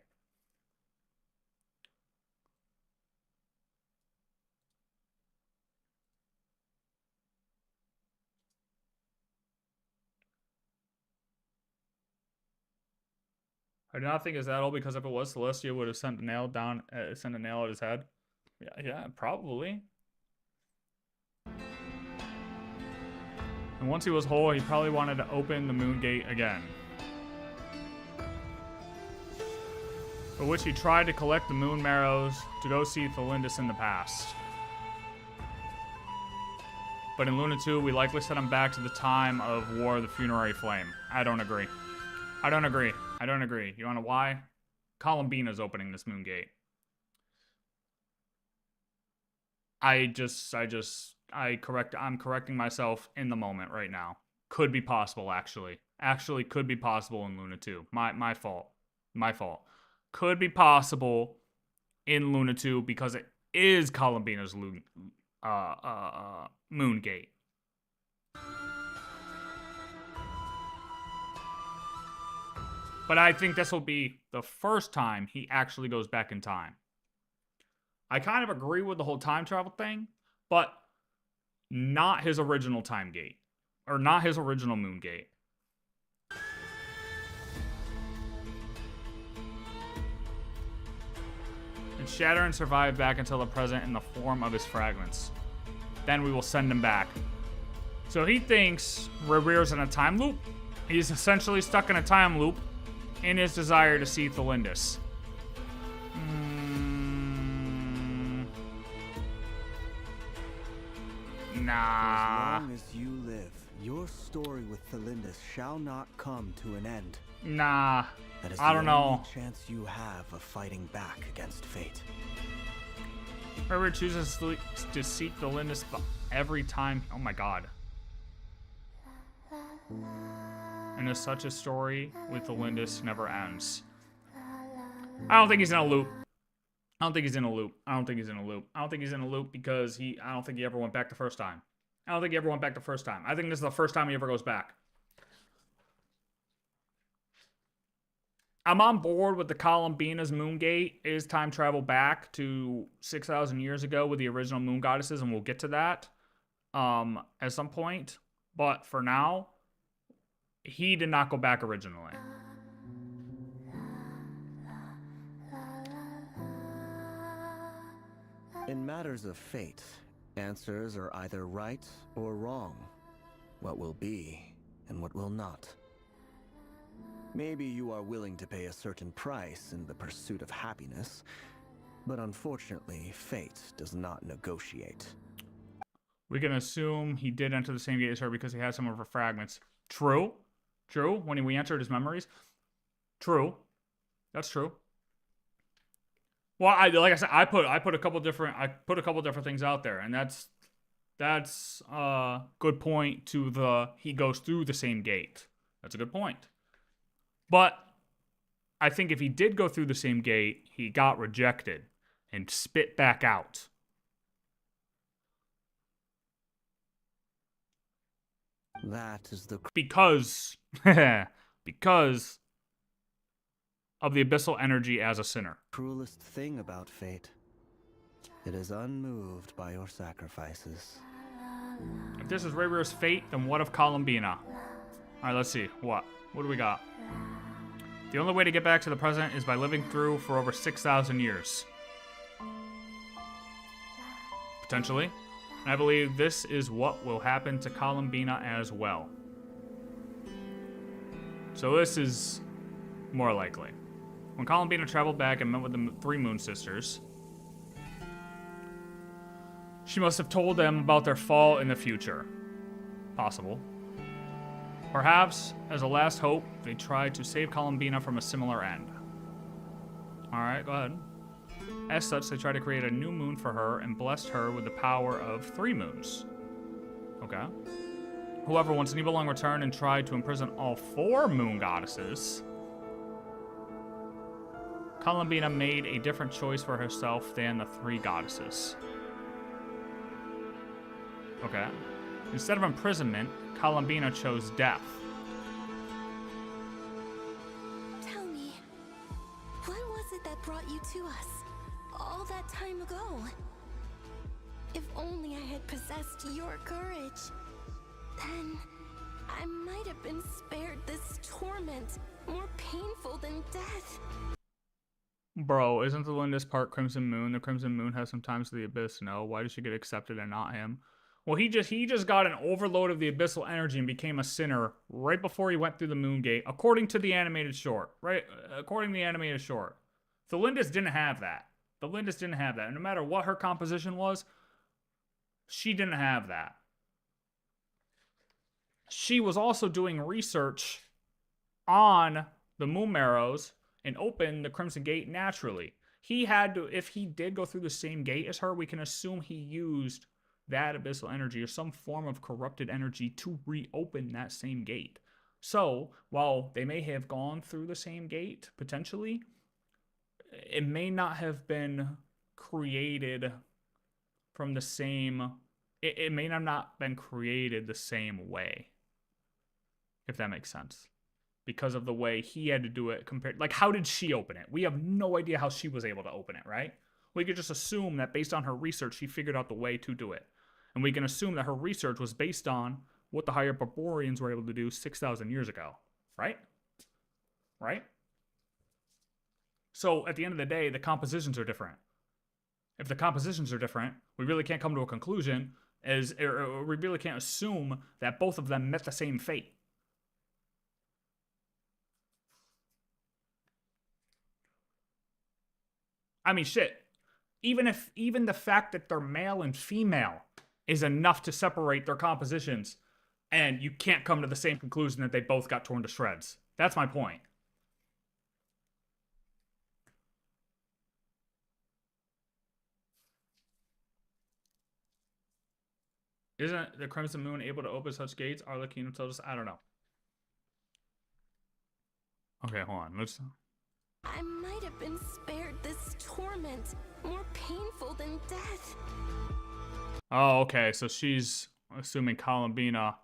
I do not think it's that old, because if it was, Celestia would have sent a nail at his head. Yeah, probably. And once he was whole, he probably wanted to open the moon gate again. For which he tried to collect the moon marrows to go see Thelindis in the past. But in Luna 2, we likely sent him back to the time of War of the Funerary Flame. I don't agree. You wanna know why? Columbina's opening this moon gate. I'm correcting myself in the moment right now. Could be possible, actually. Actually could be possible in Luna 2. My fault. Could be possible in Luna 2 because it is Columbina's moon gate. But I think this will be the first time he actually goes back in time. I kind of agree with the whole time travel thing, but not his original time gate. Or not his original moon gate. And shatter and survive back until the present in the form of his fragments. Then we will send him back. So he thinks Rayweir's in a time loop. He's essentially stuck in a time loop in his desire to see Thelindis. Nah. As long as you live, your story with Thelindis shall not come to an end. Nah. That is I don't know. The only chance you have of fighting back against fate. Rayweir chooses to seek Thelindis every time. Oh my god. And as such, a story with Thelindis never ends. I don't think he's in a loop. I don't think he's in a loop because I don't think he ever went back the first time. I think this is the first time he ever goes back. I'm on board with the Columbina's moon gate is time travel back to 6,000 years ago with the original moon goddesses, and we'll get to that at some point. But for now, he did not go back originally. In matters of fate, answers are either right or wrong. What will be and what will not. Maybe you are willing to pay a certain price in the pursuit of happiness, but unfortunately, fate does not negotiate. We can assume he did enter the same gate as her because he had some of her fragments. True. When we entered his memories. True. That's true. Well, like I said, I put a couple different things out there, and that's a good point to the he goes through the same gate. That's a good point. But I think if he did go through the same gate, he got rejected and spit back out. That is the because of the abyssal energy as a sinner. cruelest thing about fate. It is unmoved by your sacrifices. If this is Raybur's fate, then what of Columbina? Alright, let's see. What do we got? The only way to get back to the present is by living through for over 6,000 years. Potentially. And I believe this is what will happen to Columbina as well. So this is more likely. When Columbina traveled back and met with the three Moon Sisters, she must have told them about their fall in the future. Possible. Perhaps, as a last hope, they tried to save Columbina from a similar end. Alright, go ahead. As such, they tried to create a new moon for her and blessed her with the power of 3 moons. Okay. However, once Nibelung returned and tried to imprison all 4 moon goddesses, Columbina made a different choice for herself than the 3 goddesses. Okay. Instead of imprisonment, Columbina chose death. Tell me, what was it that brought you to us all that time ago? If only I had possessed your courage, then I might have been spared this torment more painful than death. Bro, isn't the Lindis part Crimson Moon? The Crimson Moon has some ties to the Abyss. No, why did she get accepted and not him? Well, he just got an overload of the abyssal energy and became a sinner right before he went through the Moon Gate, according to the animated short. Right? According to the animated short. The Lindis didn't have that. The Lindis didn't have that. And no matter what her composition was, she didn't have that. She was also doing research on the Moon Marrows and opened the Crimson Gate naturally. He had to, if he did go through the same gate as her, we can assume he used that abyssal energy or some form of corrupted energy to reopen that same gate. So, while they may have gone through the same gate, potentially, it may not have been created from the same... It may have not been created the same way. If that makes sense. Because of the way he had to do it compared... Like, how did she open it? We have no idea how she was able to open it, right? We could just assume that based on her research, she figured out the way to do it. And we can assume that her research was based on what the higher Barbarians were able to do 6,000 years ago. Right? Right? So, at the end of the day, the compositions are different. If the compositions are different, we really can't come to a conclusion, or we really can't assume that both of them met the same fate. I mean, shit. Even the fact that they're male and female is enough to separate their compositions, and you can't come to the same conclusion that they both got torn to shreds. That's my point. Isn't the Crimson Moon able to open such gates? Arlecchino told us. I don't know. Okay, hold on. Let's... I might have been spared this torment more painful than death. Oh, okay. So she's assuming Columbina.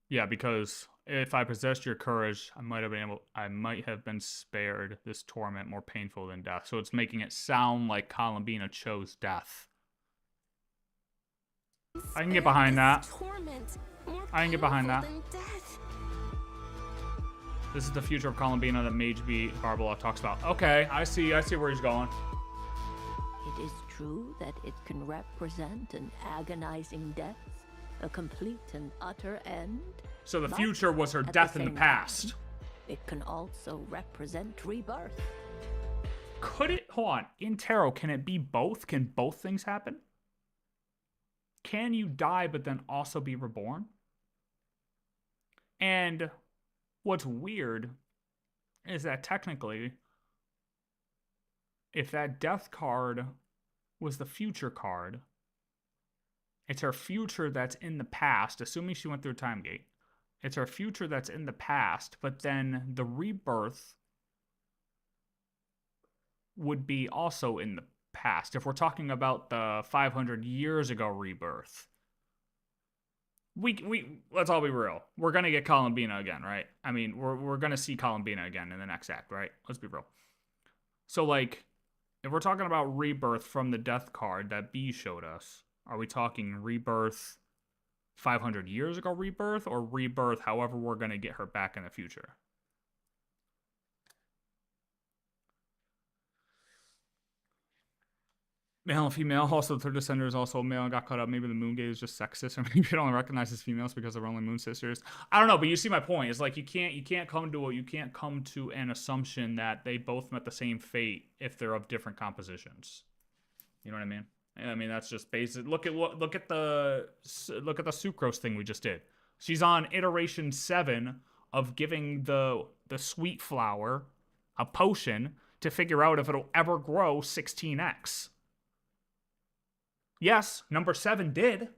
Yeah, because if I possessed your courage, I might have been spared this torment more painful than death. So it's making it sound like Columbina chose death. I can get behind that. I can get behind that. This is the future of Columbina that Mage B Barbala talks about. Okay, I see where he's going. It is true that it can represent an agonizing death, a complete and utter end. So the future was her death in the past. It can also represent rebirth. Could it? Hold on. In tarot, can it be both? Can both things happen? Can you die but then also be reborn? And what's weird is that technically, if that death card was the future card, it's her future that's in the past, assuming she went through a time gate. It's our future that's in the past, but then the rebirth would be also in the past. If we're talking about the 500 years ago rebirth, let's all be real. We're gonna get Columbina again, right? I mean, we're gonna see Columbina again in the next act, right? Let's be real. So like, if we're talking about rebirth from the death card that B showed us, are we talking rebirth 500 years ago rebirth, or rebirth however we're gonna get her back in the future? Male and female. Also, the third descender is also a male and got caught up. Maybe the moon gate is just sexist, or maybe it only recognizes females because they're only moon sisters. I don't know, but you see my point. It's like you can't come to an assumption that they both met the same fate if they're of different compositions. You know what I mean? I mean, that's just basic. Look at the sucrose thing we just did. She's on iteration 7 of giving the sweet flower a potion to figure out if it'll ever grow 16x. Yes, number 7 did.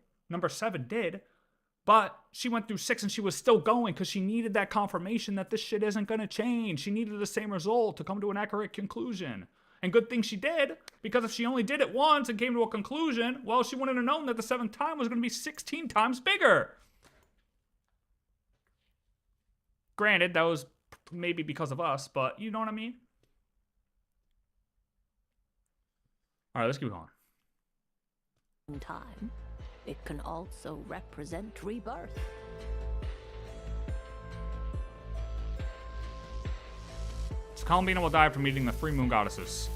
But she went through 6 and she was still going because she needed that confirmation that this shit isn't going to change. She needed the same result to come to an accurate conclusion. And good thing she did, because if she only did it once and came to a conclusion, well, she wouldn't have known that the 7th time was going to be 16 times bigger. Granted, that was maybe because of us, but you know what I mean? All right, let's keep going. Time, it can also represent rebirth. So Columbina will die from meeting the 3 moon goddesses.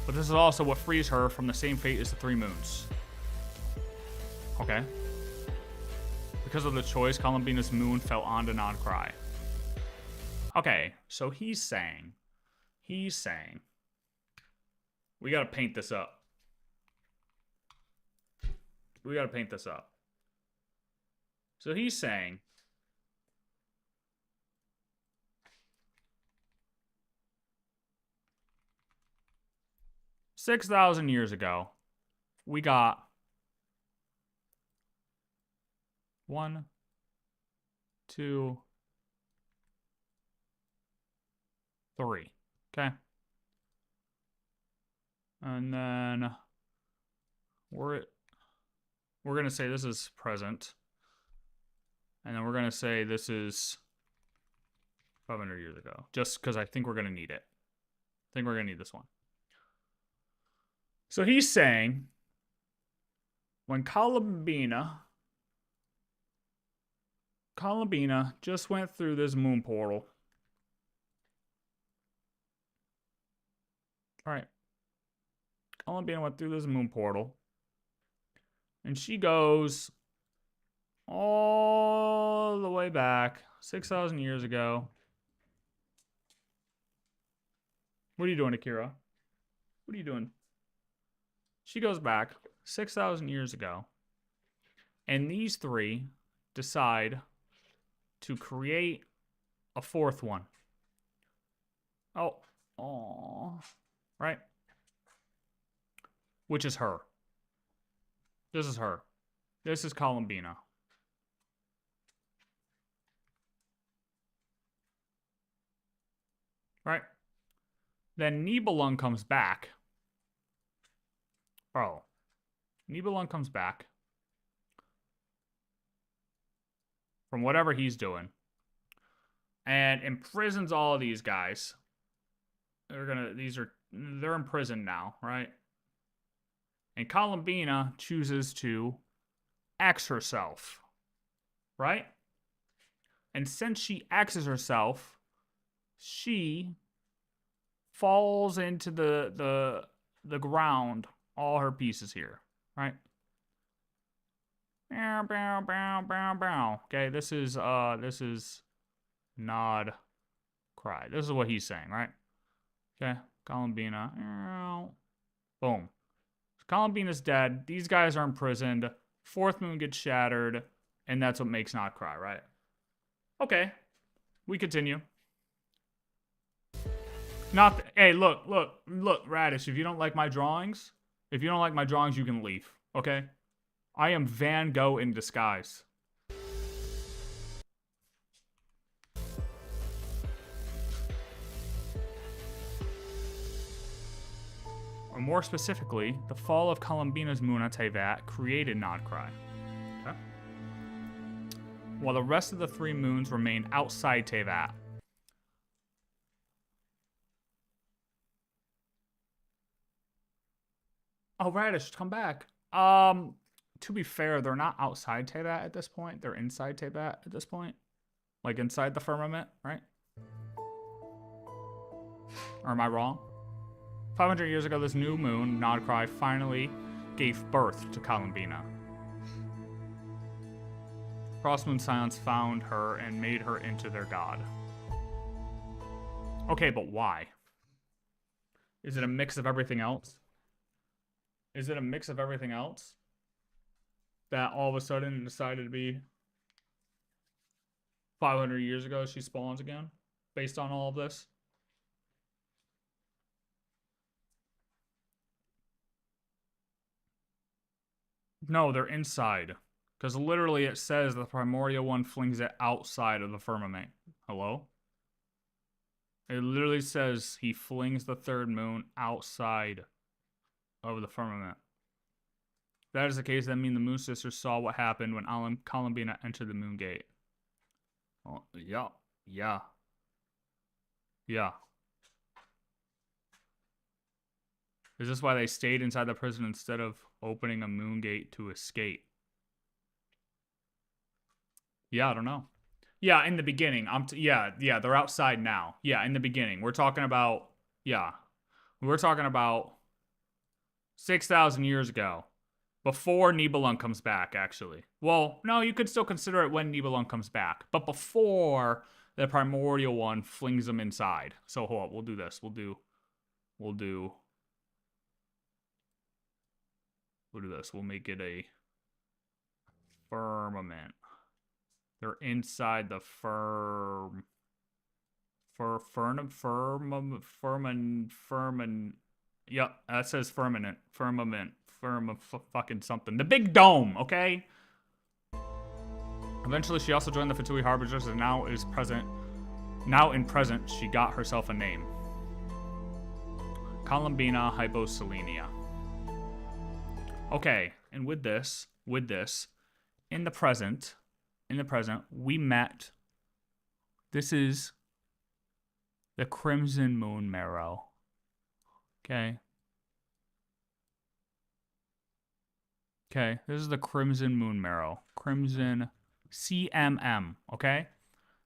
But this is also what frees her from the same fate as the 3 moons. Okay. Because of the choice, Columbina's moon fell on to not cry. Okay, so he's saying, we gotta paint this up. So he's saying, "6,000 years ago, we got 1, 2, 3. Okay. And then we're going to say this is present. And then we're going to say this is 500 years ago. Just because I think we're going to need it. I think we're going to need this one. So he's saying, when Columbina just went through this moon portal. All right. Columbina went through this moon portal. And she goes all the way back 6,000 years ago. What are you doing, Akira? What are you doing? She goes back 6,000 years ago. And these 3 decide to create a 4th one. Oh. Right? Which is her. This is her. This is Columbina. Right? Then Nibelung comes back. Oh. Nibelung comes back. From whatever he's doing. And imprisons all of these guys. They're in prison now, right? And Columbina chooses to axe herself, right? And since she axes herself, she falls into the ground, all her pieces here, right? Bow, bow, bow, bow, bow. Okay, this is nod, cry. This is what he's saying, right? Okay, Columbina. Boom. Columbina's dead. These guys are imprisoned. 4th moon gets shattered. And that's what makes Not cry, right? Okay. We continue. Hey, look, Radish, if you don't like my drawings, you can leave, okay? I am Van Gogh in disguise. Or more specifically, the fall of Columbina's moon at Teyvat created Nodcry. Okay. While the rest of the 3 moons remained outside Teyvat. Oh, Radish, come back. To be fair, they're not outside Teyvat at this point. They're inside Teyvat at this point. Like inside the firmament, right? Or am I wrong? 500 years ago, this new moon, Nodcry, finally gave birth to Columbina. Crossmoon Scions found her and made her into their god. Okay, but why? Is it a mix of everything else? Is it a mix of everything else? That all of a sudden decided to be 500 years ago she spawns again? Based on all of this? No, they're inside. Because literally it says the primordial one flings it outside of the firmament. Hello? It literally says he flings the 3rd moon outside of the firmament. If that is the case, that means the Moon Sisters saw what happened when Columbina entered the Moon Gate. Oh, yeah. Yeah. Yeah. Is this why they stayed inside the prison instead of opening a Moon Gate to escape? Yeah, I don't know. Yeah, in the beginning. Yeah, they're outside now. Yeah, in the beginning. We're talking about, yeah. We're talking about 6,000 years ago. Before Nibelung comes back, actually. Well, no, you could still consider it when Nibelung comes back. But before the primordial one flings them inside. So hold up, we'll do this. We'll do this. We'll make it a firmament. They're inside the Yep, that says firmament. Fucking something. The big dome, okay? Eventually, she also joined the Fatui Harbingers and now in present, she got herself a name. Columbina Hyposelenia. Okay, and with this, in the present, we met. This is the Crimson Moon Marrow. Okay. Okay, this is the Crimson Moon Marrow. Crimson CMM, okay?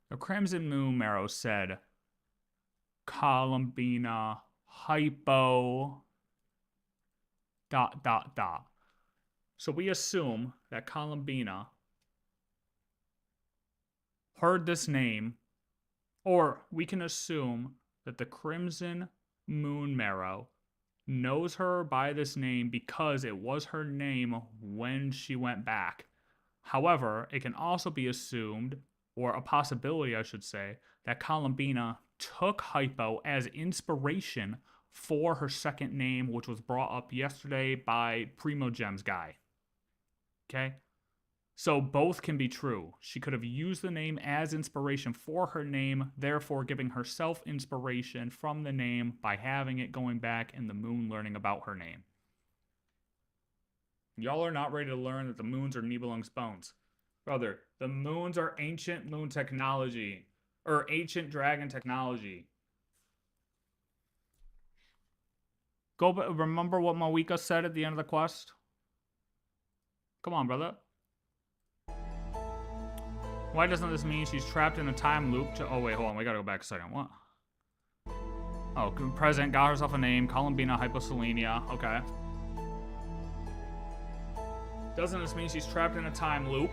The Crimson Moon Marrow said Columbina hypo ... So we assume that Columbina heard this name, or we can assume that the Crimson Moon Marrow knows her by this name because it was her name when she went back. However, it can also be assumed, or a possibility I should say, that Columbina took Hypo as inspiration for her second name, which was brought up yesterday by Primo Gems guy. Okay? So both can be true. She could have used the name as inspiration for her name, therefore giving herself inspiration from the name by having it going back and the moon learning about her name. Y'all are not ready to learn that the moons are Nibelung's bones. Brother, the moons are ancient moon technology. Or ancient dragon technology. Go, remember what Mawika said at the end of the quest? Come on, brother. Why doesn't this mean she's trapped in a time loop to... Oh, wait, hold on. We gotta go back a second. What? Oh, present. Got herself a name. Columbina Hyposelenia. Okay. Doesn't this mean she's trapped in a time loop?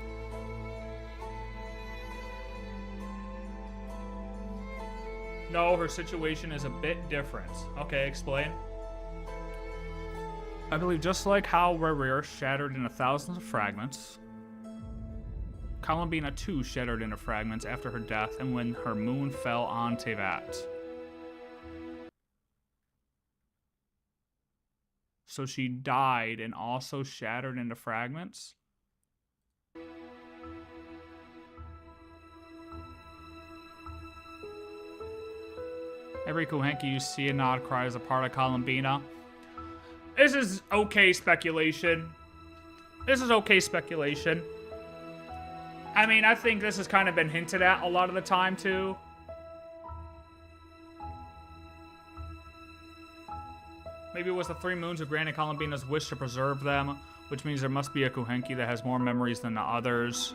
No, her situation is a bit different. Okay, explain. I believe just like how Rerir shattered into thousands of fragments, Columbina too shattered into fragments after her death and when her moon fell on Teyvat. So she died and also shattered into fragments? Every Kuhenki you see a Nodcry as a part of Columbina. This is okay speculation. This is okay speculation. I mean, I think this has kind of been hinted at a lot of the time, too. Maybe it was the 3 moons who granted Columbina's wish to preserve them, which means there must be a Kuhenki that has more memories than the others.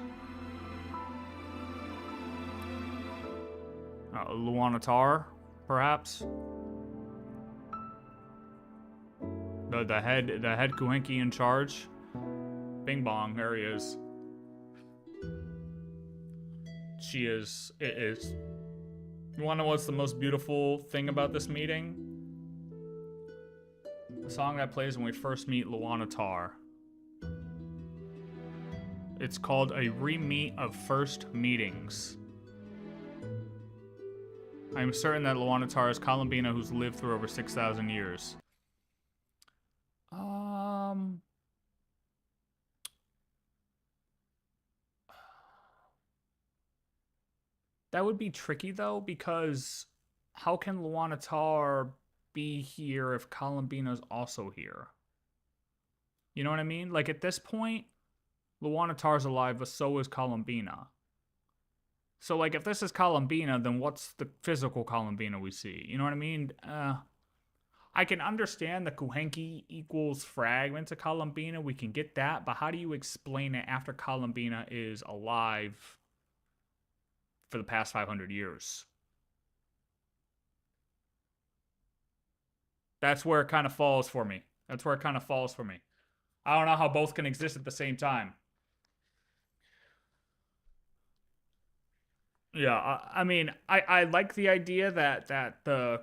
Luanatar, perhaps? The head Kuhenki in charge? Bing bong, there he is. It is. You wanna know what's the most beautiful thing about this meeting? The song that plays when we first meet Luanatar. It's called A Re-Meet of First Meetings. I am certain that Luanatar is Columbina who's lived through over 6,000 years. That would be tricky, though, because how can Luanatar be here if Columbina's also here? You know what I mean? Like, at this point, Luanatar's alive, but so is Columbina. So, like, if this is Columbina, then what's the physical Columbina we see? You know what I mean? I can understand the Kuhenki equals fragments of Columbina. We can get that, but how do you explain it after Columbina is alive for the past 500 years? That's where it kind of falls for me. I don't know how both can exist at the same time. Yeah, I mean, I like the idea that the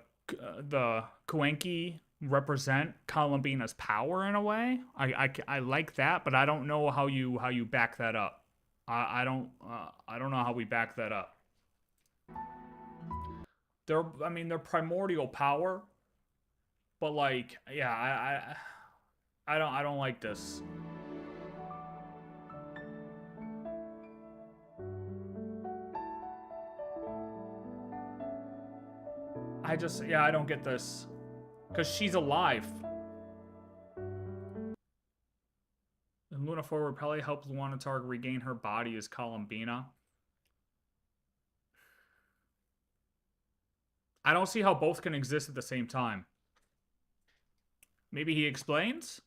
Kuhenki represent Columbina's power in a way. I like that, but I don't know how you back that up. I don't know how we back that up. They're primordial power, but like, yeah, I don't like this. I don't get this. Because she's alive. And Luna Forward Pele helped Luanatar regain her body as Columbina. I don't see how both can exist at the same time. Maybe he explains?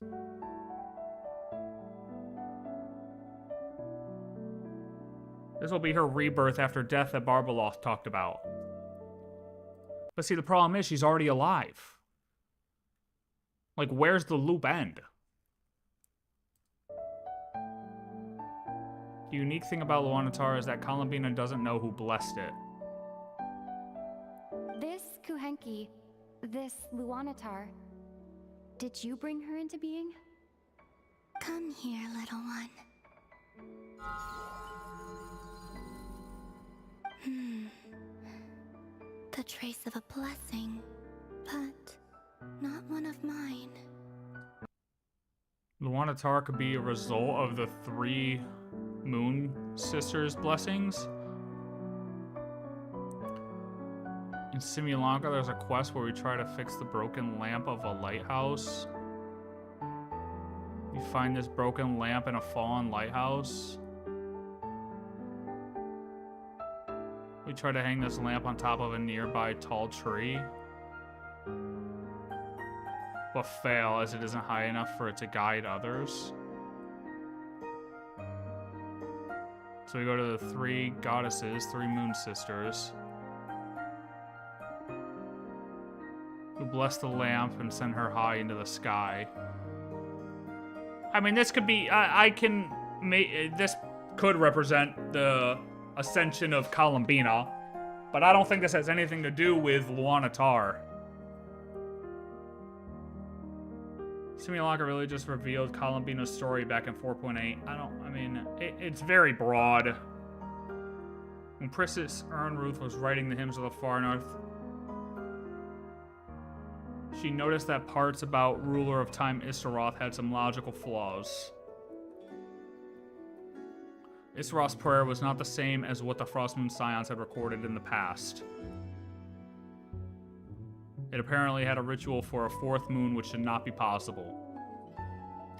This will be her rebirth after death that Barbeloth talked about. But see, the problem is she's already alive. Like, where's the loop end? The unique thing about Luanatar is that Columbina doesn't know who blessed it. This Kuhenki, this Luanatar, did you bring her into being? Come here, little one. The trace of a blessing, but not one of mine. Luanatar could be a result of the 3 Moon Sisters' blessings. In Simulanka, there's a quest where we try to fix the broken lamp of a lighthouse. You find this broken lamp in a fallen lighthouse. We try to hang this lamp on top of a nearby tall tree, but fail as it isn't high enough for it to guide others. So we go to the 3 goddesses, 3 Moon Sisters, who bless the lamp and send her high into the sky. I mean, this could be, this could represent the ascension of Columbina, but I don't think this has anything to do with Luanatar. Simulanka really just revealed Columbina's story back in 4.8. It's very broad. When Princess Ernruth was writing the Hymns of the Far North, she noticed that parts about Ruler of Time Issaroth had some logical flaws. Issaroth's prayer was not the same as what the Frostmoon Scions had recorded in the past. It apparently had a ritual for a fourth moon, which should not be possible.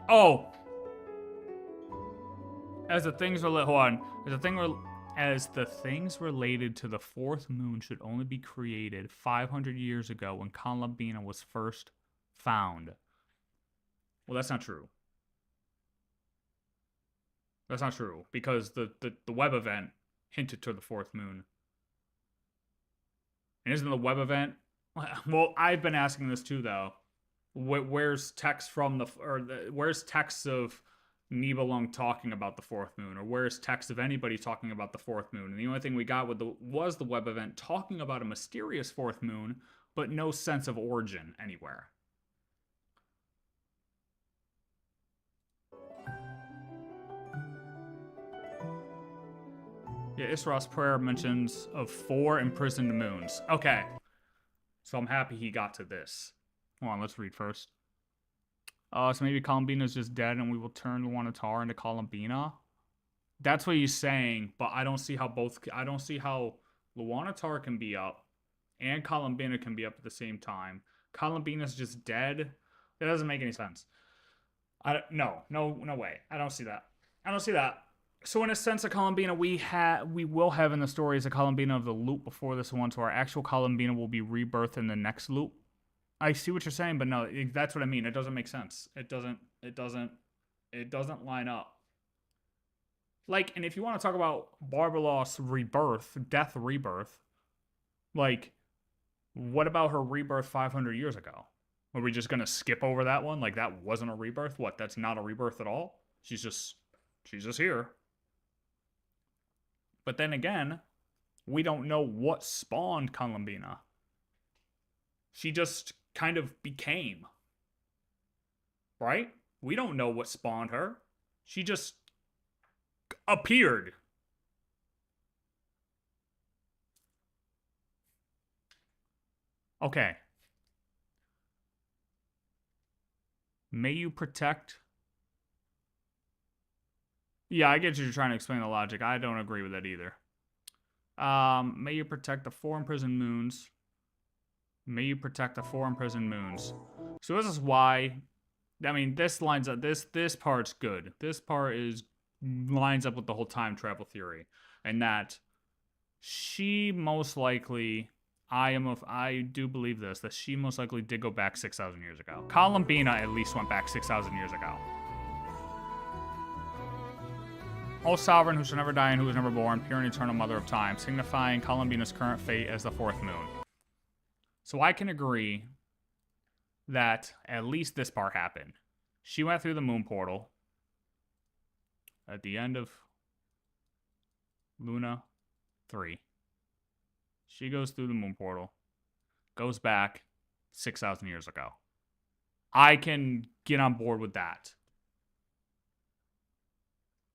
Oh! As the things related to the fourth moon should only be created 500 years ago when Columbina was first found. Well, that's not true. That's not true, because the web event hinted to the fourth moon. And isn't the web event... Well, I've been asking this too, though. Where's text from where's text of Nibelung talking about the fourth moon? Or where's text of anybody talking about the fourth moon? And the only thing we got was the web event talking about a mysterious fourth moon, but no sense of origin anywhere. Yeah, Isra's prayer mentions of 4 imprisoned moons. Okay. So I'm happy he got to this. Hold on, let's read first. So maybe Columbina's just dead and we will turn Luanatar into Columbina? That's what he's saying, but I don't see how Luanatar can be up and Columbina can be up at the same time. Columbina's just dead? That doesn't make any sense. No way. I don't see that. So in a sense, a Columbina we will have in the story is a Columbina of the loop before this one, so our actual Columbina will be rebirthed in the next loop. I see what you're saying, but no, that's what I mean. It doesn't make sense. It doesn't line up. Like, and if you want to talk about Barbalof's rebirth, death rebirth, like, what about her rebirth 500 years ago? Are we just gonna skip over that one? Like, that wasn't a rebirth? What, that's not a rebirth at all? She's just here. But then again, we don't know what spawned Columbina. She just kind of became. Right? We don't know what spawned her. She just appeared. Okay. May you protect... Yeah, I get you're trying to explain the logic. I don't agree with that either. May you protect the 4 imprisoned moons. May you protect the 4 imprisoned moons. So this is why... I mean, this lines up... This part's good. This part lines up with the whole time travel theory. And that she most likely... I do believe this, that she most likely did go back 6,000 years ago. Columbina at least went back 6,000 years ago. O sovereign who shall never die and who is never born, pure and eternal mother of time, signifying Columbina's current fate as the 4th moon. So I can agree that at least this part happened. She went through the moon portal at the end of Luna 3. She goes through the moon portal, goes back 6,000 years ago. I can get on board with that.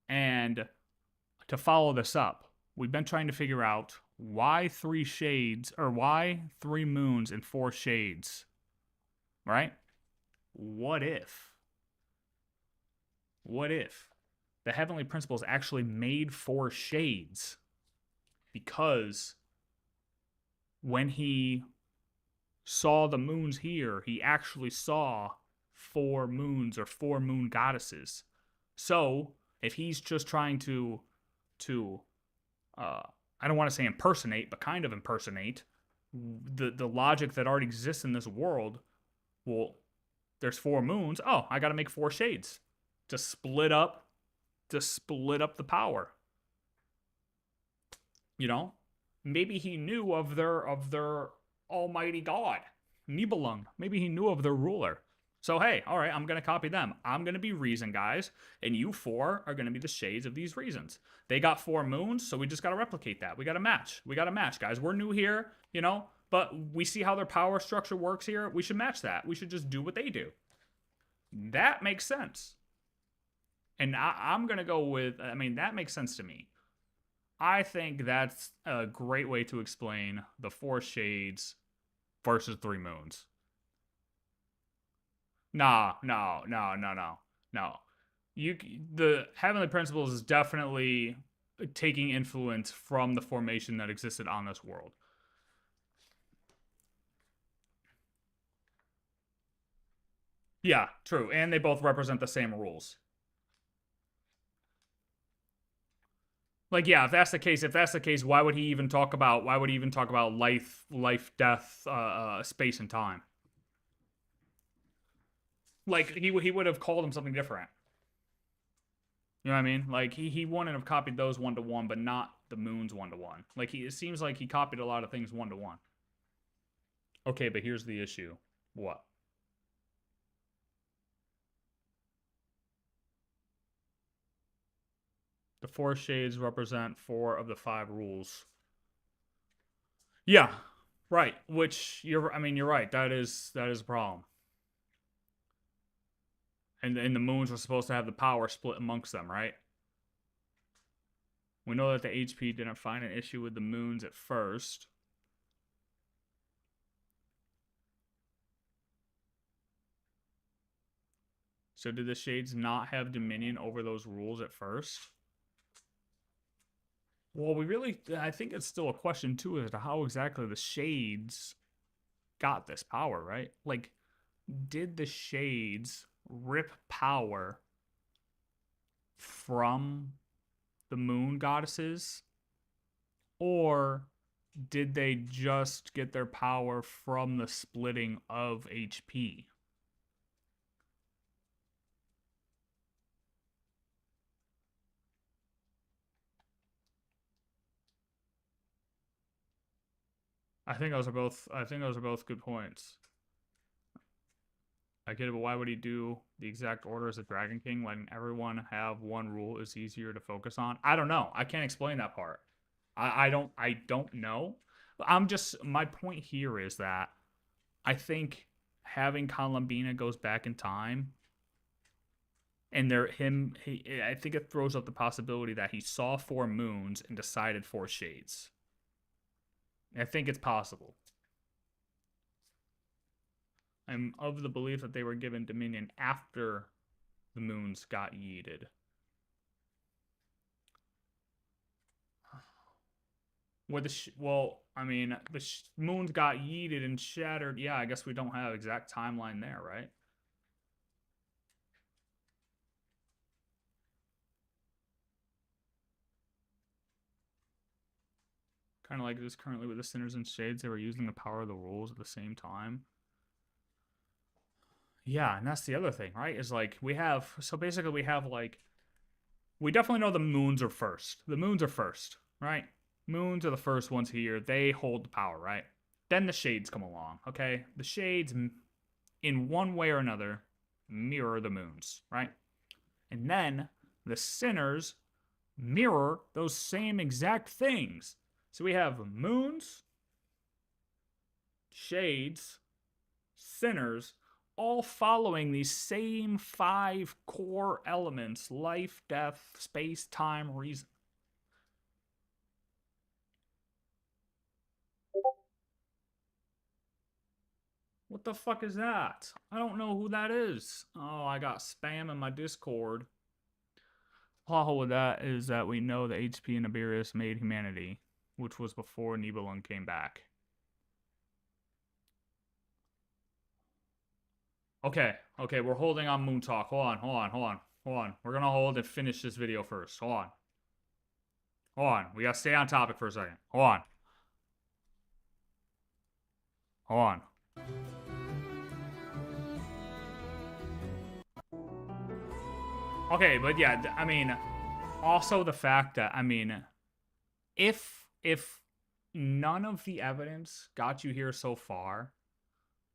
And to follow this up, we've been trying to figure out why 3 shades, or why 3 moons and 4 shades, right? What if the heavenly principles actually made 4 shades? Because when he saw the moons here, he actually saw 4 moons or 4 moon goddesses. So if he's just trying to I don't want to say impersonate, but kind of impersonate the logic that already exists in this world, well, there's 4 moons. Oh, I got to make 4 shades to split up the power. You know, maybe he knew of their almighty god, Nibelung. Maybe he knew of their ruler. So, hey, all right, I'm going to copy them. I'm going to be reason, guys, and you 4 are going to be the shades of these reasons. They got 4 moons, so we just got to replicate that. We got to match. We got to match, guys. We're new here, you know, but we see how their power structure works here. We should match that. We should just do what they do. That makes sense. And I'm going to go with, I mean, that makes sense to me. I think that's a great way to explain the 4 shades versus 3 moons. No. The heavenly principles is definitely taking influence from the formation that existed on this world. Yeah, true. And they both represent the same rules. Like, yeah, if that's the case, why would he even talk about life, death, space and time? Like, he would have called him something different. You know what I mean? Like, he wouldn't have copied those 1-to-1, but not the moons 1-to-1. Like, it seems like he copied a lot of things 1-to-1. Okay, but here's the issue. What? The 4 shades represent 4 of the 5 rules. Yeah, right. Which you're right. That is a problem. And the moons were supposed to have the power split amongst them, right? We know that the HP didn't find an issue with the moons at first. So did the shades not have dominion over those rules at first? Well, I think it's still a question too as to how exactly the shades got this power, right? Like, did the shades rip power from the moon goddesses? Or did they just get their power from the splitting of HP? I think those are both good points. I get it, but why would he do the exact order as a Dragon King? Letting everyone have one rule is easier to focus on. I don't know. I can't explain that part. I don't know. My point here is that I think having Columbina goes back in time, and I think it throws up the possibility that he saw 4 moons and decided 4 shades. I think it's possible. I'm of the belief that they were given dominion after the moons got yeeted. The moons got yeeted and shattered. Yeah, I guess we don't have exact timeline there, right? Kind of like it is currently with the Sinners and Shades. They were using the power of the rules at the same time. Yeah, and that's the other thing, right? Is like we definitely know the moons are first. The moons are first, right? Moons are the first ones here. They hold the power, right? Then the shades come along, okay? The shades, in one way or another, mirror the moons, right? And then the sinners mirror those same exact things. So we have moons, shades, sinners, all following these same 5 core elements: life, death, space, time, reason. What the fuck is that? I don't know who that is. Oh, I got spam in my Discord. The problem with that is that we know that HP and Iberius made humanity, which was before Nibelung came back. Okay, we're holding on Moon Talk. Hold on. We're gonna hold and finish this video first. Hold on. We gotta stay on topic for a second. Hold on. Okay, but yeah, I mean, also the fact that, I mean, if none of the evidence got you here so far,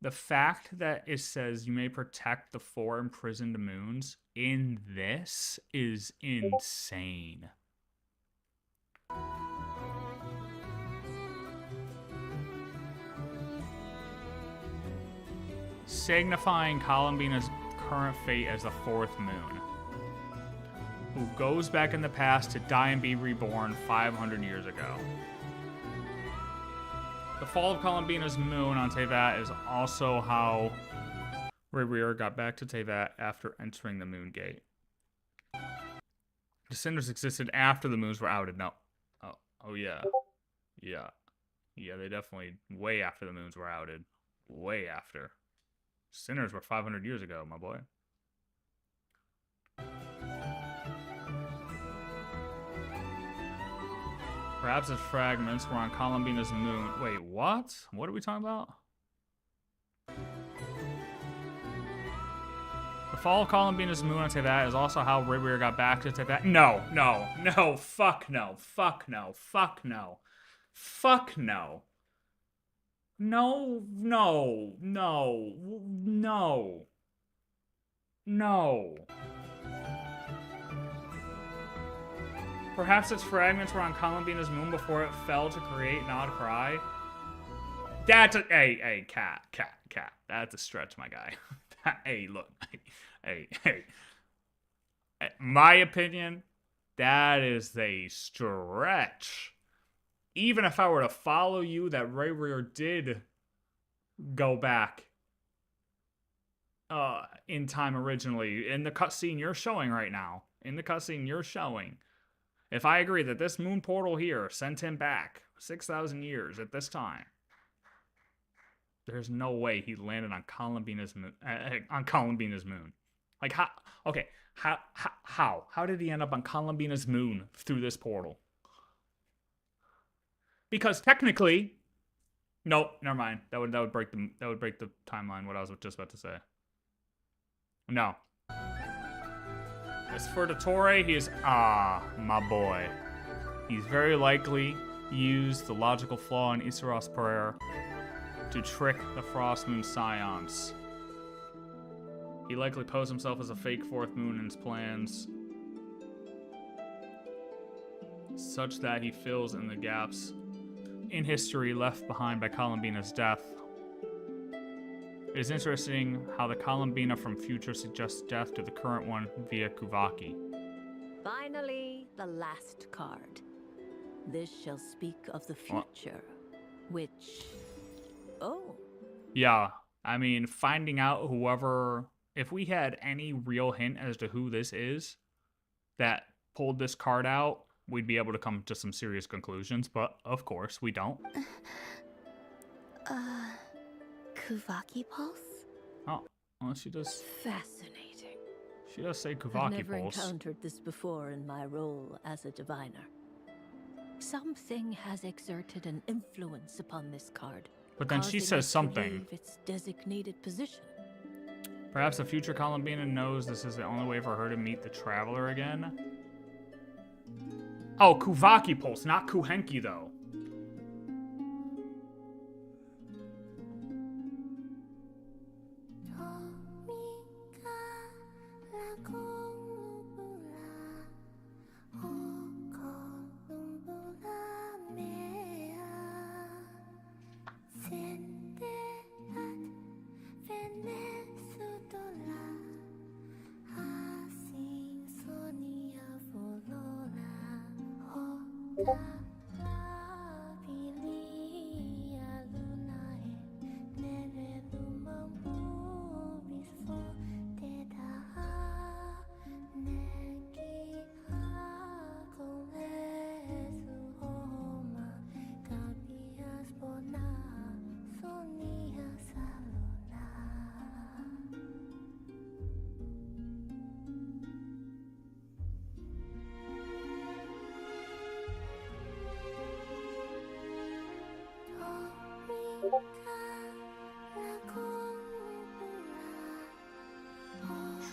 the fact that it says you may protect the 4 imprisoned moons in this is insane. Signifying Columbina's current fate as the 4th moon, who goes back in the past to die and be reborn 500 years ago. The fall of Columbina's moon on Teyvat is also how Rhaegar got back to Teyvat after entering the Moon Gate. The Cinders existed after the moons were outed. No. Oh yeah. Yeah, they definitely way after the moons were outed. Way after. Sinners were 500 years ago, my boy. Perhaps its fragments were on Columbina's moon. Wait, what? What are we talking about? The fall of Columbina's moon on Teyvat is also how Rayweir got back to Teyvat. No, no, no, fuck no, fuck no, fuck no, fuck no. No, no, no, no, no. Perhaps its fragments were on Columbina's moon before it fell to create Nod Cry. That's a hey, cat. That's a stretch, my guy. Hey, look, hey. My opinion, that is a stretch. Even if I were to follow you, that Rayweir did go back in time originally in the cutscene you're showing right now. If I agree that this moon portal here sent him back 6,000 years at this time, there's no way he landed on Columbina's moon. Like how? Okay, how did he end up on Columbina's moon through this portal? Because technically, nope, never mind. That would break the timeline. What I was just about to say. No. As for Dottore, he is my boy. He's very likely used the logical flaw in Isaros' prayer to trick the Frost Moon Scions. He likely posed himself as a fake fourth moon in his plans, such that he fills in the gaps in history left behind by Columbina's death. It is interesting how the Columbina from future suggests death to the current one via Kuvaki. Finally, the last card. This shall speak of the future, which... Oh. Yeah, I mean, finding out if we had any real hint as to who this is that pulled this card out, we'd be able to come to some serious conclusions, but of course we don't. Kuvaki Pulse? Oh, well, she does. Fascinating. She does say Kuvaki I've never Pulse. encountered this before in my role as a diviner. Something has exerted an influence upon this card. But then she says something. Its designated position. Perhaps the future Columbina knows this is the only way for her to meet the Traveler again. Oh, Kuvaki Pulse, not Kuhenki, though.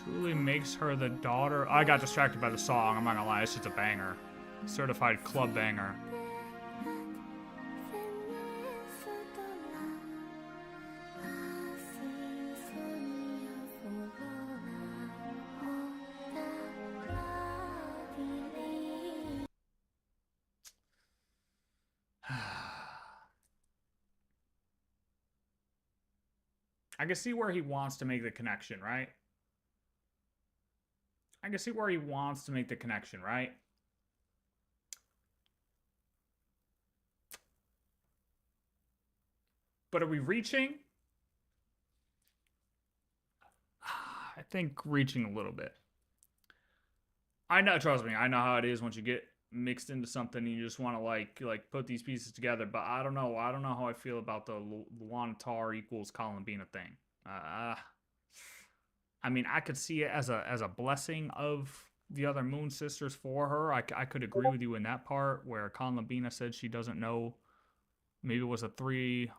Truly makes her the daughter. I got distracted by the song. I'm not gonna lie, it's just a banger. Certified club banger. I can see where he wants to make the connection, right? But are we reaching? I think reaching a little bit. I know, trust me, I know how it is once you get mixed into something and you just want to like put these pieces together, but I don't know how I feel about the Luanatar equals Columbina thing. I mean, I could see it as a blessing of the other Moon Sisters for her. I could agree with you in that part where Conlabina said she doesn't know. Maybe it was a 3.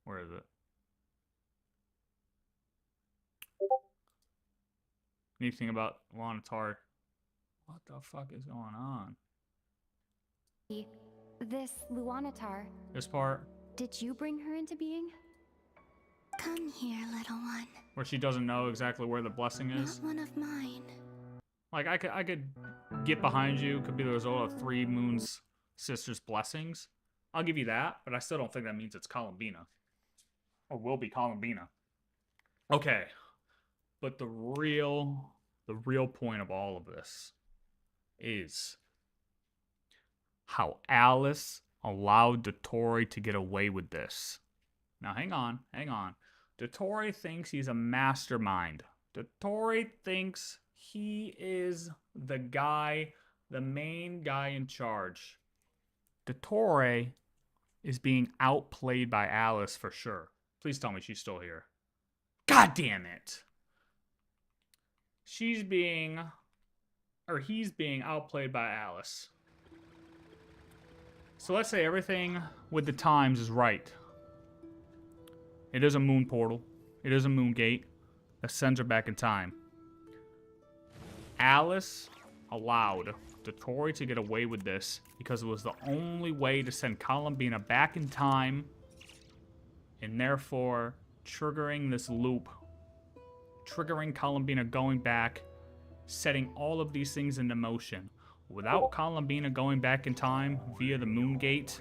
Where is it? Anything about Luanatar? What the fuck is going on? This Luanatar. This part? Did you bring her into being? Come here, little one. Where she doesn't know exactly where the blessing is? Not one of mine. Like, I could get behind you. Could be the result of 3 Moon's Sisters' blessings. I'll give you that, but I still don't think that means it's Columbina. Or will be Columbina. Okay. But the real point of all of this is how Alice allowed Dottore to get away with this. Now, hang on. Dottore thinks he's a mastermind. Dottore thinks he is the guy, the main guy in charge. Dottore is being outplayed by Alice for sure. Please tell me she's still here. God damn it! He's being outplayed by Alice. So let's say everything with the times is right. It is a moon portal. It is a moon gate that sends her back in time. Alice allowed Dottore to get away with this because it was the only way to send Columbina back in time and therefore triggering this loop. Triggering Columbina going back, setting all of these things into motion. Without Columbina going back in time via the moon gate,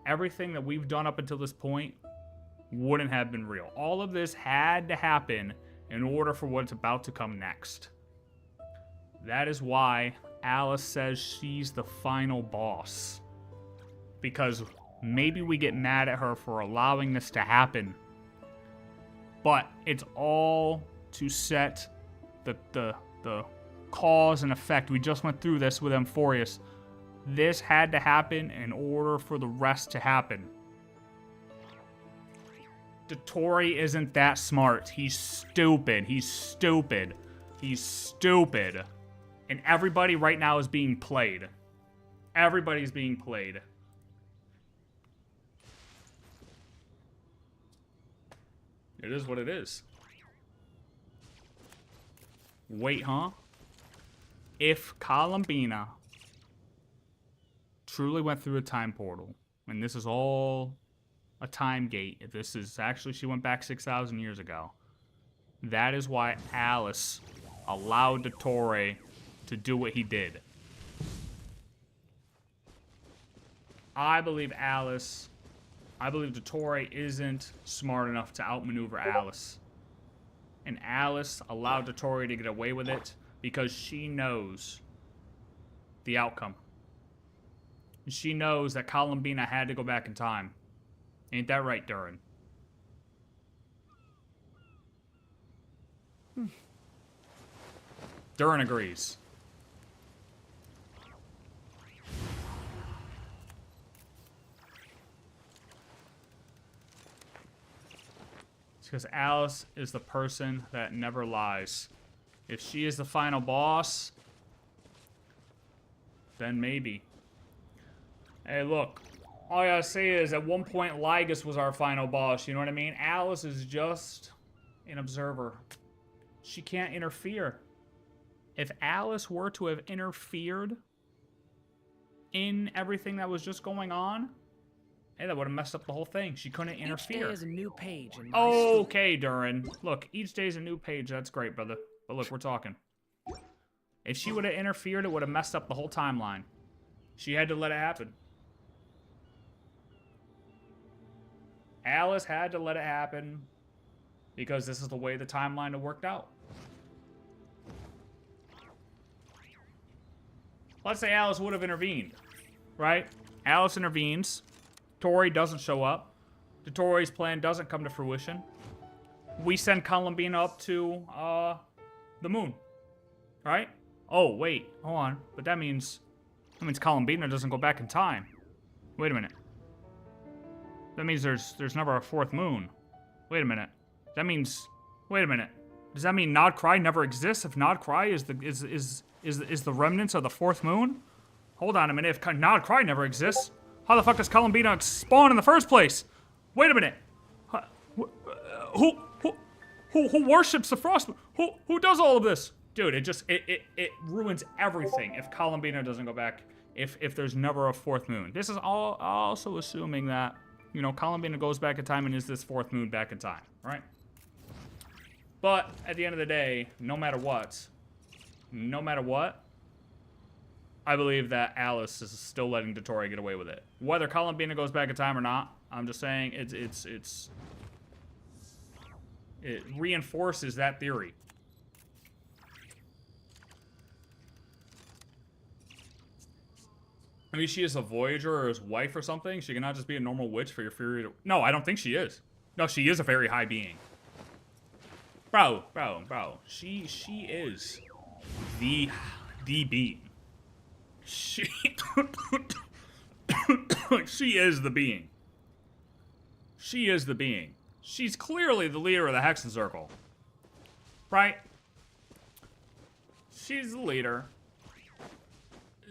everything that we've done up until this point wouldn't have been real. All of this had to happen in order for what's about to come next. That is why Alice says she's the final boss. Because maybe we get mad at her for allowing this to happen, but it's all to set the cause and effect. We just went through this with Amphorius. This had to happen in order for the rest to happen. Dottore isn't that smart. He's stupid. He's stupid. He's stupid. And everybody right now is being played. Everybody's being played. It is what it is. Wait, huh? If Columbina truly went through a time portal, and this is all a time gate, if this is actually, she went back 6,000 years ago, that is why Alice allowed Dottore to do what he did. I believe Dottore isn't smart enough to outmaneuver Alice. And Alice allowed Dottore to get away with it because she knows the outcome. She knows that Columbina had to go back in time. Ain't that right, Durin? Durin agrees. It's because Alice is the person that never lies. If she is the final boss, then maybe. Hey, look. All I gotta say is, at one point, Lygus was our final boss, you know what I mean? Alice is just an observer. She can't interfere. If Alice were to have interfered in everything that was just going on, hey, that would have messed up the whole thing. She couldn't interfere. Each day is a new page in my story. Okay, Durin. Look, each day is a new page. That's great, brother. But look, we're talking. If she would have interfered, it would have messed up the whole timeline. She had to let it happen. Alice had to let it happen because this is the way the timeline had worked out. Let's say Alice would have intervened, right? Alice intervenes. Tori doesn't show up. Dottore's plan doesn't come to fruition. We send Columbina up to the moon, right? Oh, wait, hold on. But that means Columbina doesn't go back in time. Wait a minute. That means there's never a fourth moon. Wait a minute. That means, wait a minute. Does that mean Nod Cry never exists? If Nod Cry is the remnants of the fourth moon? Hold on a minute. If Nod Cry never exists, how the fuck does Columbina spawn in the first place? Wait a minute. Who worships the frost moon? Who does all of this? Dude, it ruins everything if Columbina doesn't go back. If there's never a fourth moon. This is all also assuming that, you know, Columbina goes back in time and is this fourth moon back in time, right? But at the end of the day, no matter what, I believe that Alice is still letting Dottore get away with it. Whether Columbina goes back in time or not, I'm just saying it reinforces that theory. I mean, she is a Voyager or his wife or something. She cannot just be a normal witch for your fury to... No, I don't think she is. No, she is a very high being. Bro. She is the being. She is the being. She is the being. She's clearly the leader of the hexenzirkel. Right? She's the leader.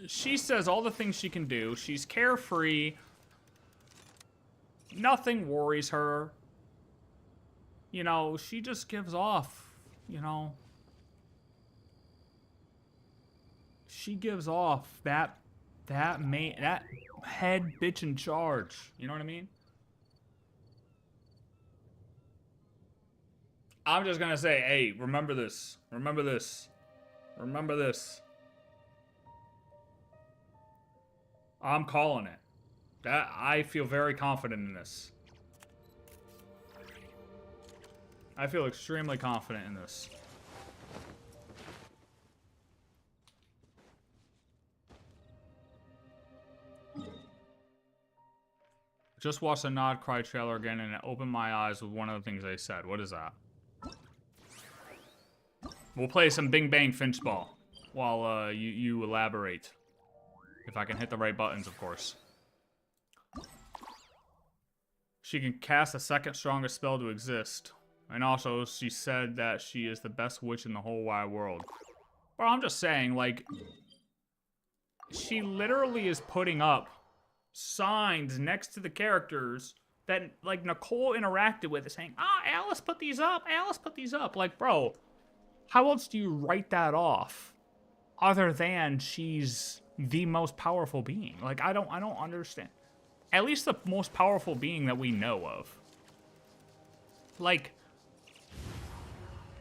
She says all the things she can do. She's carefree. Nothing worries her. You know, she just gives off, you know. She gives off that head bitch in charge. You know what I mean? I'm just gonna say, hey, remember this. Remember this. Remember this. I'm calling it. That I feel very confident in this. I feel extremely confident in this. Just watched the Nod Cry trailer again and it opened my eyes with one of the things they said. What is that? We'll play some Bing Bang Finch Ball while you elaborate. If I can hit the right buttons, of course. She can cast the second strongest spell to exist. And also, she said that she is the best witch in the whole wide world. Well, I'm just saying, like... She literally is putting up signs next to the characters that, like, Nicole interacted with, saying, Alice put these up, Alice put these up. Like, bro, how else do you write that off? Other than she's the most powerful being. Like, I don't understand. At least the most powerful being that we know of. Like,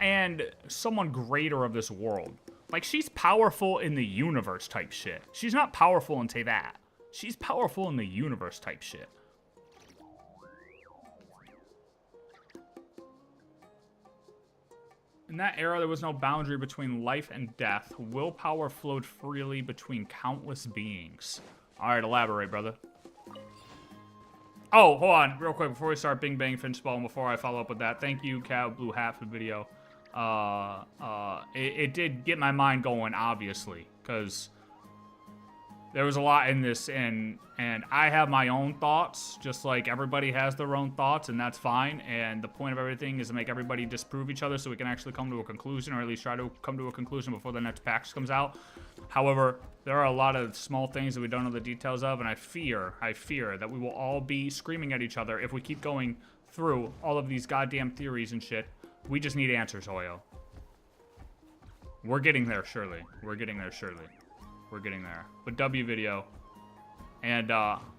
and someone greater of this world. Like, she's powerful in the universe type shit. She's not powerful in, say, that. She's powerful in the universe type shit. In that era, there was no boundary between life and death. Willpower flowed freely between countless beings. All right, elaborate, brother. Oh, hold on, real quick, before we start Bing Bang Finch Ball, and before I follow up with that, thank you, Cat Blue Hat, for the video. It did get my mind going, obviously, because there was a lot in this, and I have my own thoughts, just like everybody has their own thoughts, and that's fine, and the point of everything is to make everybody disprove each other so we can actually come to a conclusion, or at least try to come to a conclusion before the next patch comes out. However, there are a lot of small things that we don't know the details of, and I fear that we will all be screaming at each other if we keep going through all of these goddamn theories and shit. We just need answers, Hoyo. We're getting there, surely. We're getting there, surely. We're getting there. But W video. And,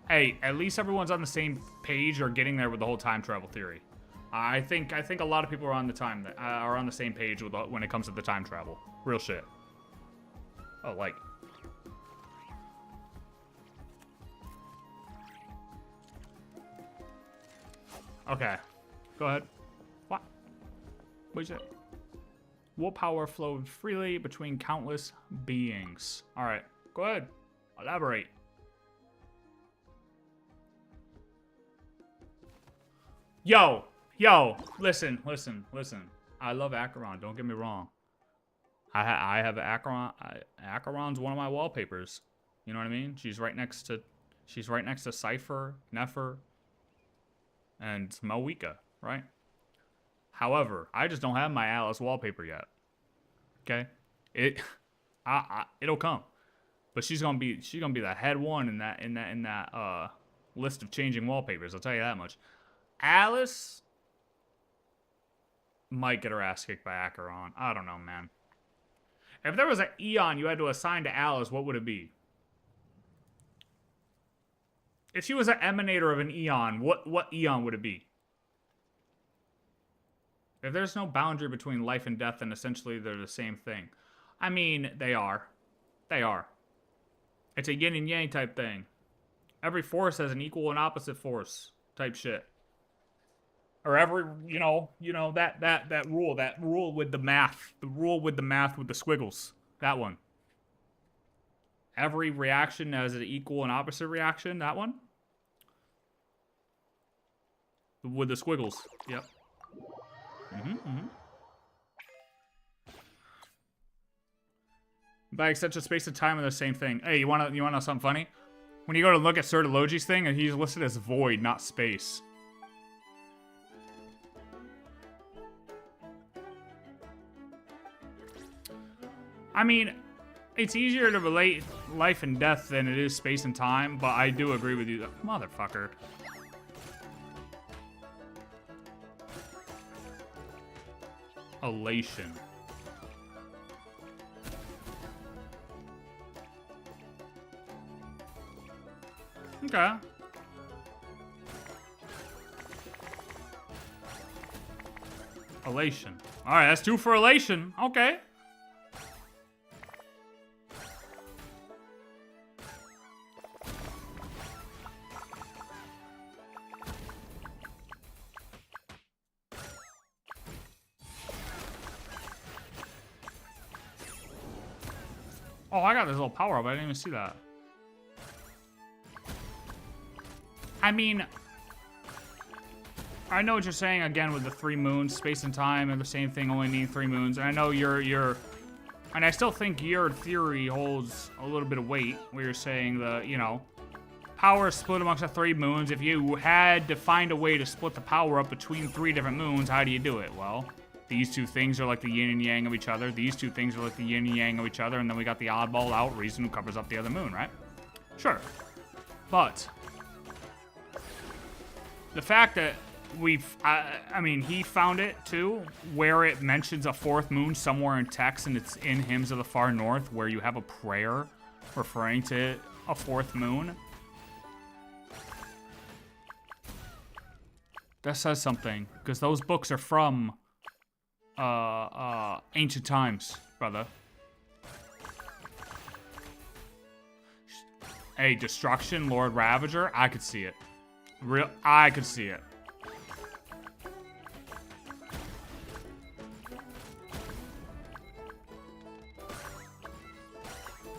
hey, at least everyone's on the same page or getting there with the whole time travel theory. I think a lot of people are on the same page with when it comes to the time travel. Real shit. Oh, like. Okay. Go ahead. What? What'd you say? Willpower flowed freely between countless beings. Alright. Go ahead. Elaborate. Yo, listen. I love Acheron, don't get me wrong. I have Acheron. Acheron's one of my wallpapers. You know what I mean? She's right next to Cypher, Nefer. and Malwika, right? However, I just don't have my Alice wallpaper yet. Okay, it'll come, but she's gonna be the head one in that list of changing wallpapers. I'll tell you that much. Alice might get her ass kicked by Acheron. I don't know, man. If there was an Eon you had to assign to Alice, what would it be? If she was an emanator of an Eon, what Eon would it be? If there's no boundary between life and death, then essentially they're the same thing. I mean, they are. They are. It's a yin and yang type thing. Every force has an equal and opposite force type shit. Or every, that rule with the math. The rule with the math with the squiggles. That one. Every reaction has an equal and opposite reaction. That one. With the squiggles. Yep. By extension, space and time are the same thing. Hey, you wanna know something funny? When you go to look at Sertologi's thing, he's listed as void, not space. I mean, it's easier to relate life and death than it is space and time, but I do agree with you. Motherfucker. Elation. Okay. Elation. Alright, that's 2 for elation. Okay. Oh, I got this little power up. I didn't even see that. I mean, I know what you're saying again with the 3 moons. Space and time are the same thing, only need 3 moons. And I know you're, and I still think your theory holds a little bit of weight, where you're saying the, power is split amongst the 3 moons. If you had to find a way to split the power up between 3 different moons, how do you do it? Well, these 2 things are like the yin and yang of each other. These 2 things are like the yin and yang of each other. And then we got the oddball out reason who covers up the other moon, right? Sure. But the fact that I mean, he found it too, where it mentions a 4th moon somewhere in text, and it's in Hymns of the Far North, where you have a prayer referring to a 4th moon. That says something, because those books are from ancient times, brother. Hey, Destruction, Lord Ravager, I could see it. I could see it.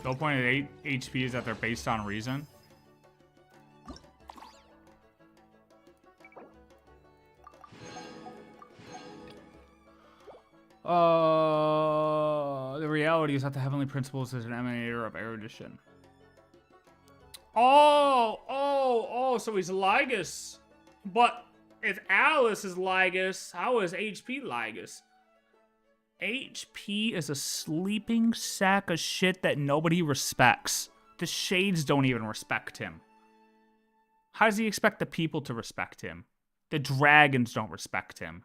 The whole point of 8 HP is that they're based on reason. The reality is that the Heavenly Principles is an emanator of erudition. Oh, so he's Lygus. But if Alice is Lygus, how is HP Lygus? HP is a sleeping sack of shit that nobody respects. The Shades don't even respect him. How does he expect the people to respect him? The dragons don't respect him.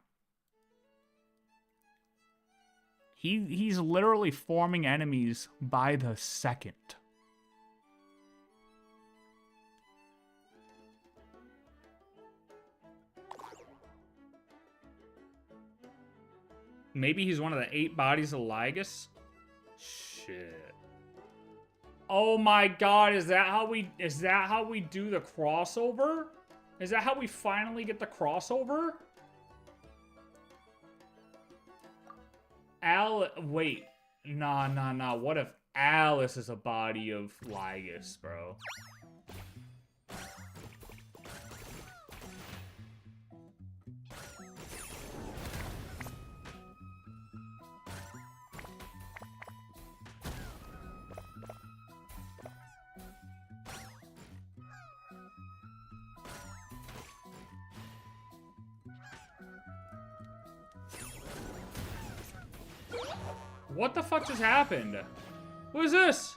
He's literally forming enemies by the second. Maybe he's one of the 8 bodies of Lygus? Shit. Oh my god, is that how we do the crossover? Is that how we finally get the crossover? Wait. Nah. What if Alice is a body of Lygus, bro? What the fuck just happened? What is this?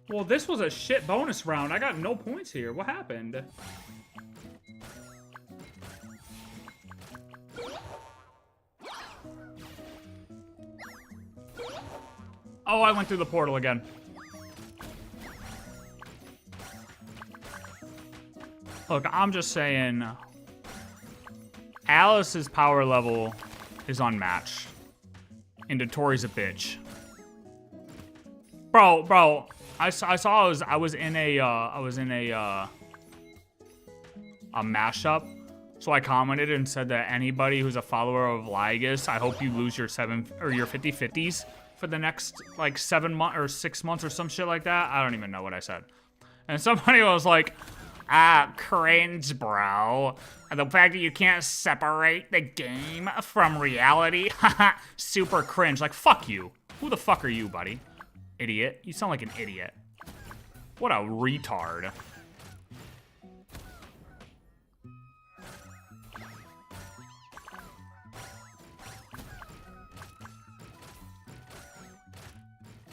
Well, this was a shit bonus round. I got no points here. What happened? Oh, I went through the portal again. Look, I'm just saying, Alice's power level is unmatched, and Dotori's a bitch. Bro, I was in a mashup, so I commented and said that anybody who's a follower of Lygus, I hope you lose your 50/50s for the next like 7 months or 6 months or some shit like that. I don't even know what I said. And somebody was like, cringe, bro. The fact that you can't separate the game from reality, super cringe. Like, fuck you. Who the fuck are you, buddy? Idiot. You sound like an idiot. What a retard.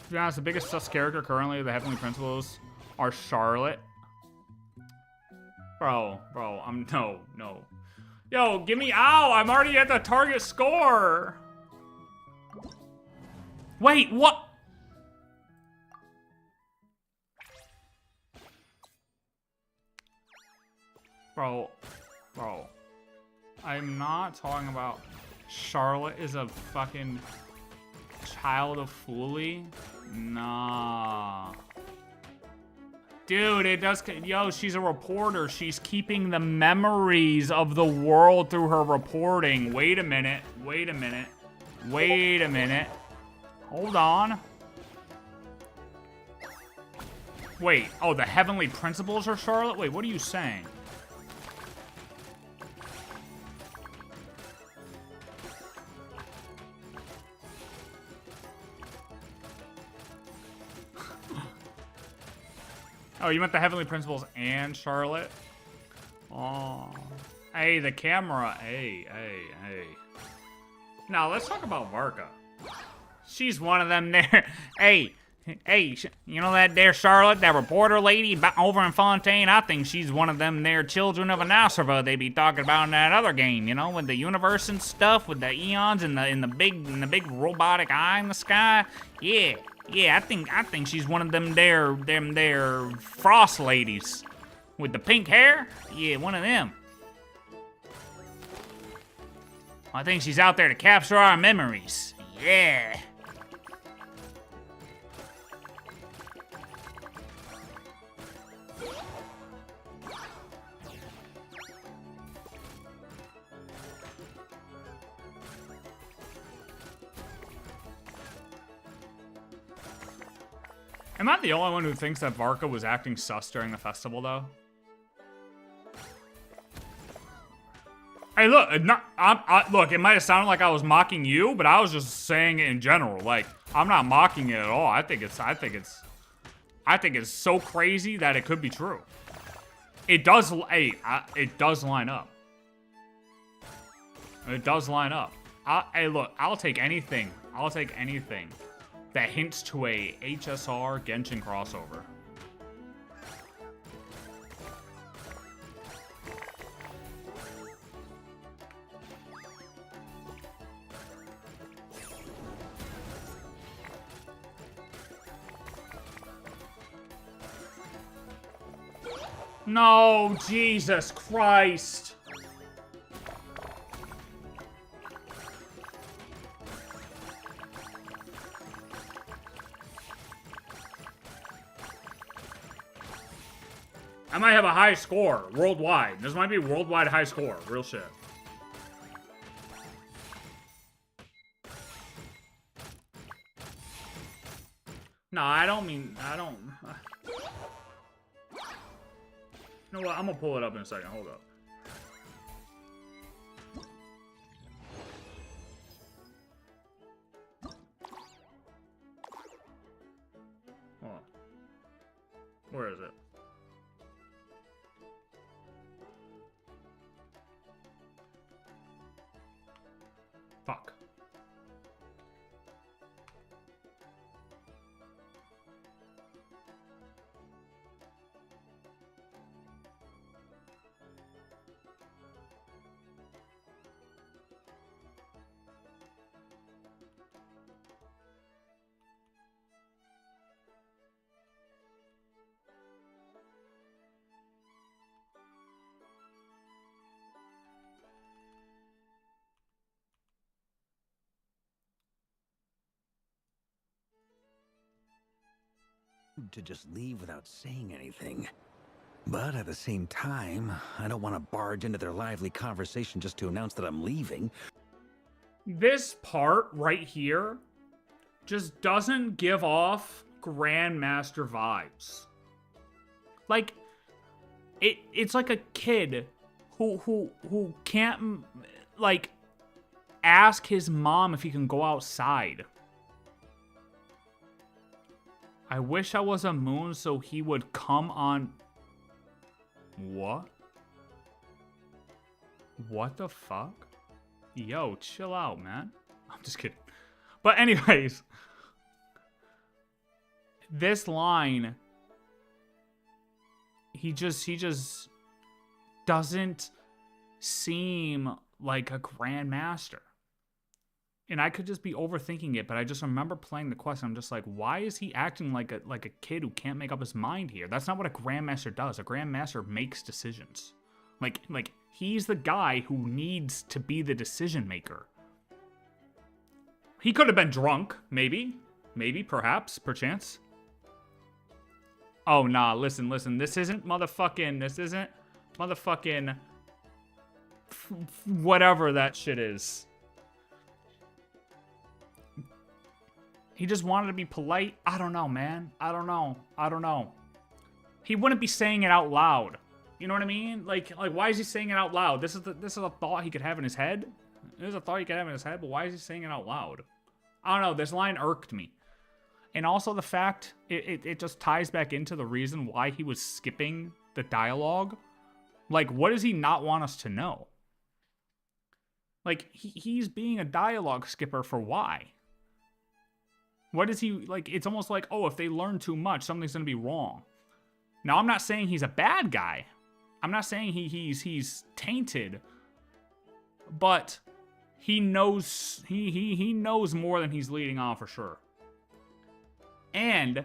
To be honest, the biggest sus character currently of the Heavenly Principles are Charlotte. Bro, no. Yo, give me, ow, I'm already at the target score. Wait, what? Bro, I'm not talking about Charlotte is a fucking child of Foolie. Nah. Dude, it does, yo, she's a reporter. She's keeping the memories of the world through her reporting. Wait a minute. Hold on. Wait, oh, the Heavenly Principles are Charlotte? Wait, what are you saying? Oh, you meant the Heavenly Principles and Charlotte? Oh. Hey, the camera. Hey. Now, let's talk about Varka. She's one of them there. Hey, you know that there Charlotte, that reporter lady over in Fontaine? I think she's one of them there children of Anasrava they be talking about in that other game, you know, with the universe and stuff, with the eons and the big robotic eye in the sky. Yeah, I think she's one of them there frost ladies with the pink hair. Yeah, one of them. I think she's out there to capture our memories. Yeah. Am I the only one who thinks that Varka was acting sus during the festival, though? Hey, look, look, it might have sounded like I was mocking you, but I was just saying it in general. Like, I'm not mocking it at all. I think it's so crazy that it could be true. It does, it does line up. It does line up. Hey, look, I'll take anything. That hints to a HSR Genshin crossover. No, Jesus Christ. I might have a high score worldwide. This might be worldwide high score. Real shit. No, I don't. You know what? I'm gonna pull it up in a second. Hold up. Where is it? Fuck. To just leave without saying anything. But at the same time, I don't want to barge into their lively conversation just to announce that I'm leaving. This part right here just doesn't give off Grandmaster vibes. Like, it's like a kid who can't, like, ask his mom if he can go outside. I wish I was a moon so he would come on... What? What the fuck? Yo, chill out, man. I'm just kidding. But anyways, this line, he just doesn't seem like a grandmaster. And I could just be overthinking it, but I just remember playing the quest. And I'm just like, why is he acting like a kid who can't make up his mind here? That's not what a grandmaster does. A grandmaster makes decisions. Like he's the guy who needs to be the decision maker. He could have been drunk, maybe, perhaps, perchance. Oh nah, listen. This isn't motherfucking whatever that shit is. He just wanted to be polite. I don't know, man. I don't know. He wouldn't be saying it out loud. You know what I mean? Like why is he saying it out loud? This is a thought he could have in his head. This is a thought he could have in his head, but why is he saying it out loud? I don't know. This line irked me. And also the fact it just ties back into the reason why he was skipping the dialogue. Like, what does he not want us to know? Like, he's being a dialogue skipper for why? What is he, like, it's almost like, oh, if they learn too much, something's going to be wrong. Now, I'm not saying he's a bad guy. I'm not saying he's tainted. But he knows, he knows more than he's leading on for sure. And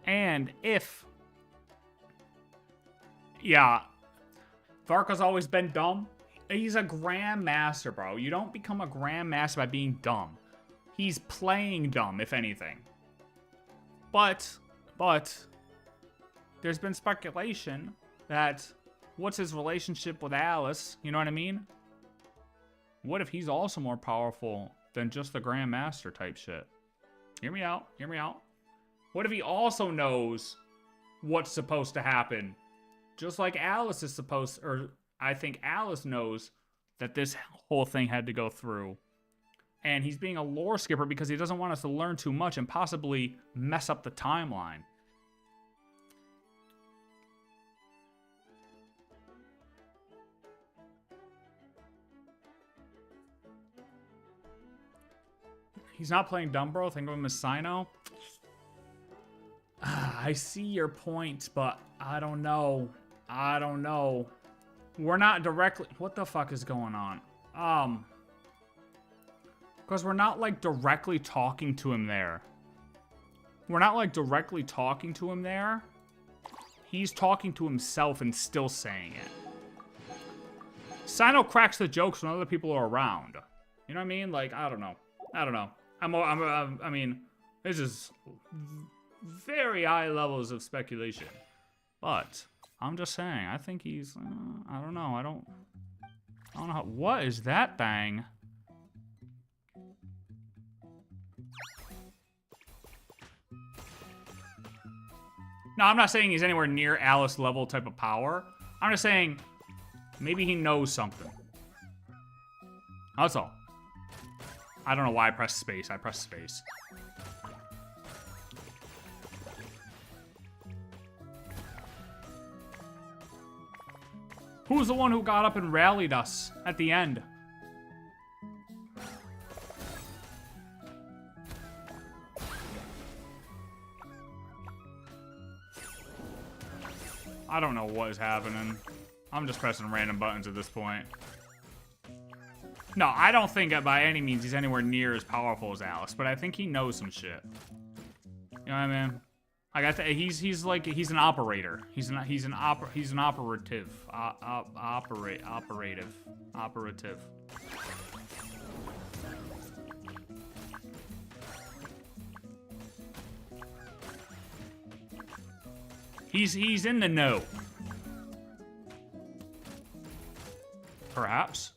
if, yeah, Varka's always been dumb. He's a grandmaster, bro. You don't become a grandmaster by being dumb. He's playing dumb, if anything. But, there's been speculation that what's his relationship with Alice? You know what I mean? What if he's also more powerful than just the grandmaster type shit? Hear me out. What if he also knows what's supposed to happen? Just like Alice is supposed, or I think Alice knows that this whole thing had to go through. And he's being a lore skipper because he doesn't want us to learn too much and possibly mess up the timeline. He's not playing dumb, bro. Think of him as Sino. I see your point, but I don't know. We're not directly... What the fuck is going on? Because we're not, like, directly talking to him there. He's talking to himself and still saying it. Sino cracks the jokes when other people are around. You know what I mean? Like, I don't know. I mean, this is very high levels of speculation. But I'm just saying, I think he's, I don't know. I don't know how, what is that thing? No, I'm not saying he's anywhere near Alice level type of power. I'm just saying maybe he knows something. That's all. I don't know why I pressed space. I pressed space. Who's the one who got up and rallied us at the end? I don't know what is happening. I'm just pressing random buttons at this point. No, I don't think by any means he's anywhere near as powerful as Alice, but I think he knows some shit. You know what I mean? Like he's like he's an operator. He's an operative. Operative. He's in the know. Perhaps.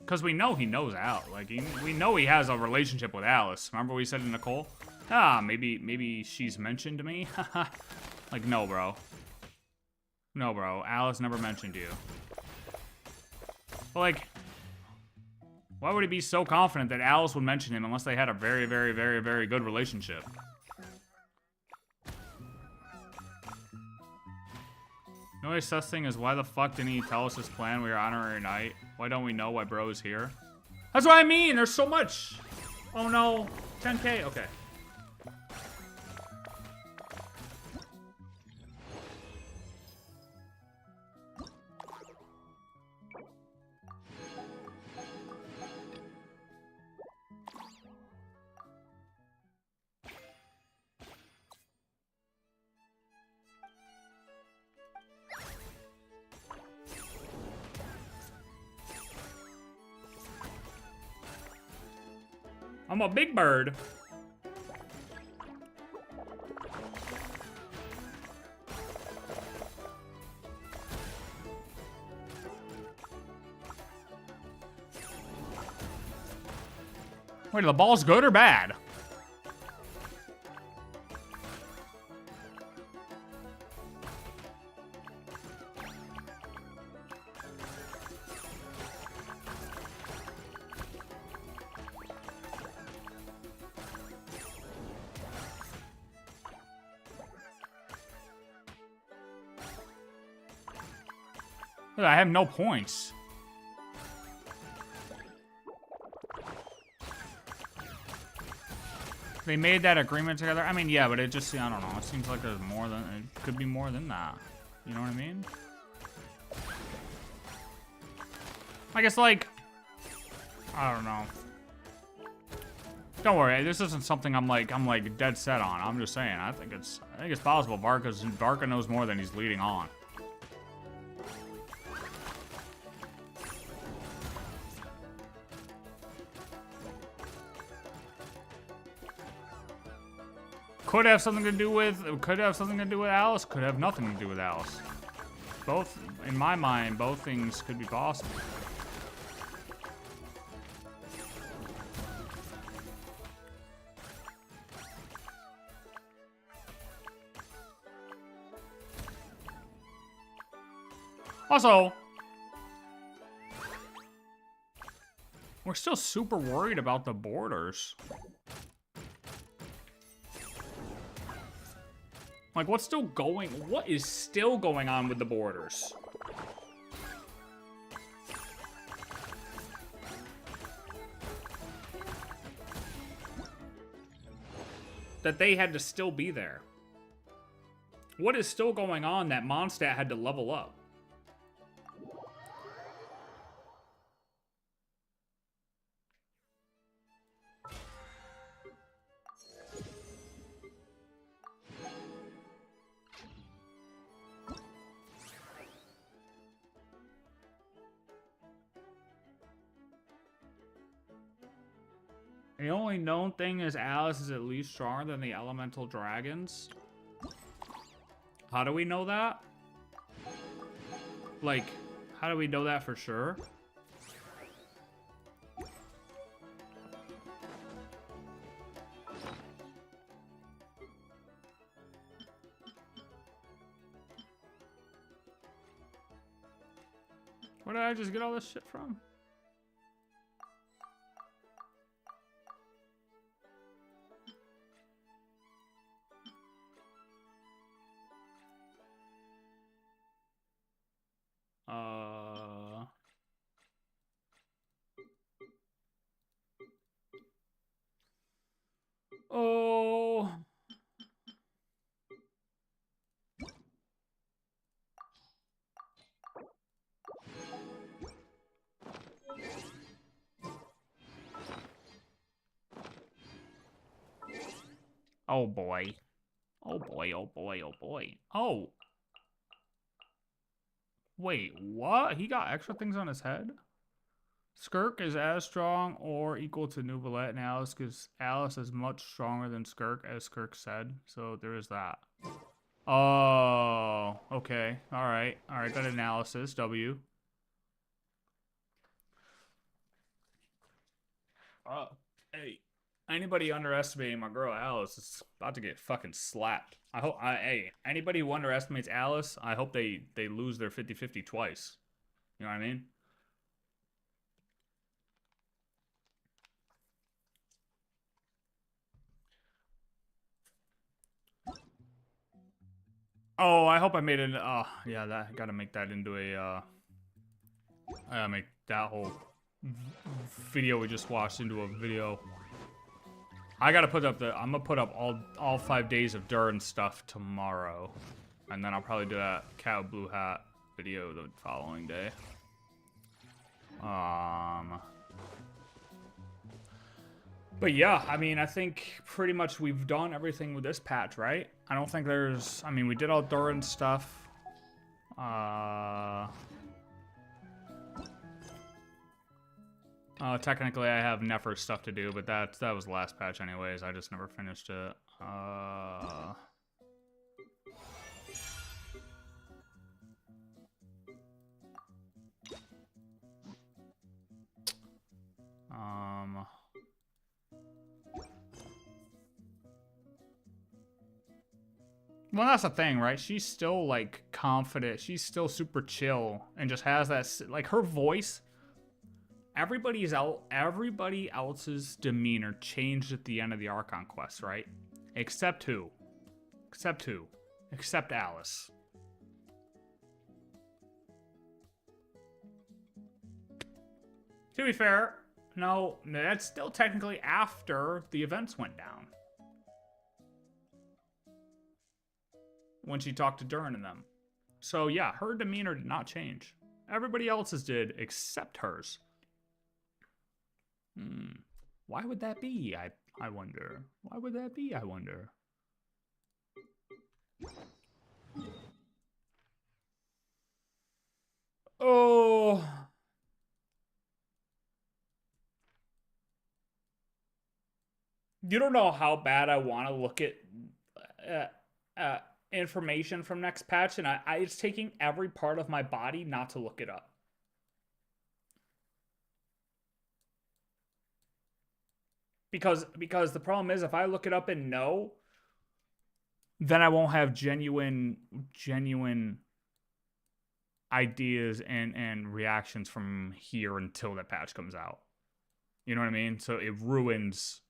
Because we know he knows Alice. Like, we know he has a relationship with Alice. Remember what we said to Nicole? Ah, maybe she's mentioned me? Like, no, bro. No, bro. Alice never mentioned you. But, like, why would he be so confident that Alice would mention him unless they had a very, very, very, very good relationship? The only sus thing is, why the fuck didn't he tell us his plan? We were honorary night. Why don't we know why bro is here? That's what I mean. There's so much. Oh no. 10K. Okay. I'm a big bird. Wait, are the balls good or bad? I have no points. They made that agreement together. I mean, yeah, but it just, I don't know. It seems like there's more than, it could be more than that. You know what I mean? I guess, like, I don't know. Don't worry, this isn't something I'm like dead set on. I'm just saying, I think it's possible. Varka knows more than he's leading on. Could have something to do with Alice, could have nothing to do with Alice. Both, in my mind, both things could be possible. Also, we're still super worried about the borders. Like, what is still going on with the borders? That they had to still be there. What is still going on that Mondstadt had to level up? The only known thing is Alice is at least stronger than the elemental dragons. How do we know that? Like, how do we know that for sure? Where did I just get all this shit from? Oh boy. Oh boy, oh boy, oh boy. Oh. Wait, what? He got extra things on his head? Skirk is as strong or equal to Nuvolette and Alice because Alice is much stronger than Skirk, as Skirk said. So there is that. Oh, okay. Alright. Alright, good analysis. W. Hey. Anybody underestimating my girl Alice is about to get fucking slapped. Hey, anybody who underestimates Alice, I hope they lose their 50-50 twice. You know what I mean? Oh, I hope I made it. Yeah, that I gotta make that into a. I gotta make that whole video we just watched into a video. I gotta put up I'm gonna put up all 5 days of Durin stuff tomorrow, and then I'll probably do that Cat with Blue Hat video the following day. But yeah, I mean, I think pretty much we've done everything with this patch, right? I don't think there's... I mean, we did all Durin stuff. Technically, I have Nefer stuff to do, but that was the last patch anyways. I just never finished it. Well, that's the thing, right? She's still, like, confident. She's still super chill and just has that, like, her voice. Everybody else's demeanor changed at the end of the Archon quest, right? Except who? Except who? Except Alice. To be fair, no, that's still technically after the events went down. When she talked to Durin and them. So yeah, her demeanor did not change. Everybody else's did, except hers. Why would that be? I wonder. Why would that be? I wonder. Oh. You don't know how bad I want to look at information from next patch, and it's taking every part of my body not to look it up. Because the problem is, if I look it up and know, then I won't have genuine ideas and reactions from here until that patch comes out. You know what I mean? So it ruins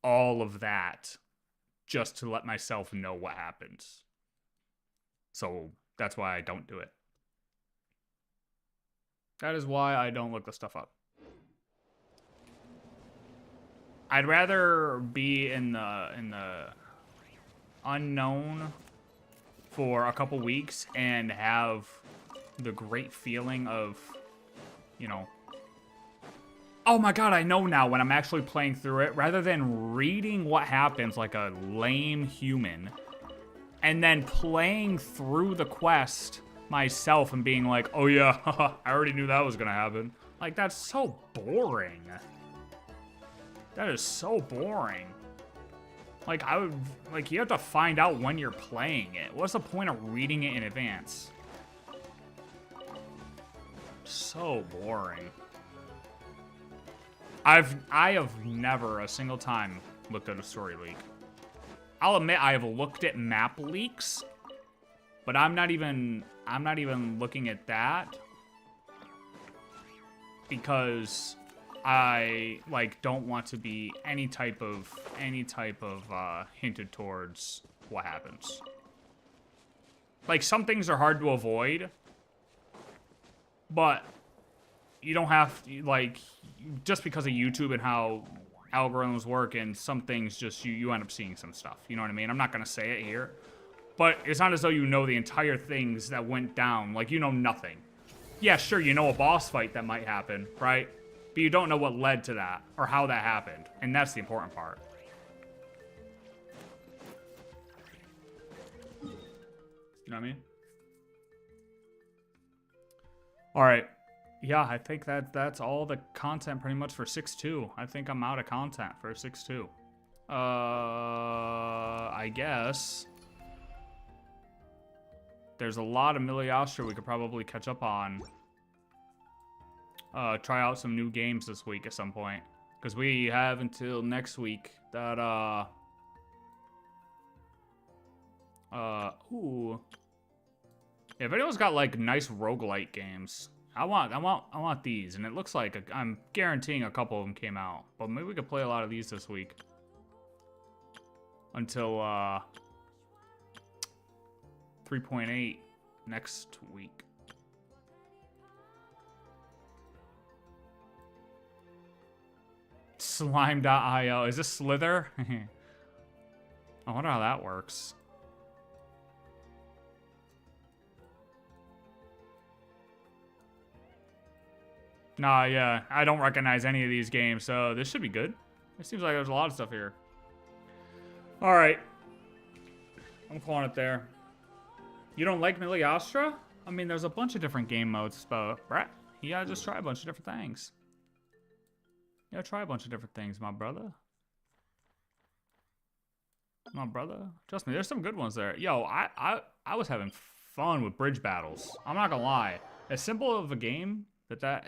all of that just to let myself know what happens. So that's why I don't do it. That is why I don't look the stuff up. I'd rather be in the unknown for a couple weeks and have the great feeling of, you know, oh my god, I know now when I'm actually playing through it, rather than reading what happens like a lame human and then playing through the quest myself and being like, oh yeah, I already knew that was gonna happen. Like, that's so boring. That is so boring. Like, you have to find out when you're playing it. What's the point of reading it in advance? So boring. I have never a single time looked at a story leak. I'll admit I have looked at map leaks, but I'm not even looking at that because I don't want to be any type of hinted towards what happens. Like, some things are hard to avoid, but you don't have to, like, just because of YouTube and how algorithms work, and some things just you end up seeing some stuff. You know what I mean? I'm not gonna say it here, but it's not as though you know the entire things that went down. Like, you know nothing. Yeah, sure, you know a boss fight that might happen, right? But you don't know what led to that or how that happened, and that's the important part. know what I mean? All right. Yeah, I think that's all the content pretty much for 6.2. I think I'm out of content for 6.2. I guess there's a lot of Miliastra we could probably catch up on. Try out some new games this week at some point. Because we have until next week that, ooh. If anyone's got, like, nice roguelite games, I want these. And it looks like, I'm guaranteeing a couple of them came out. But maybe we could play a lot of these this week. Until, 3.8 next week. Slime.io. Is this Slither? I wonder how that works. Nah, yeah. I don't recognize any of these games, so this should be good. It seems like there's a lot of stuff here. Alright. I'm calling it there. You don't like Miliastra? I mean, there's a bunch of different game modes, but Brett, you gotta just try a bunch of different things. You gotta try a bunch of different things, my brother. My brother. Trust me, there's some good ones there. Yo, I was having fun with bridge battles. I'm not gonna lie. As simple of a game that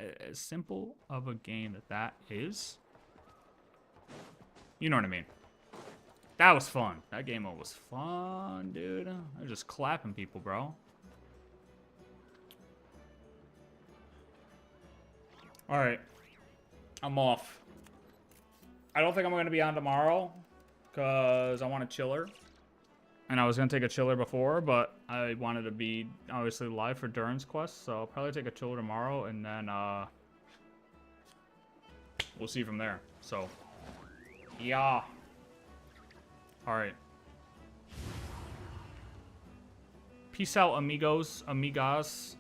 is. You know what I mean. That was fun. That game mode was fun, dude. I was just clapping people, bro. Alright. I'm off. I don't think I'm going to be on tomorrow because I want a chiller. And I was going to take a chiller before, but I wanted to be obviously live for Durin's quest. So I'll probably take a chiller tomorrow and then we'll see from there. So, yeah. Alright. Peace out, amigos, amigas.